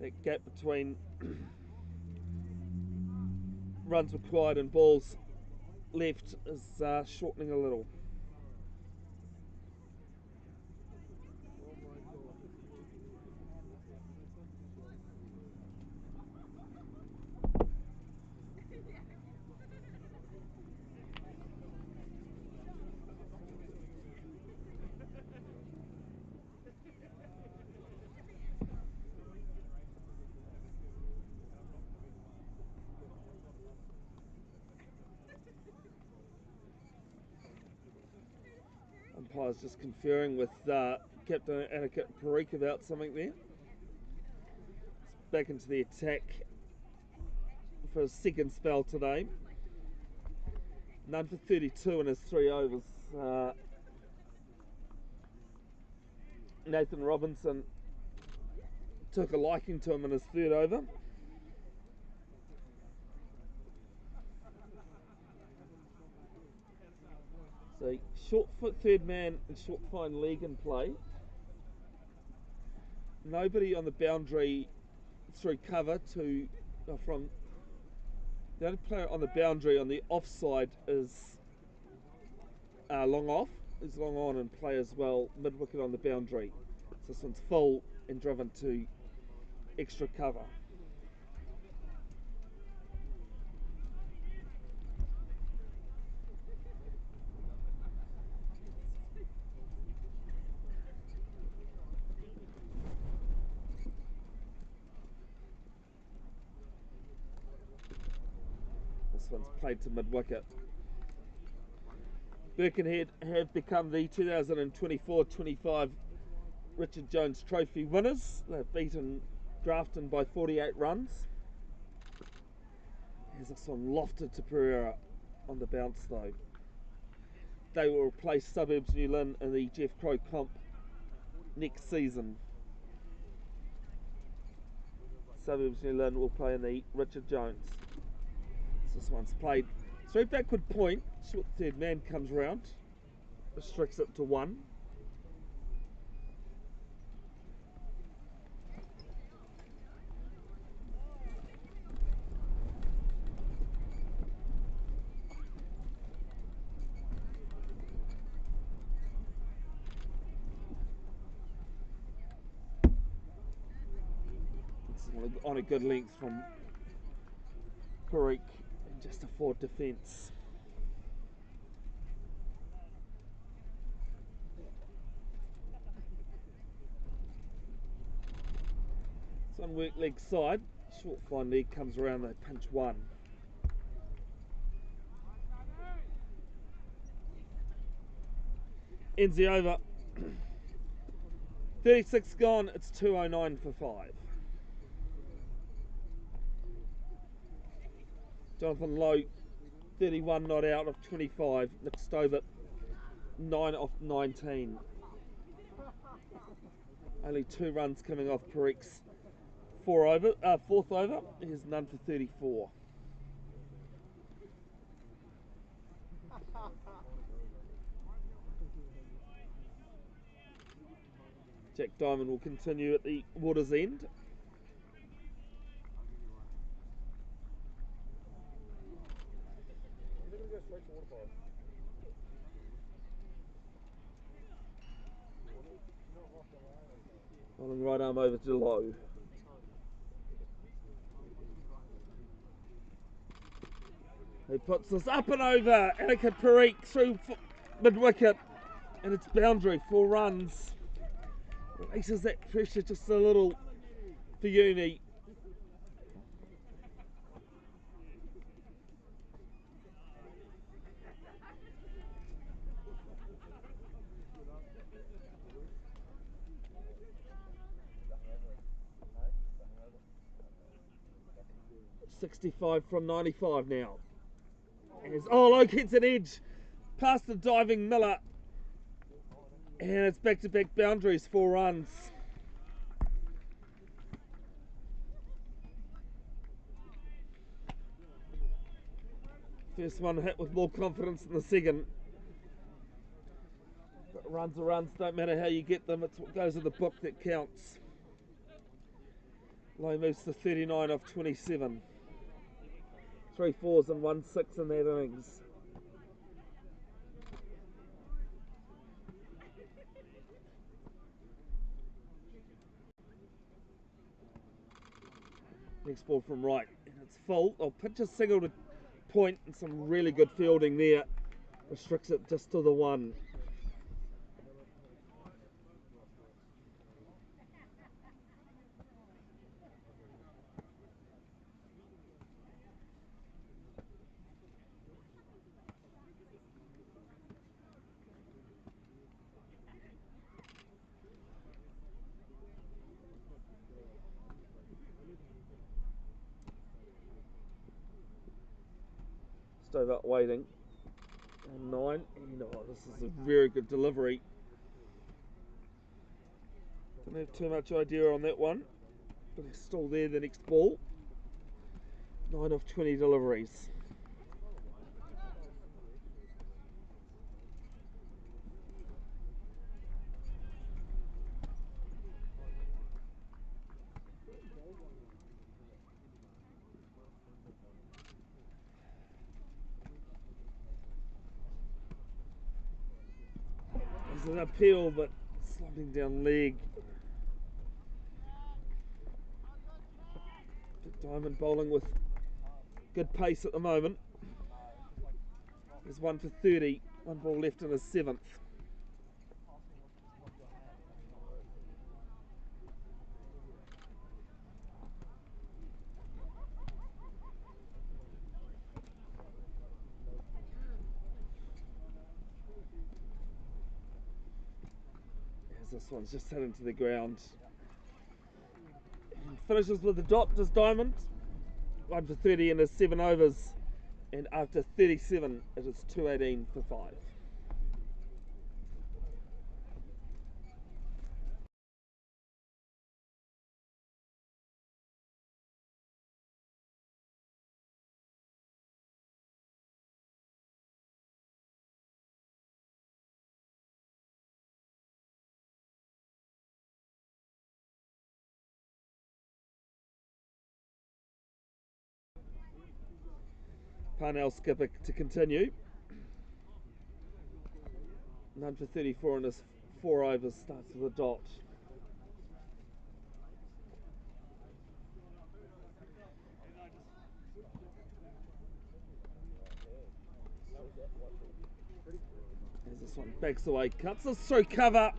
Speaker 1: That gap between runs required and balls left is shortening a little. umpire's just conferring with Captain Anakin Parikh about something there. It's back into the attack for his second spell today. None for 32 in his 3 overs. Nathan Robinson took a liking to him in his 3rd over. So short foot 3rd man and short fine leg in play. Nobody on the boundary through cover to from the only player on the boundary on the offside is long off. Is long on and play as well mid wicket on the boundary. So this one's full and driven to extra cover. This one's played to mid wicket. Birkenhead have become the 2024-25 Richard Jones Trophy winners. They've beaten Grafton by 48 runs. Here's this one lofted to Pereira on the bounce though. They will replace Suburbs New Lynn in the Jeff Crowe comp next season. Suburbs New Lynn will play in the Richard Jones. So this one's played through backward point. Short 3rd man comes round, restricts it to 1. It's on a good length from Parikh and just a forward defence. It's on work leg side, short fine leg comes around, they pinch 1. Ends the over. 36 gone, it's 209 for 5. Jonathan Lowe, 31 not out of 25. Nick Stovett, 9 off 19. Only 2 runs coming off Parikh's 4th over. Here's none for 34. Jack Diamond will continue at the water's end. Rolling right arm over to Lowe. He puts this up and over. Anakin Parikh through mid wicket, and it's boundary, 4 runs. Releases that pressure just a little for Uni. .65 from 95 now. Lowe hits an edge past the diving Miller, and it's back-to-back boundaries, 4 runs. First one hit with more confidence than the second. But runs are runs, don't matter how you get them, it's what goes in the book that counts. Lowe moves to 39 off 27. 3 4s and 1 6 in that innings. Next ball from right, and it's full. They'll pitch a single to point, and some really good fielding there. Restricts it just to the 1. over waiting. And 9. And this is a very good delivery. Don't have too much idea on that one, but he's still there the next ball. 9 of 20 deliveries. There's an appeal, but sliding down leg. Diamond bowling with good pace at the moment. There's 1 for 30, 1 ball left in his 7th. As this one's just hit into the ground. And finishes with the dot, does Diamond. 1 for 30 in his 7 overs. And after 37, it is 218 for 5. Parnell skipper to continue. 9 for 34 in his 4 overs, starts with a dot. As this one backs away, cuts this through cover,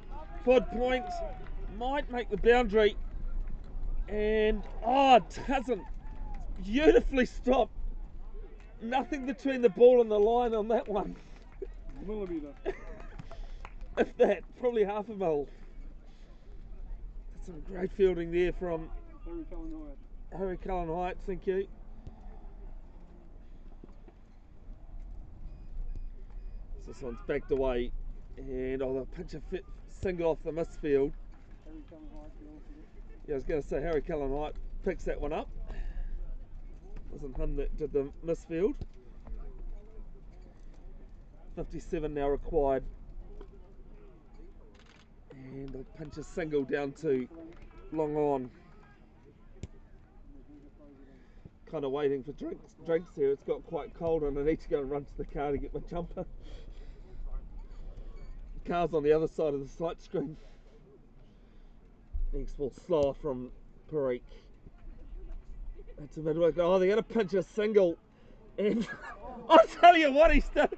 Speaker 1: forward point, might make the boundary, and it doesn't. It's beautifully stopped. Nothing between the ball and the line on that one.
Speaker 2: Millimetre.
Speaker 1: If that, probably half a mil. That's some great fielding there from Harry Cullen Height, thank you. So this one's backed away, and they'll pinch a single off the misfield. Yeah, I was going to say Harry Cullen Height picks that one up. Wasn't him that did the misfield. 57 now required. And they'll pinch a single down to long on. Kind of waiting for drinks here. It's got quite cold and I need to go and run to the car to get my jumper. The car's on the other side of the sight screen. Next ball slower from Parikh. That's a mid-wicket. Oh, they're going to pinch a single. And I'll tell you what, he's done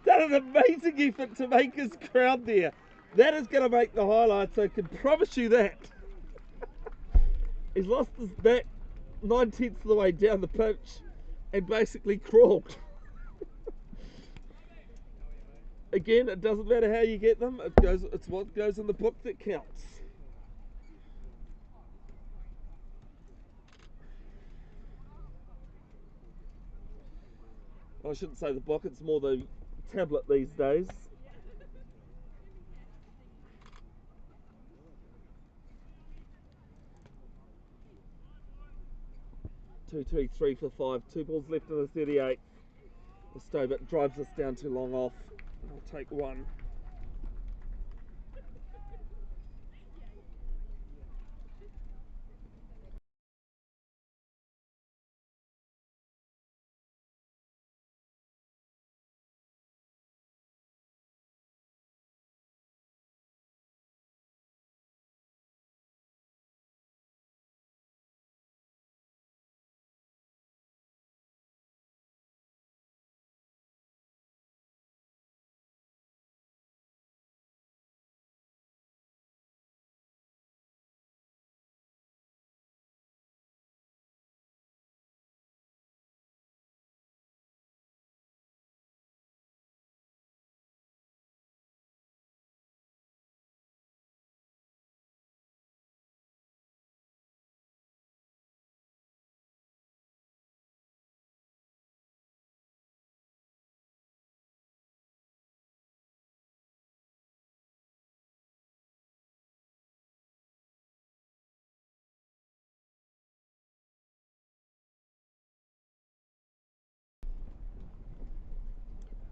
Speaker 1: an amazing effort to make his crowd there. That is going to make the highlights, I can promise you that. He's lost his bat 9/10 of the way down the pitch and basically crawled. Again, it doesn't matter how you get them, it's what goes in the book that counts. I shouldn't say the book, it's more the tablet these days. Two, 3 for 5, 2 balls left in the 38. The Stobit drives us down too long off. I'll take 1.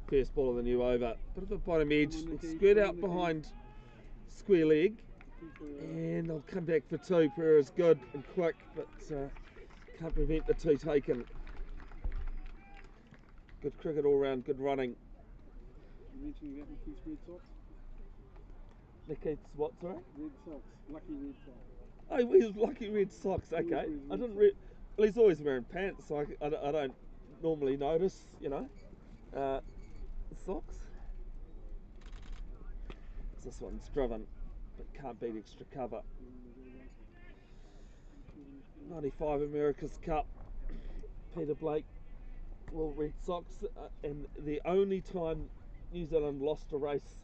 Speaker 1: First ball of the new over. Bit of a bottom edge. Will squirt out behind square leg. And they'll come back for two. Pereira's good and quick, but can't prevent the two taken. Good cricket all round, good running.
Speaker 2: You mentioned about Mickey's red socks?
Speaker 1: Mickey's what, sorry?
Speaker 2: Red socks, lucky red socks.
Speaker 1: Oh, he wears lucky red socks, okay. I didn't well, he's always wearing pants, so I don't normally notice, you know, socks. This one's driven, but can't beat extra cover. 95 America's Cup. Peter Blake, well, Red Sox, and the only time New Zealand lost a race,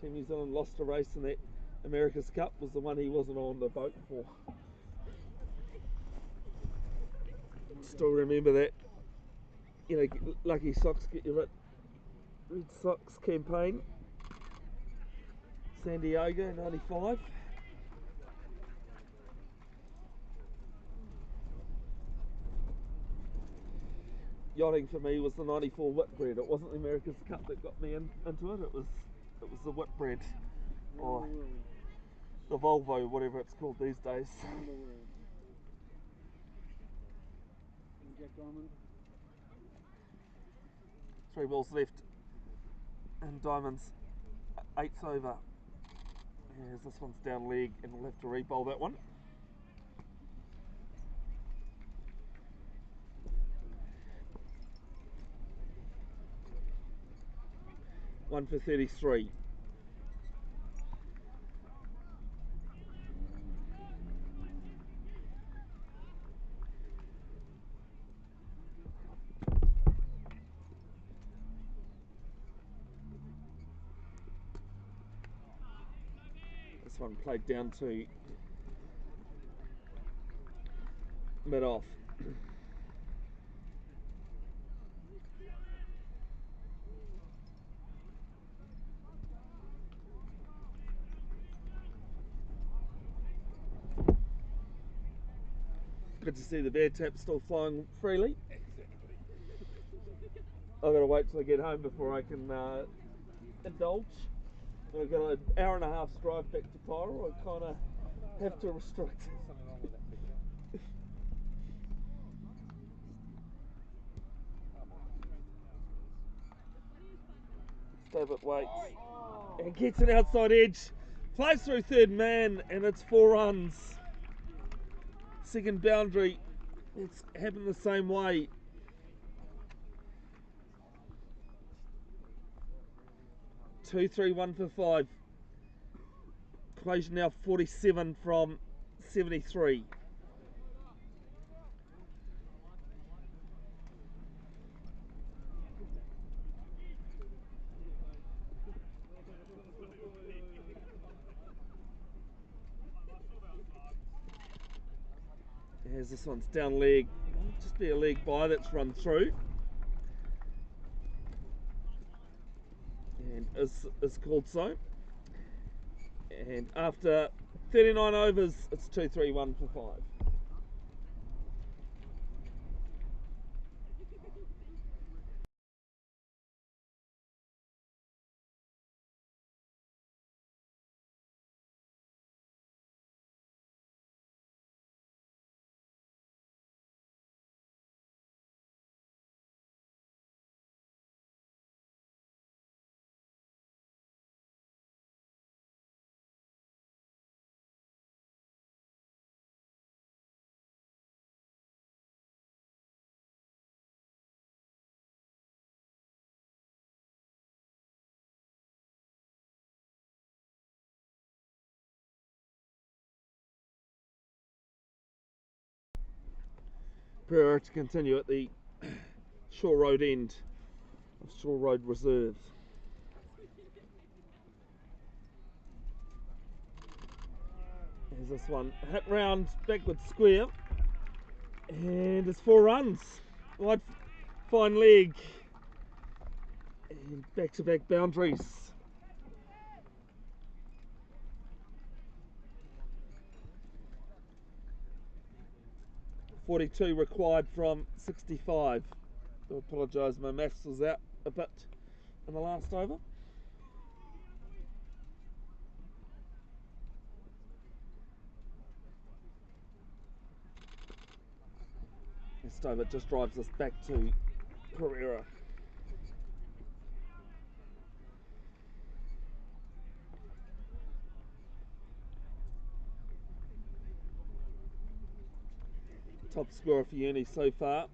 Speaker 1: Team New Zealand lost a race in that America's Cup was the one he wasn't on the boat for. Still remember that. You know, Lucky Socks, get your Red Sox campaign. San Diego, 95. Yachting for me was the 94 Whitbread. It wasn't the America's Cup that got me into it. It was the Whitbread, or the Volvo, whatever it's called these days. Three balls left, and Diamond's 8th over. As this one's down leg, and we'll have to re-bowl that one. One for 33. This one played down to mid-off. Good to see the bear tap still flying freely. I've got to wait till I get home before I can indulge. I've got an hour and a half drive back to Pyro. I kind of have to restrict. Stabbit waits and gets an outside edge. Plays through third man, and it's 4 runs. Second boundary, it's happened the same way. Two, 3, 1 for 5. Equation now 47 from 73. As this one's down leg, just be a leg by that's run through. And is called so. And after 39 overs, it's 2, 3, 1 for 5. Pereira to continue at the Shore Road end of Shore Road Reserve. Here's this one, hit round, backward square, and it's 4 runs. Wide, fine leg, and back-to-back boundaries. .42 required from 65. I apologise, my maths was out a bit in the last over. Stover just drives us back to Pereira. Top scorer for Uni so far,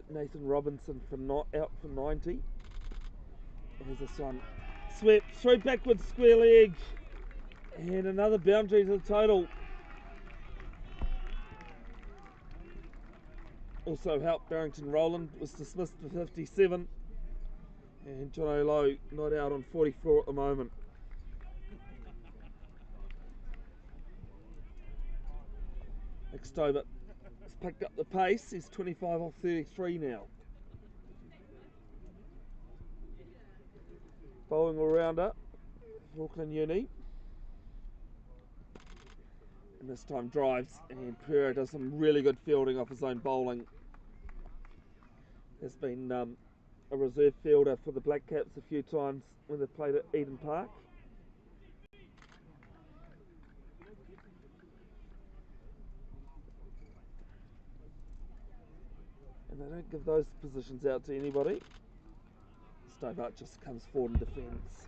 Speaker 1: Nathan Robinson out for 90. Here's this one, swept straight backwards, square leg, and another boundary to the total. Also helped Barrington Rowland, was dismissed for 57, and John O'Lowe not out on 44 at the moment. Stover has picked up the pace, he's 25 off 33 now. Bowling all-rounder for Auckland Uni. And this time drives, and Pereira does some really good fielding off his own bowling. Has been a reserve fielder for the Black Caps a few times when they've played at Eden Park. And they don't give those positions out to anybody. Stobart just comes forward and defends.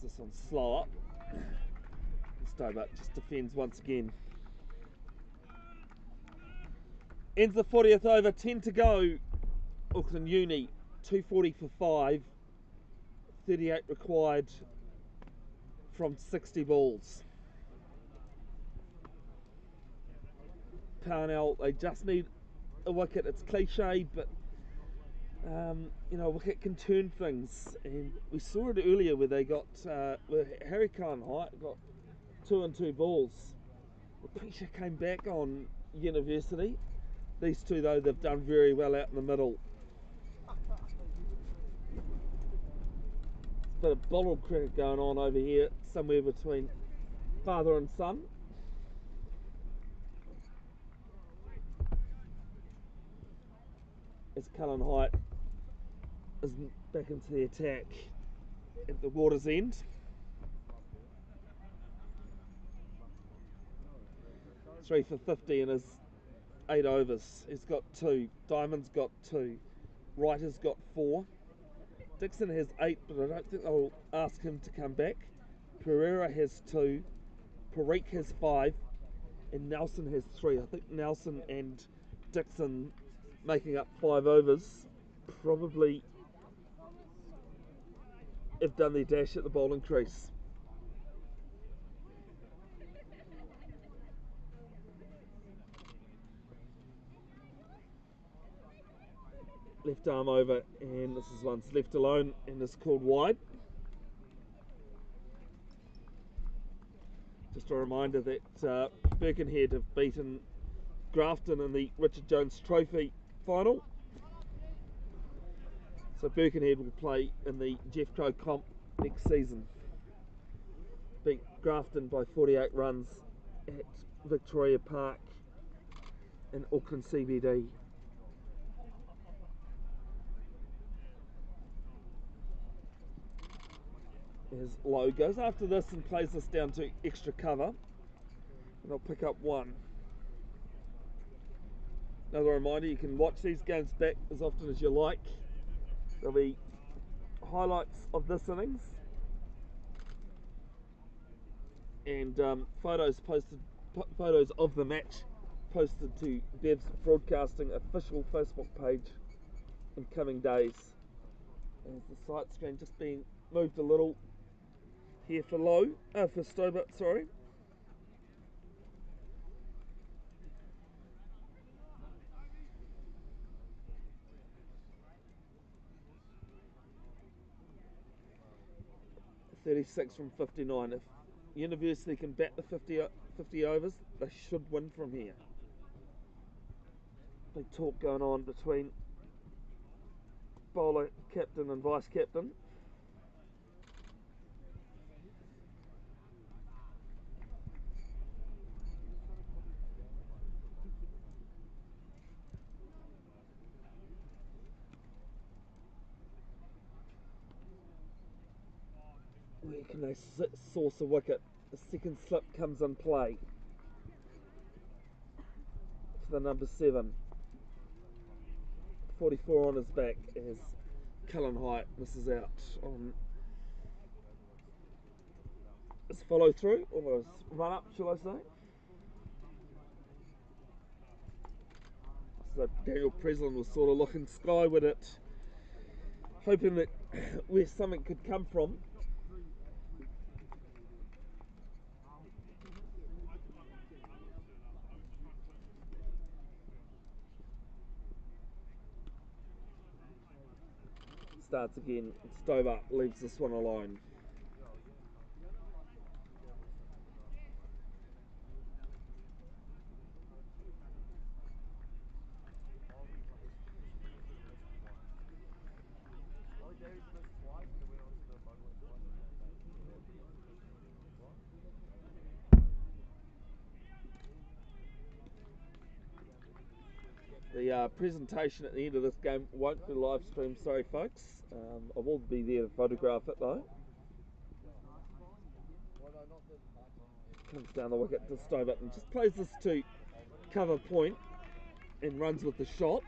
Speaker 1: This one's slow up. Stobart just defends once again. Ends the 40th over, 10 to go. Auckland Uni, 240 for 5, 38 required from 60 balls. Parnell, they just need a wicket. It's cliche, but a wicket can turn things. And we saw it earlier where they got, where Harry Khan Height got 2 and 2 balls. The pressure came back on University. These two, though, they've done very well out in the middle. There's a bit of bottle cricket going on over here, somewhere between father and son. As Cullen Height is back into the attack at the water's end. Three for 50 in his 8 overs. He's got 2. Diamond's got 2. Writer's got 4. Dixon has 8, but I don't think they'll ask him to come back. Pereira has 2. Parikh has 5. And Nelson has 3. I think Nelson and Dixon making up 5 overs probably have done their dash at the bowling crease. Left arm over, and this is one's left alone, and it's called wide. Just a reminder that Birkenhead have beaten Grafton in the Richard Jones Trophy final. So Birkenhead will play in the Jeff Crowe comp next season. Beat Grafton by 48 runs at Victoria Park in Auckland CBD. As Lowe goes after this and plays this down to extra cover, and I'll pick up 1. Another reminder, you can watch these games back as often as you like. There'll be highlights of this innings and photos of the match posted to Bev's Broadcasting official Facebook page in coming days. As the sight screen just being moved a little here for Stobart, sorry. .36 from 59. If University can bat the 50 overs, they should win from here. Big talk going on between bowler captain and vice captain. Where can they source a wicket? The second slip comes in play for the number 7. 44 on his back as Cullen Height misses out on his follow through, or his run up, shall I say. So Daniel Preslin was sort of looking skyward at, hoping that where something could come from. Starts again, Stover leaves this one alone. The presentation at the end of this game won't be live streamed, sorry folks. I will be there to photograph it though. Comes down the wicket to Stover and just plays this to cover point and runs with the shot.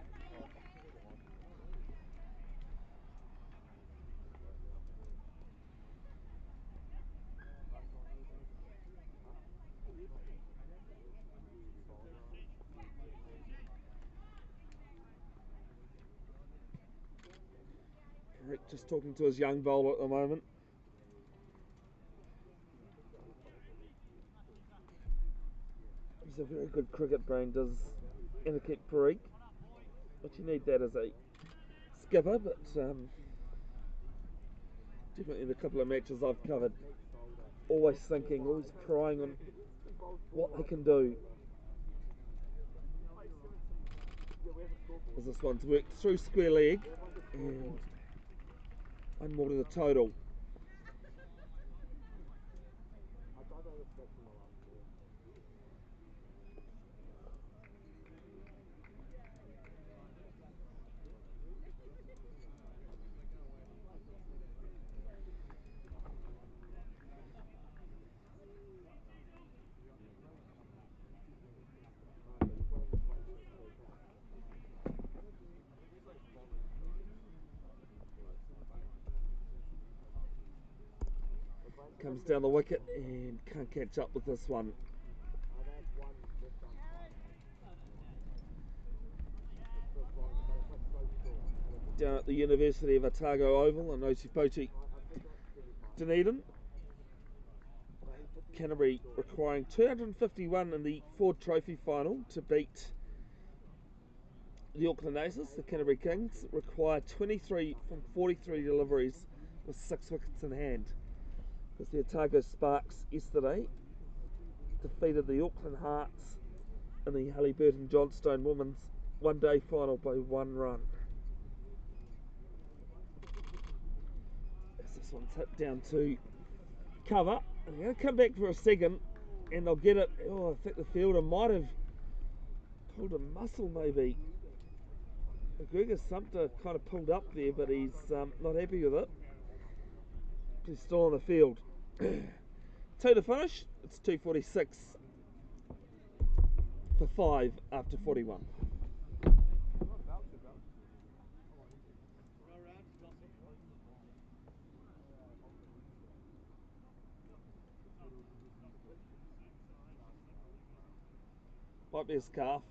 Speaker 1: Rick just talking to his young bowler at the moment. He's a very good cricket brain, does Aniket Parikh. But you need that as a skipper, but definitely in a couple of matches I've covered, always thinking, always prying on what they can do. As this one's worked through square leg and one more to the total. Comes down the wicket and can't catch up with this one. Down at the University of Otago Oval in Ōtepoti, Dunedin. Canterbury requiring 251 in the Ford Trophy final to beat the Auckland Aces. The Canterbury Kings require 23 from 43 deliveries with 6 wickets in hand. Because the Otago Sparks yesterday defeated the Auckland Hearts in the Halliburton-Johnstone Women's one-day final by 1 run. As this one's hit down to cover, and they're going to come back for a second, and they'll get it. Oh, I think the fielder might have pulled a muscle maybe. McGregor Sumter kind of pulled up there, but he's not happy with it. He's still on the field. 2 to finish. It's 2:46 for 5 after 41. Might be a scarf.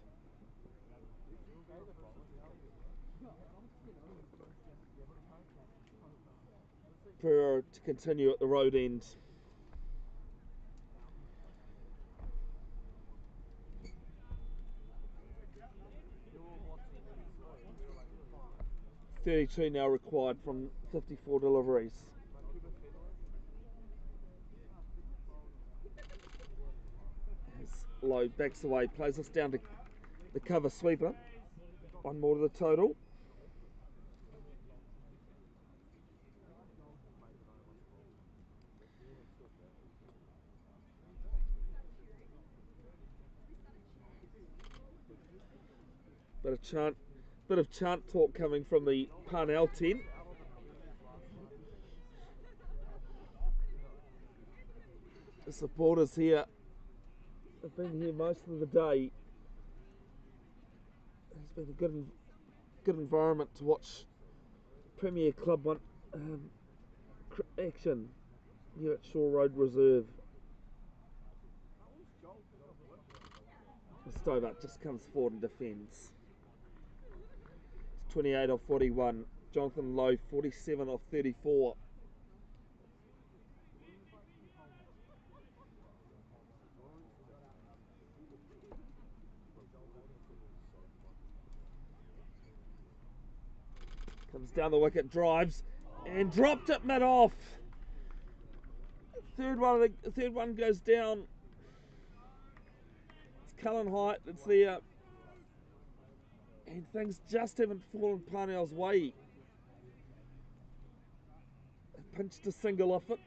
Speaker 1: For to continue at the road end. .32 now required from 54 deliveries. As Lowe backs away, plays us down to the cover sweeper. 1 more to the total. Bit of chant talk coming from the Parnell tent. The supporters here have been here most of the day. It's been a good environment to watch Premier Club one action here at Shore Road Reserve. Stobart just comes forward and defends. It's 28 off 41. Jonathan Lowe 47 off 34. Comes down the wicket, drives, and dropped it mid-off. Third one goes down. It's Cullen Height that's there. And things just haven't fallen Parnell's way. They pinched a single off it.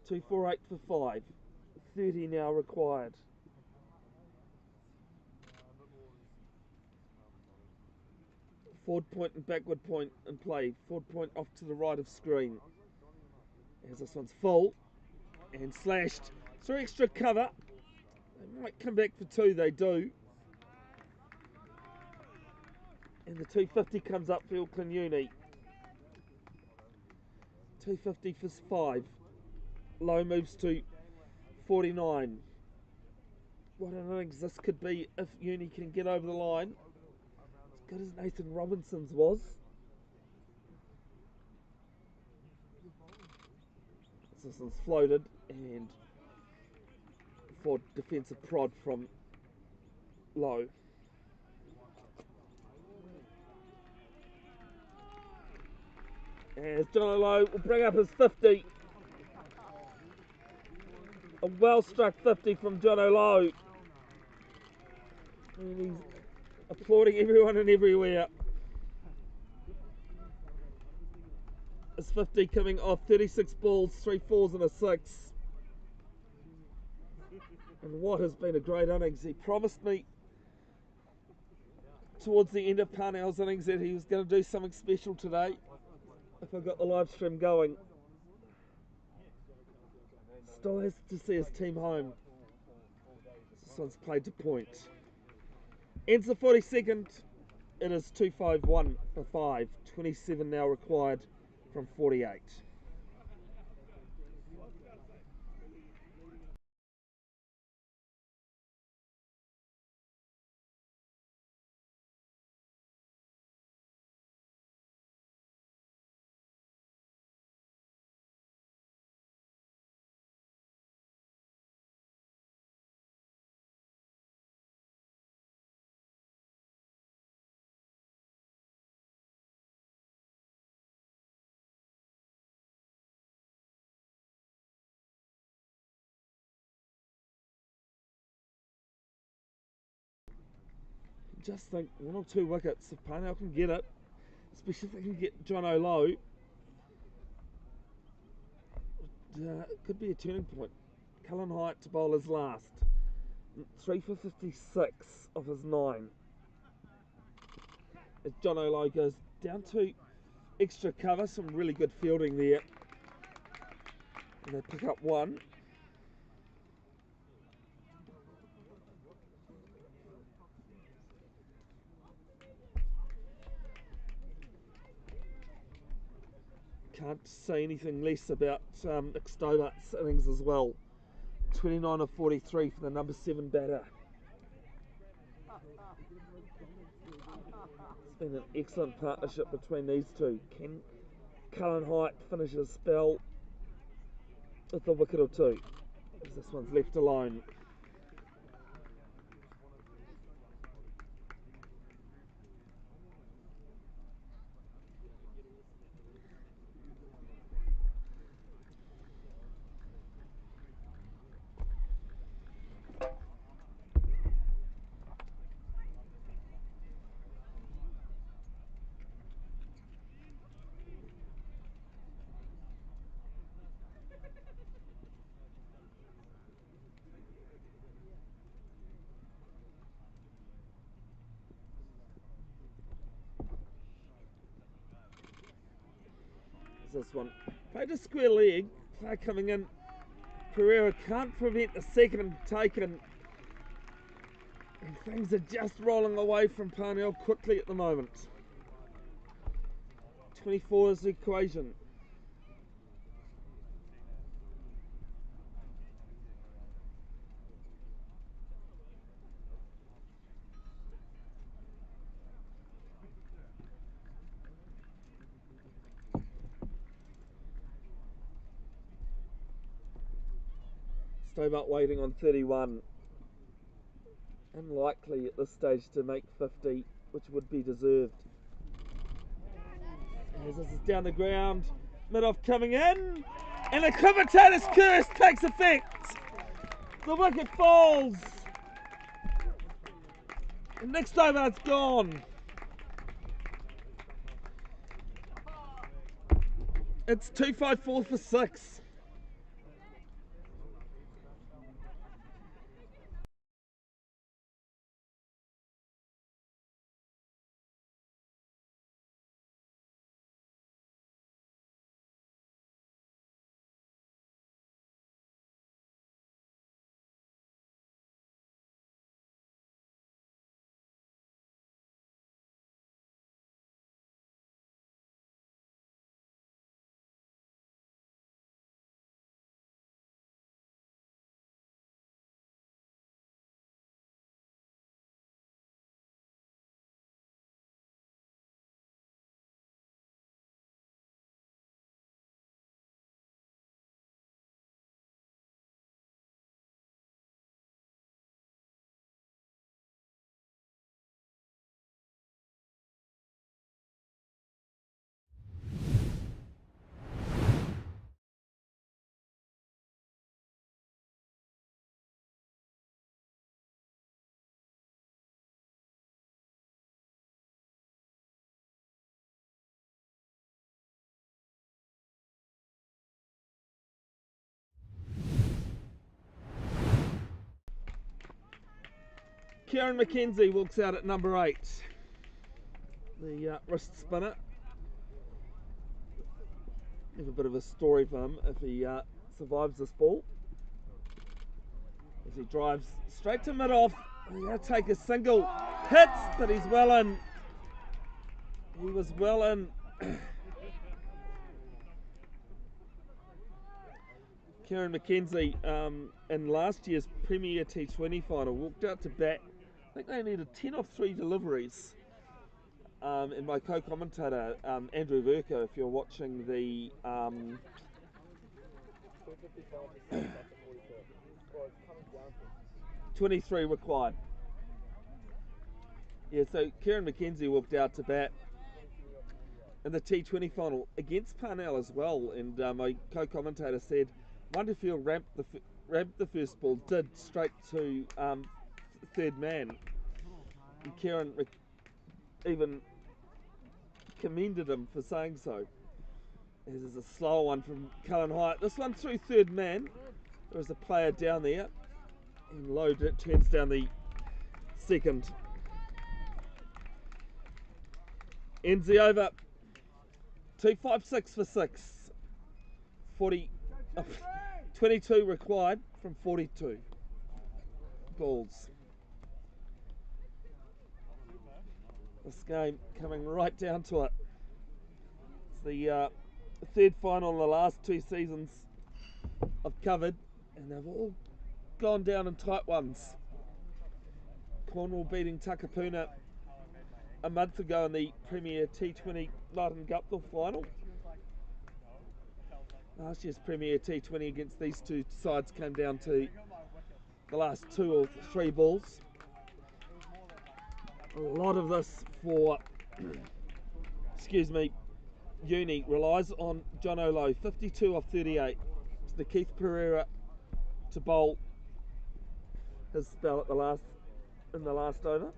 Speaker 1: 248 for 5. 30 now required. Forward point and backward point in play. Forward point off to the right of screen. As this one's full and slashed. So extra cover. They might come back for 2, they do. And the 250 comes up for Auckland Uni. 250 for 5. Low moves to 49. What an innings this could be if Uni can get over the line. As good as Nathan Robinson's was. This one's floated and for defensive prod from Lowe. As John Lowe will bring up his 50. A well struck 50 from John Lowe. And he's applauding everyone and everywhere. His 50 coming off 36 balls, 3 fours and a 6. And what has been a great innings. He promised me towards the end of Parnell's innings that he was going to do something special today if I got the live stream going. Still has to see his team home. This one's played to point. Ends the 42nd. It is 251 for 5. 27 now required from 48. Just think 1 or 2 wickets if Parnell can get it, especially if they can get John Lowe. It could be a turning point. Cullen Height to bowl his last. 3 for 56 of his 9. As John Lowe goes down to extra cover, some really good fielding there. And they pick up 1. Can't say anything less about Nick Stobart's innings as well. 29 of 43 for the number 7 batter. It's been an excellent partnership between these two. Can Cullen Height finish his spell with a wicket or 2? As this one's left alone. this one. Played a square leg. Play coming in. Pereira can't prevent the second taken. And things are just rolling away from Parnell quickly at the moment. 24 is the equation. Stobart waiting on 31. Unlikely at this stage to make 50, which would be deserved. As this is down the ground, mid-off coming in, and the commentator's curse takes effect. The wicket falls. And Nick Stobart's gone. It's 254 for 6. Kieran McKenzie walks out at number 8. The wrist spinner. Have a bit of a story for him if he survives this ball. As he drives straight to mid-off. He's going to take a single. Hits, but he's well in. He was well in. Kieran McKenzie in last year's Premier T20 final walked out to bat. I think they needed 10 off 3 deliveries. And my co-commentator, Andrew Verker, if you're watching the 23 required. Yeah, so Kieran McKenzie walked out to bat in the T20 final against Parnell as well. And my co-commentator said, wonder if he'll ramp the first ball, did straight to third man. And Kieran even commended him for saying so. This is a slower one from Cullen Hyatt. This one through third man. There was a player down there. And Lowe turns down the second. Ends the over. 256 for 6. 22 required from 42 balls. This game coming right down to it. It's the third final in the last 2 seasons I've covered, and they've all gone down in tight ones. Cornwall beating Takapuna a month ago in the Premier T20 Martin Guptill final. Last year's Premier T20 against these two sides came down to the last 2 or 3 balls. A lot of this for, excuse me, Uni relies on John O'Lowe, 52 off 38. It's the Keith Pereira to bowl his spell at in the last over.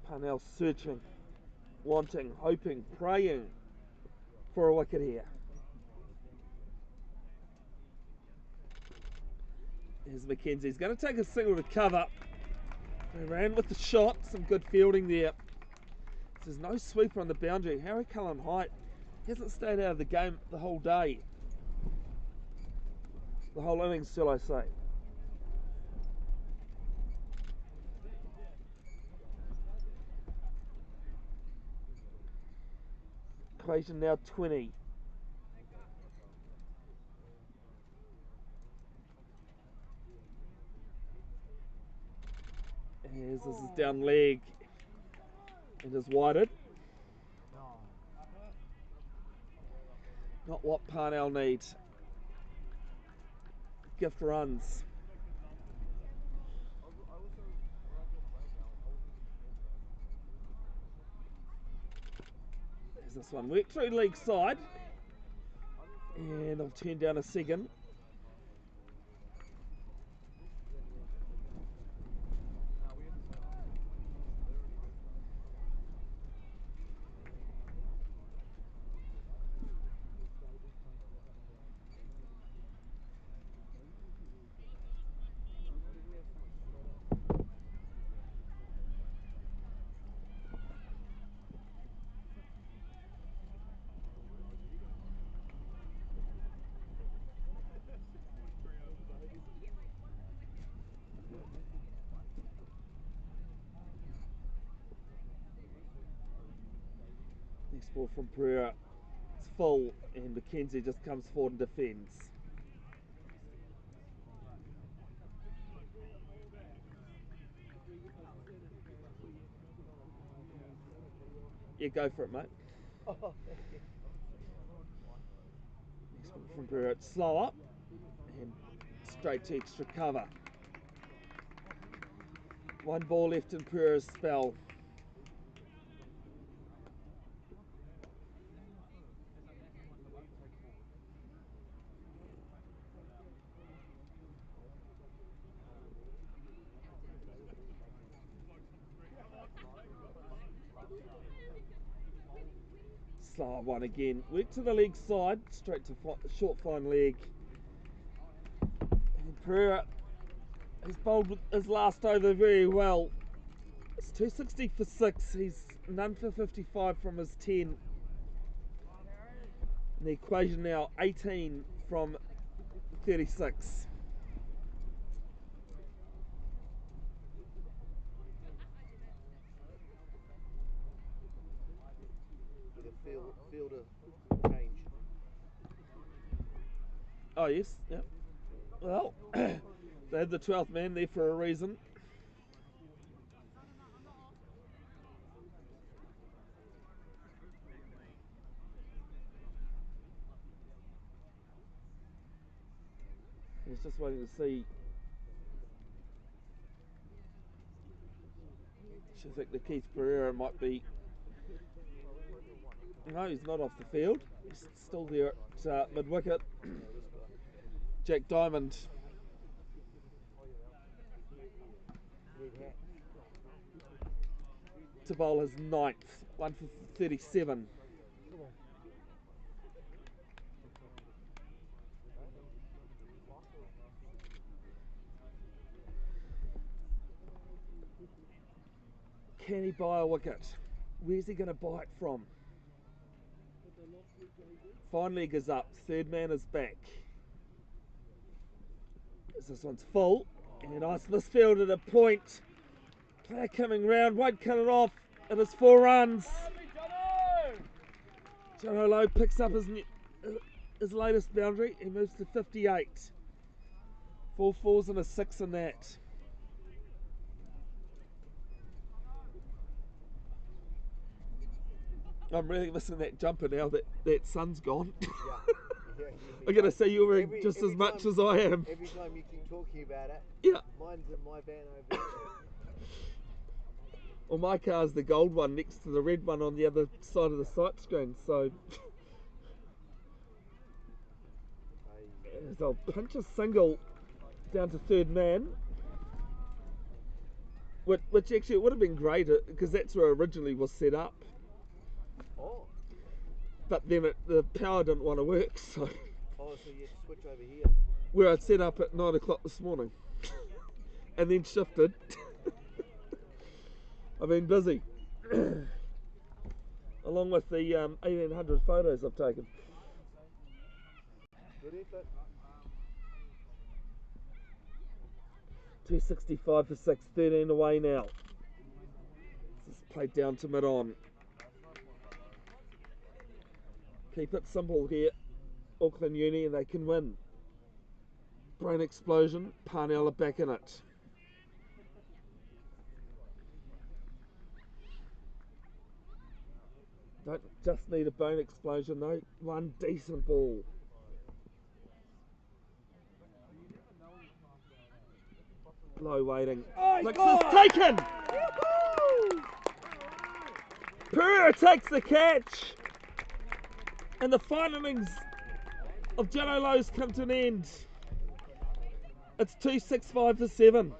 Speaker 1: Parnell searching, wanting, hoping, praying for a wicket here. Here's McKenzie. He's going to take a single to cover. He ran with the shot. Some good fielding there There's no sweeper on the boundary. Harry Cullen Height hasn't stayed out of the game the whole day. The whole innings, shall I say. Equation now 20. As this is down leg and is widened. Not what Parnell needs. Gift runs. There's this one. Work through leg side. And I'll turn down a second. Next ball from Pereira. It's full and McKenzie just comes forward and defends. Yeah, go for it, mate. Next ball from Pereira. It's slow up and straight to extra cover. One ball left in Pereira's spell. Slow up one again. Work to the leg side, straight to short fine leg. And Pereira has bowled with his last over very well. It's 260 for 6. He's none for 55 from his 10. And the equation now 18 from 36.
Speaker 4: With a fielder change.
Speaker 1: Oh yes, yep. Well, they had the 12th man there for a reason. He's just waiting to see. I think the Keith Pereira might be. No, he's not off the field. He's still there at mid wicket. Jack Diamond. To bowl his 9th, 1 for 37. Can he buy a wicket? Where's he going to buy it from? Fine leg is up, 3rd man is back. This one's full, and nice misfield at a point. Player coming round, won't cut it off. It is 4 runs. Jono Lowe picks up his latest boundary. He moves to 58. 4 fours and a 6 in that. I'm really missing that jumper now that sun's gone.
Speaker 4: Yeah,
Speaker 1: I'm going to say you're wearing just as much as I am.
Speaker 4: Every time you keep talking about it,
Speaker 1: Yeah.
Speaker 4: mine's in my van over there.
Speaker 1: Well, my car's the gold one next to the red one on the other side of the sight screen, so I'll pinch a single down to 3rd man, which actually it would have been great because that's where it originally was set up.
Speaker 4: Oh.
Speaker 1: But then the power didn't want to work, so.
Speaker 4: Oh, so you had to switch over here.
Speaker 1: Where I'd set up at 9 o'clock this morning, and then shifted. I've been busy. along with the 1800 photos I've taken.
Speaker 4: Good effort.
Speaker 1: 265 for 6, 13 away now. This is played down to mid-on. Keep it simple here, Auckland Uni, and they can win. Brain explosion, Parnell are back in it. Don't just need a brain explosion though, one decent ball. Low weighting. Flicks is taken! Pereira takes the catch! And the final innings of Jello Lowe's come to an end. It's 265 for 7.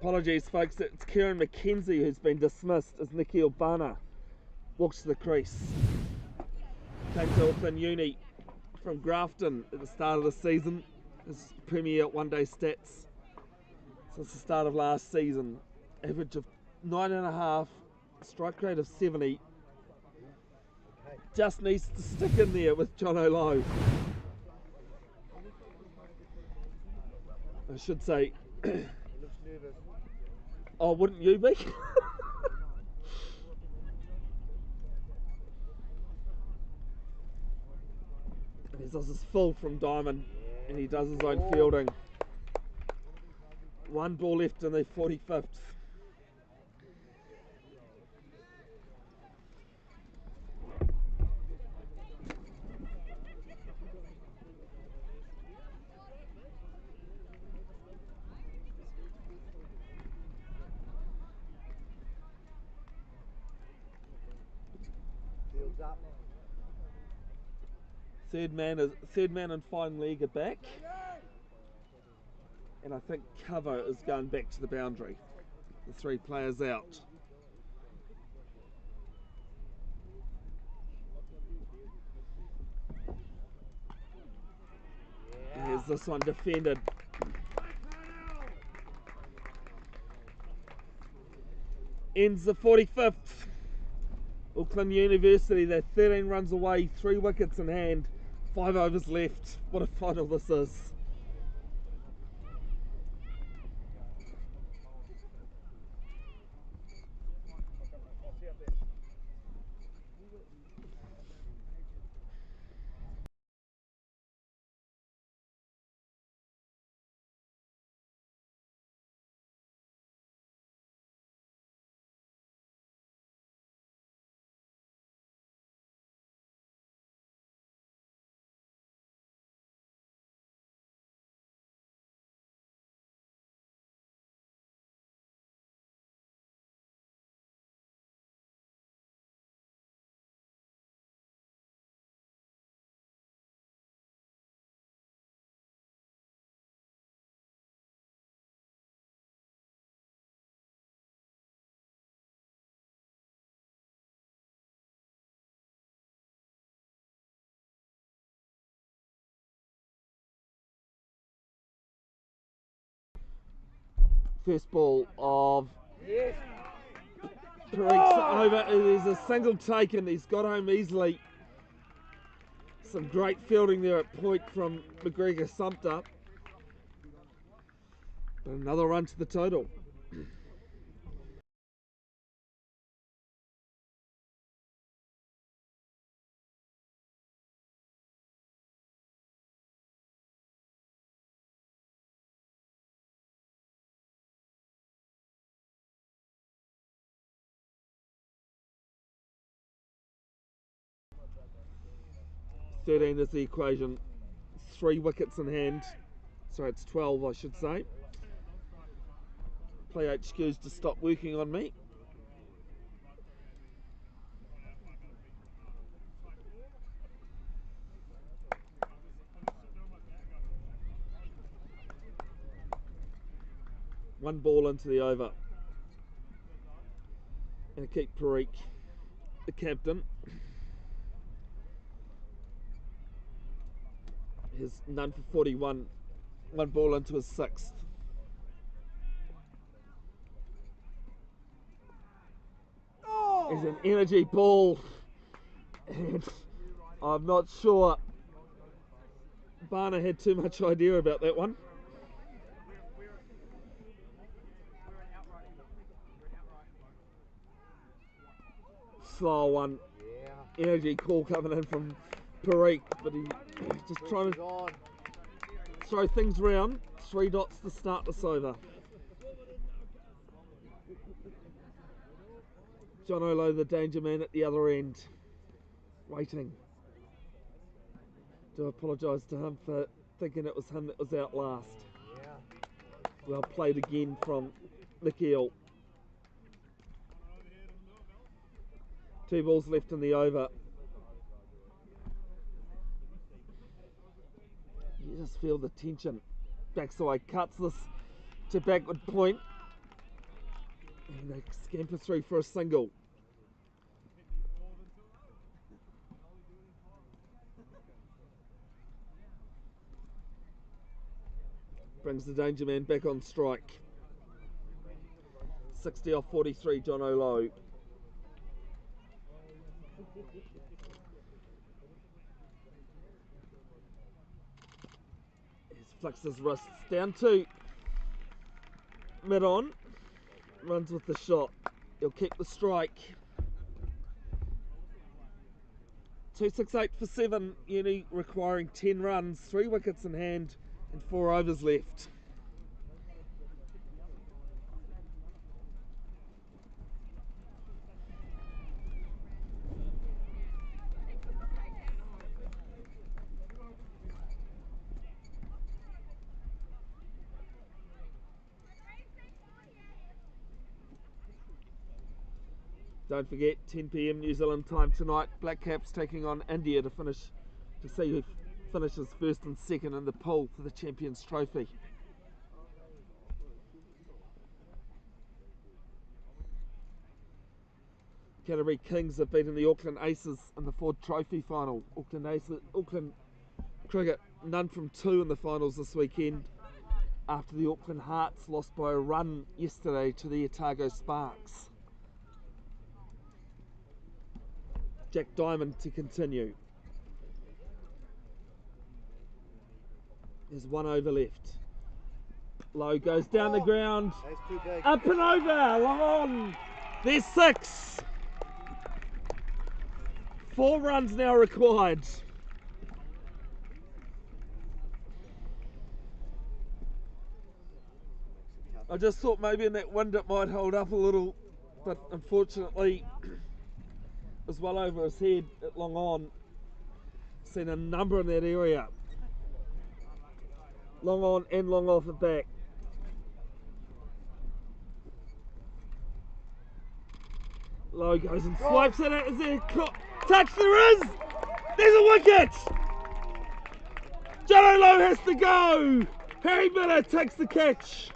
Speaker 1: Apologies folks, it's Kieran McKenzie who's been dismissed as Nikhil Bana walks to the crease. Came to Auckland Uni from Grafton at the start of the season. His premier one-day stats since the start of last season. Average of 9.5, strike rate of 70. Just needs to stick in there with John O'Lowe. I should say,
Speaker 4: He looks nervous.
Speaker 1: oh, wouldn't you be? This is full from Diamond, and he does his own fielding. One ball left in the 45th.
Speaker 4: Fields up.
Speaker 1: Third man and fine leg are back, and I think cover is going back to the boundary. The three players out. Here's this one defended. Ends the 45th. Auckland University, they're 13 runs away, 3 wickets in hand, 5 overs left. What a final this is. First ball of Parik's over. There's a single taken. He's got home easily. Some great fielding there at point from McGregor Sumpter. But another run to the total. 13 is the equation. 3 wickets in hand. So it's 12, I should say. Play HQ's to stop working on me. One ball into the over. And keep Parikh, the captain. He's none for 41. One ball into his 6th. He's an energy ball. And I'm not sure Barner had too much idea about that one. Slow one.
Speaker 4: Yeah.
Speaker 1: Energy call coming in from Parikh, but he's just trying to throw things round. 3 dots to start this over. John Olo, the danger man at the other end, waiting. Do apologise to him for thinking it was him that was out last.
Speaker 4: Yeah.
Speaker 1: Well played again from Nikhil. 2 balls left in the over. You just feel the tension. Backs away, cuts this to backward point. And they scamper through for a single. Brings the danger man back on strike. 60 off 43, John Olo. He's flexed his wrists down to mid on. Runs with the shot. He'll keep the strike. 268 for 7. Uni requiring 10 runs, 3 wickets in hand, and 4 overs left. Don't forget, 10 PM New Zealand time tonight. Black Caps taking on India to see who finishes first and second in the poll for the Champions Trophy. Canterbury Kings have beaten the Auckland Aces in the Ford Trophy final. Auckland cricket none from 2 in the finals this weekend after the Auckland Hearts lost by a run yesterday to the Otago Sparks. Jack Diamond to continue. There's 1 over left. Low goes down the ground.
Speaker 4: That's too big.
Speaker 1: Up and over. Long on. There's 6. 4 runs now required. I just thought maybe in that wind it might hold up a little, but unfortunately it was well over his head at long on. Seen a number in that area. Long on and long off the back. Low goes and swipes at it. Is there a touch? There is! There's a wicket! John Olo has to go! Harry Miller takes the catch.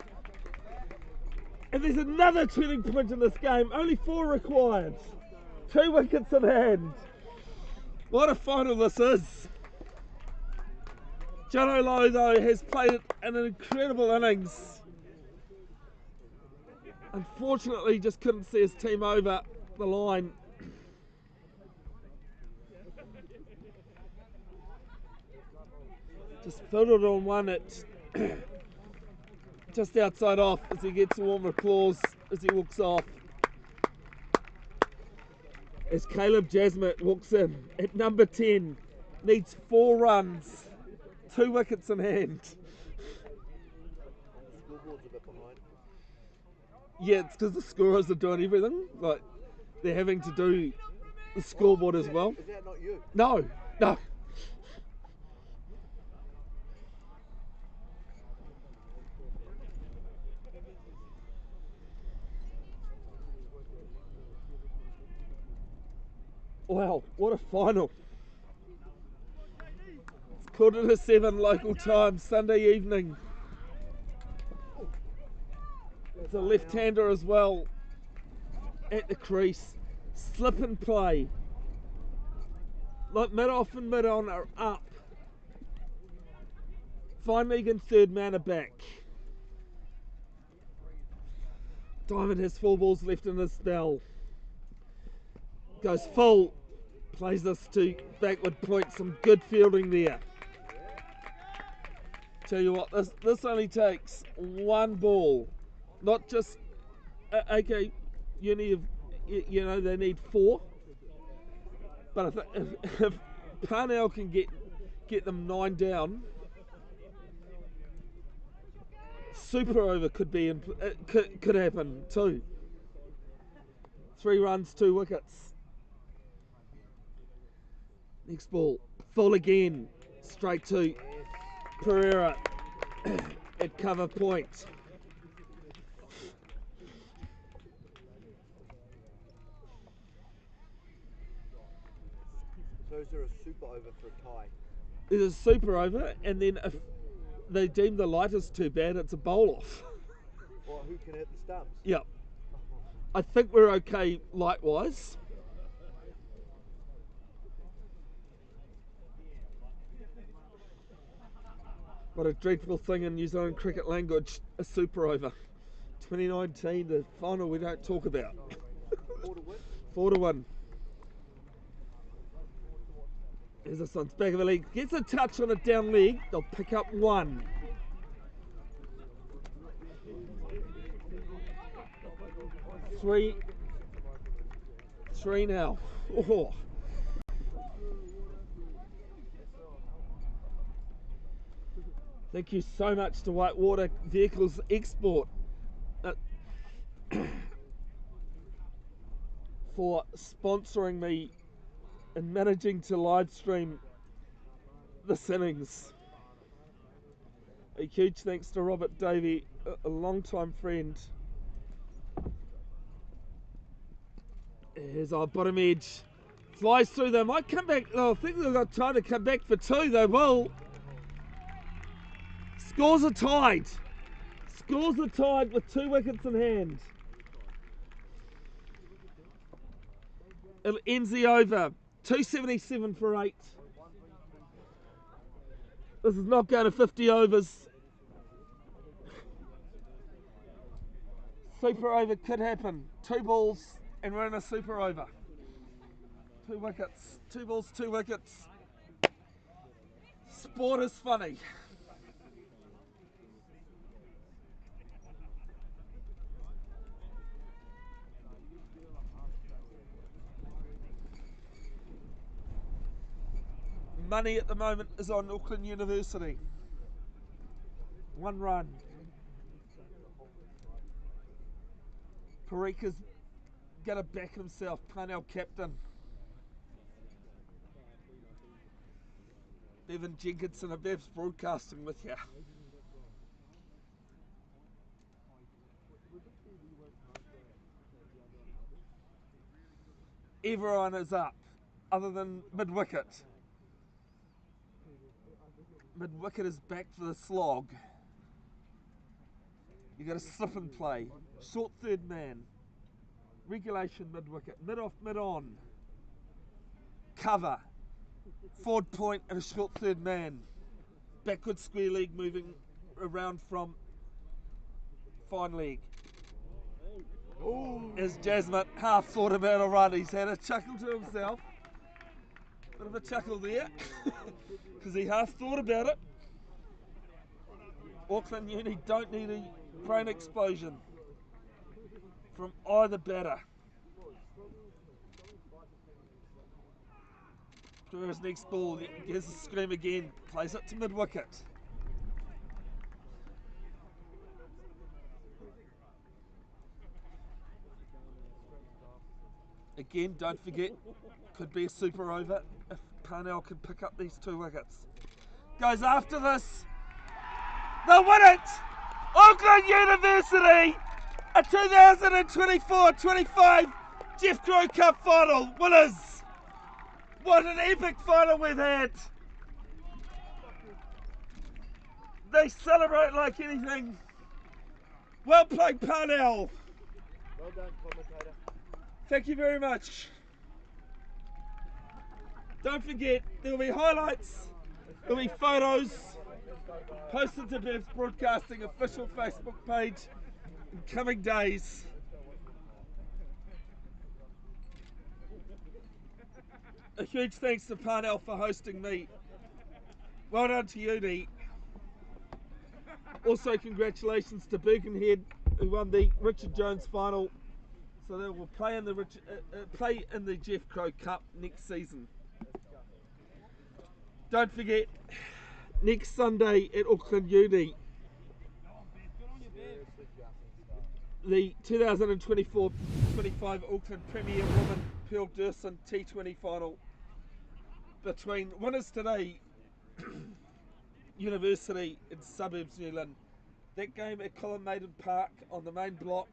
Speaker 1: And there's another turning point in this game. Only 4 required. 2 wickets in hand. What a final this is. John Olo, though, has played an incredible innings. Unfortunately, just couldn't see his team over the line. Just fiddled on one at just outside off as he gets a warm applause as he walks off. As Caleb Jasmine walks in at number 10, needs 4 runs, 2 wickets in hand.
Speaker 4: The scoreboard's a bit behind.
Speaker 1: Yeah, it's because the scorers are doing everything. Like, they're having to do the scoreboard as well.
Speaker 4: Is that not you?
Speaker 1: No. Wow, what a final. It's 7:15 local time, Sunday evening. It's a left-hander as well at the crease. Slip and play. Like mid-off and mid-on are up. Fine leg and third man are back. Diamond has 4 balls left in his spell. Goes full. Plays this to backward point. Some good fielding there. Tell you what, this only takes 1 ball. Not just, okay, you they need 4. But if Parnell can get them 9 down, super over could happen too. 3 runs, 2 wickets. Next ball, full again, straight to Pereira at cover point.
Speaker 4: So is there a super over for a tie?
Speaker 1: There's a super over, and then if they deem the light is too bad, it's a bowl off.
Speaker 4: Or who can hit the stumps?
Speaker 1: Yep. I think we're okay light-wise. What a dreadful thing in New Zealand cricket language, a super over. 2019, the final we don't talk about.
Speaker 4: 4 to win?
Speaker 1: 4 to 1. Here's this one's back of the leg. Gets a touch on a down leg. They'll pick up 1. Three now. Oh. Thank you so much to Whitewater Vehicles Export for sponsoring me and managing to live stream this innings. A huge thanks to Robert Davey, a long-time friend. Here's our bottom edge. Flies through. They might come back. Oh, I think they've got time to come back for 2. They will. Scores are tied. Scores are tied with 2 wickets in hand. It ends the over. 277 for 8. This is not going to 50 overs. Super over could happen. 2 balls and we're in a super over. 2 wickets. 2 balls, 2 wickets. Sport is funny. Money at the moment is on Auckland University. 1 run. Parika's going to back himself. Parnell captain. Bevan Jenkinson of Babs Broadcasting with you. Everyone is up, other than mid-wicket. Mid-wicket is back for the slog. You got a slip and play. Short third man. Regulation mid-wicket. Mid-off, mid-on. Cover. Forward point and a short third man. Backward square leg moving around from fine leg. As Jasmine half thought about a run, he's had a chuckle to himself. Bit of a chuckle there, because he half thought about it. Auckland Uni don't need a brain explosion from either batter. Crowe's next ball, gets a scream again, plays it to mid-wicket. Again, don't forget, could be a super over if Parnell can pick up these 2 wickets. Goes after this. They'll win it! Auckland University, a 2024-25 Jeff Crowe Cup final winners. What an epic final we've had! They celebrate like anything. Well played, Parnell.
Speaker 4: Well done, commentator.
Speaker 1: Thank you very much. Don't forget, there'll be highlights, there'll be photos posted to Bev's Broadcasting official Facebook page in coming days. A huge thanks to Parnell for hosting me. Well done to Uni. Also congratulations to Birkenhead, who won the Richard Jones final. So they will play in the Jeff Crowe Cup next season. Don't forget, next Sunday at Auckland Uni, the 2024-25 Auckland Premier Women Pearl Durson T20 final between winners today, University in Suburbs, New Zealand. That game at Colin Park on the main block,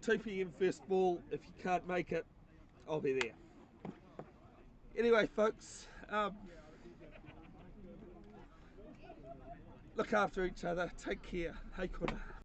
Speaker 1: 2 PM first ball. If you can't make it, I'll be there. Anyway, folks, look after each other, take care, hei kona.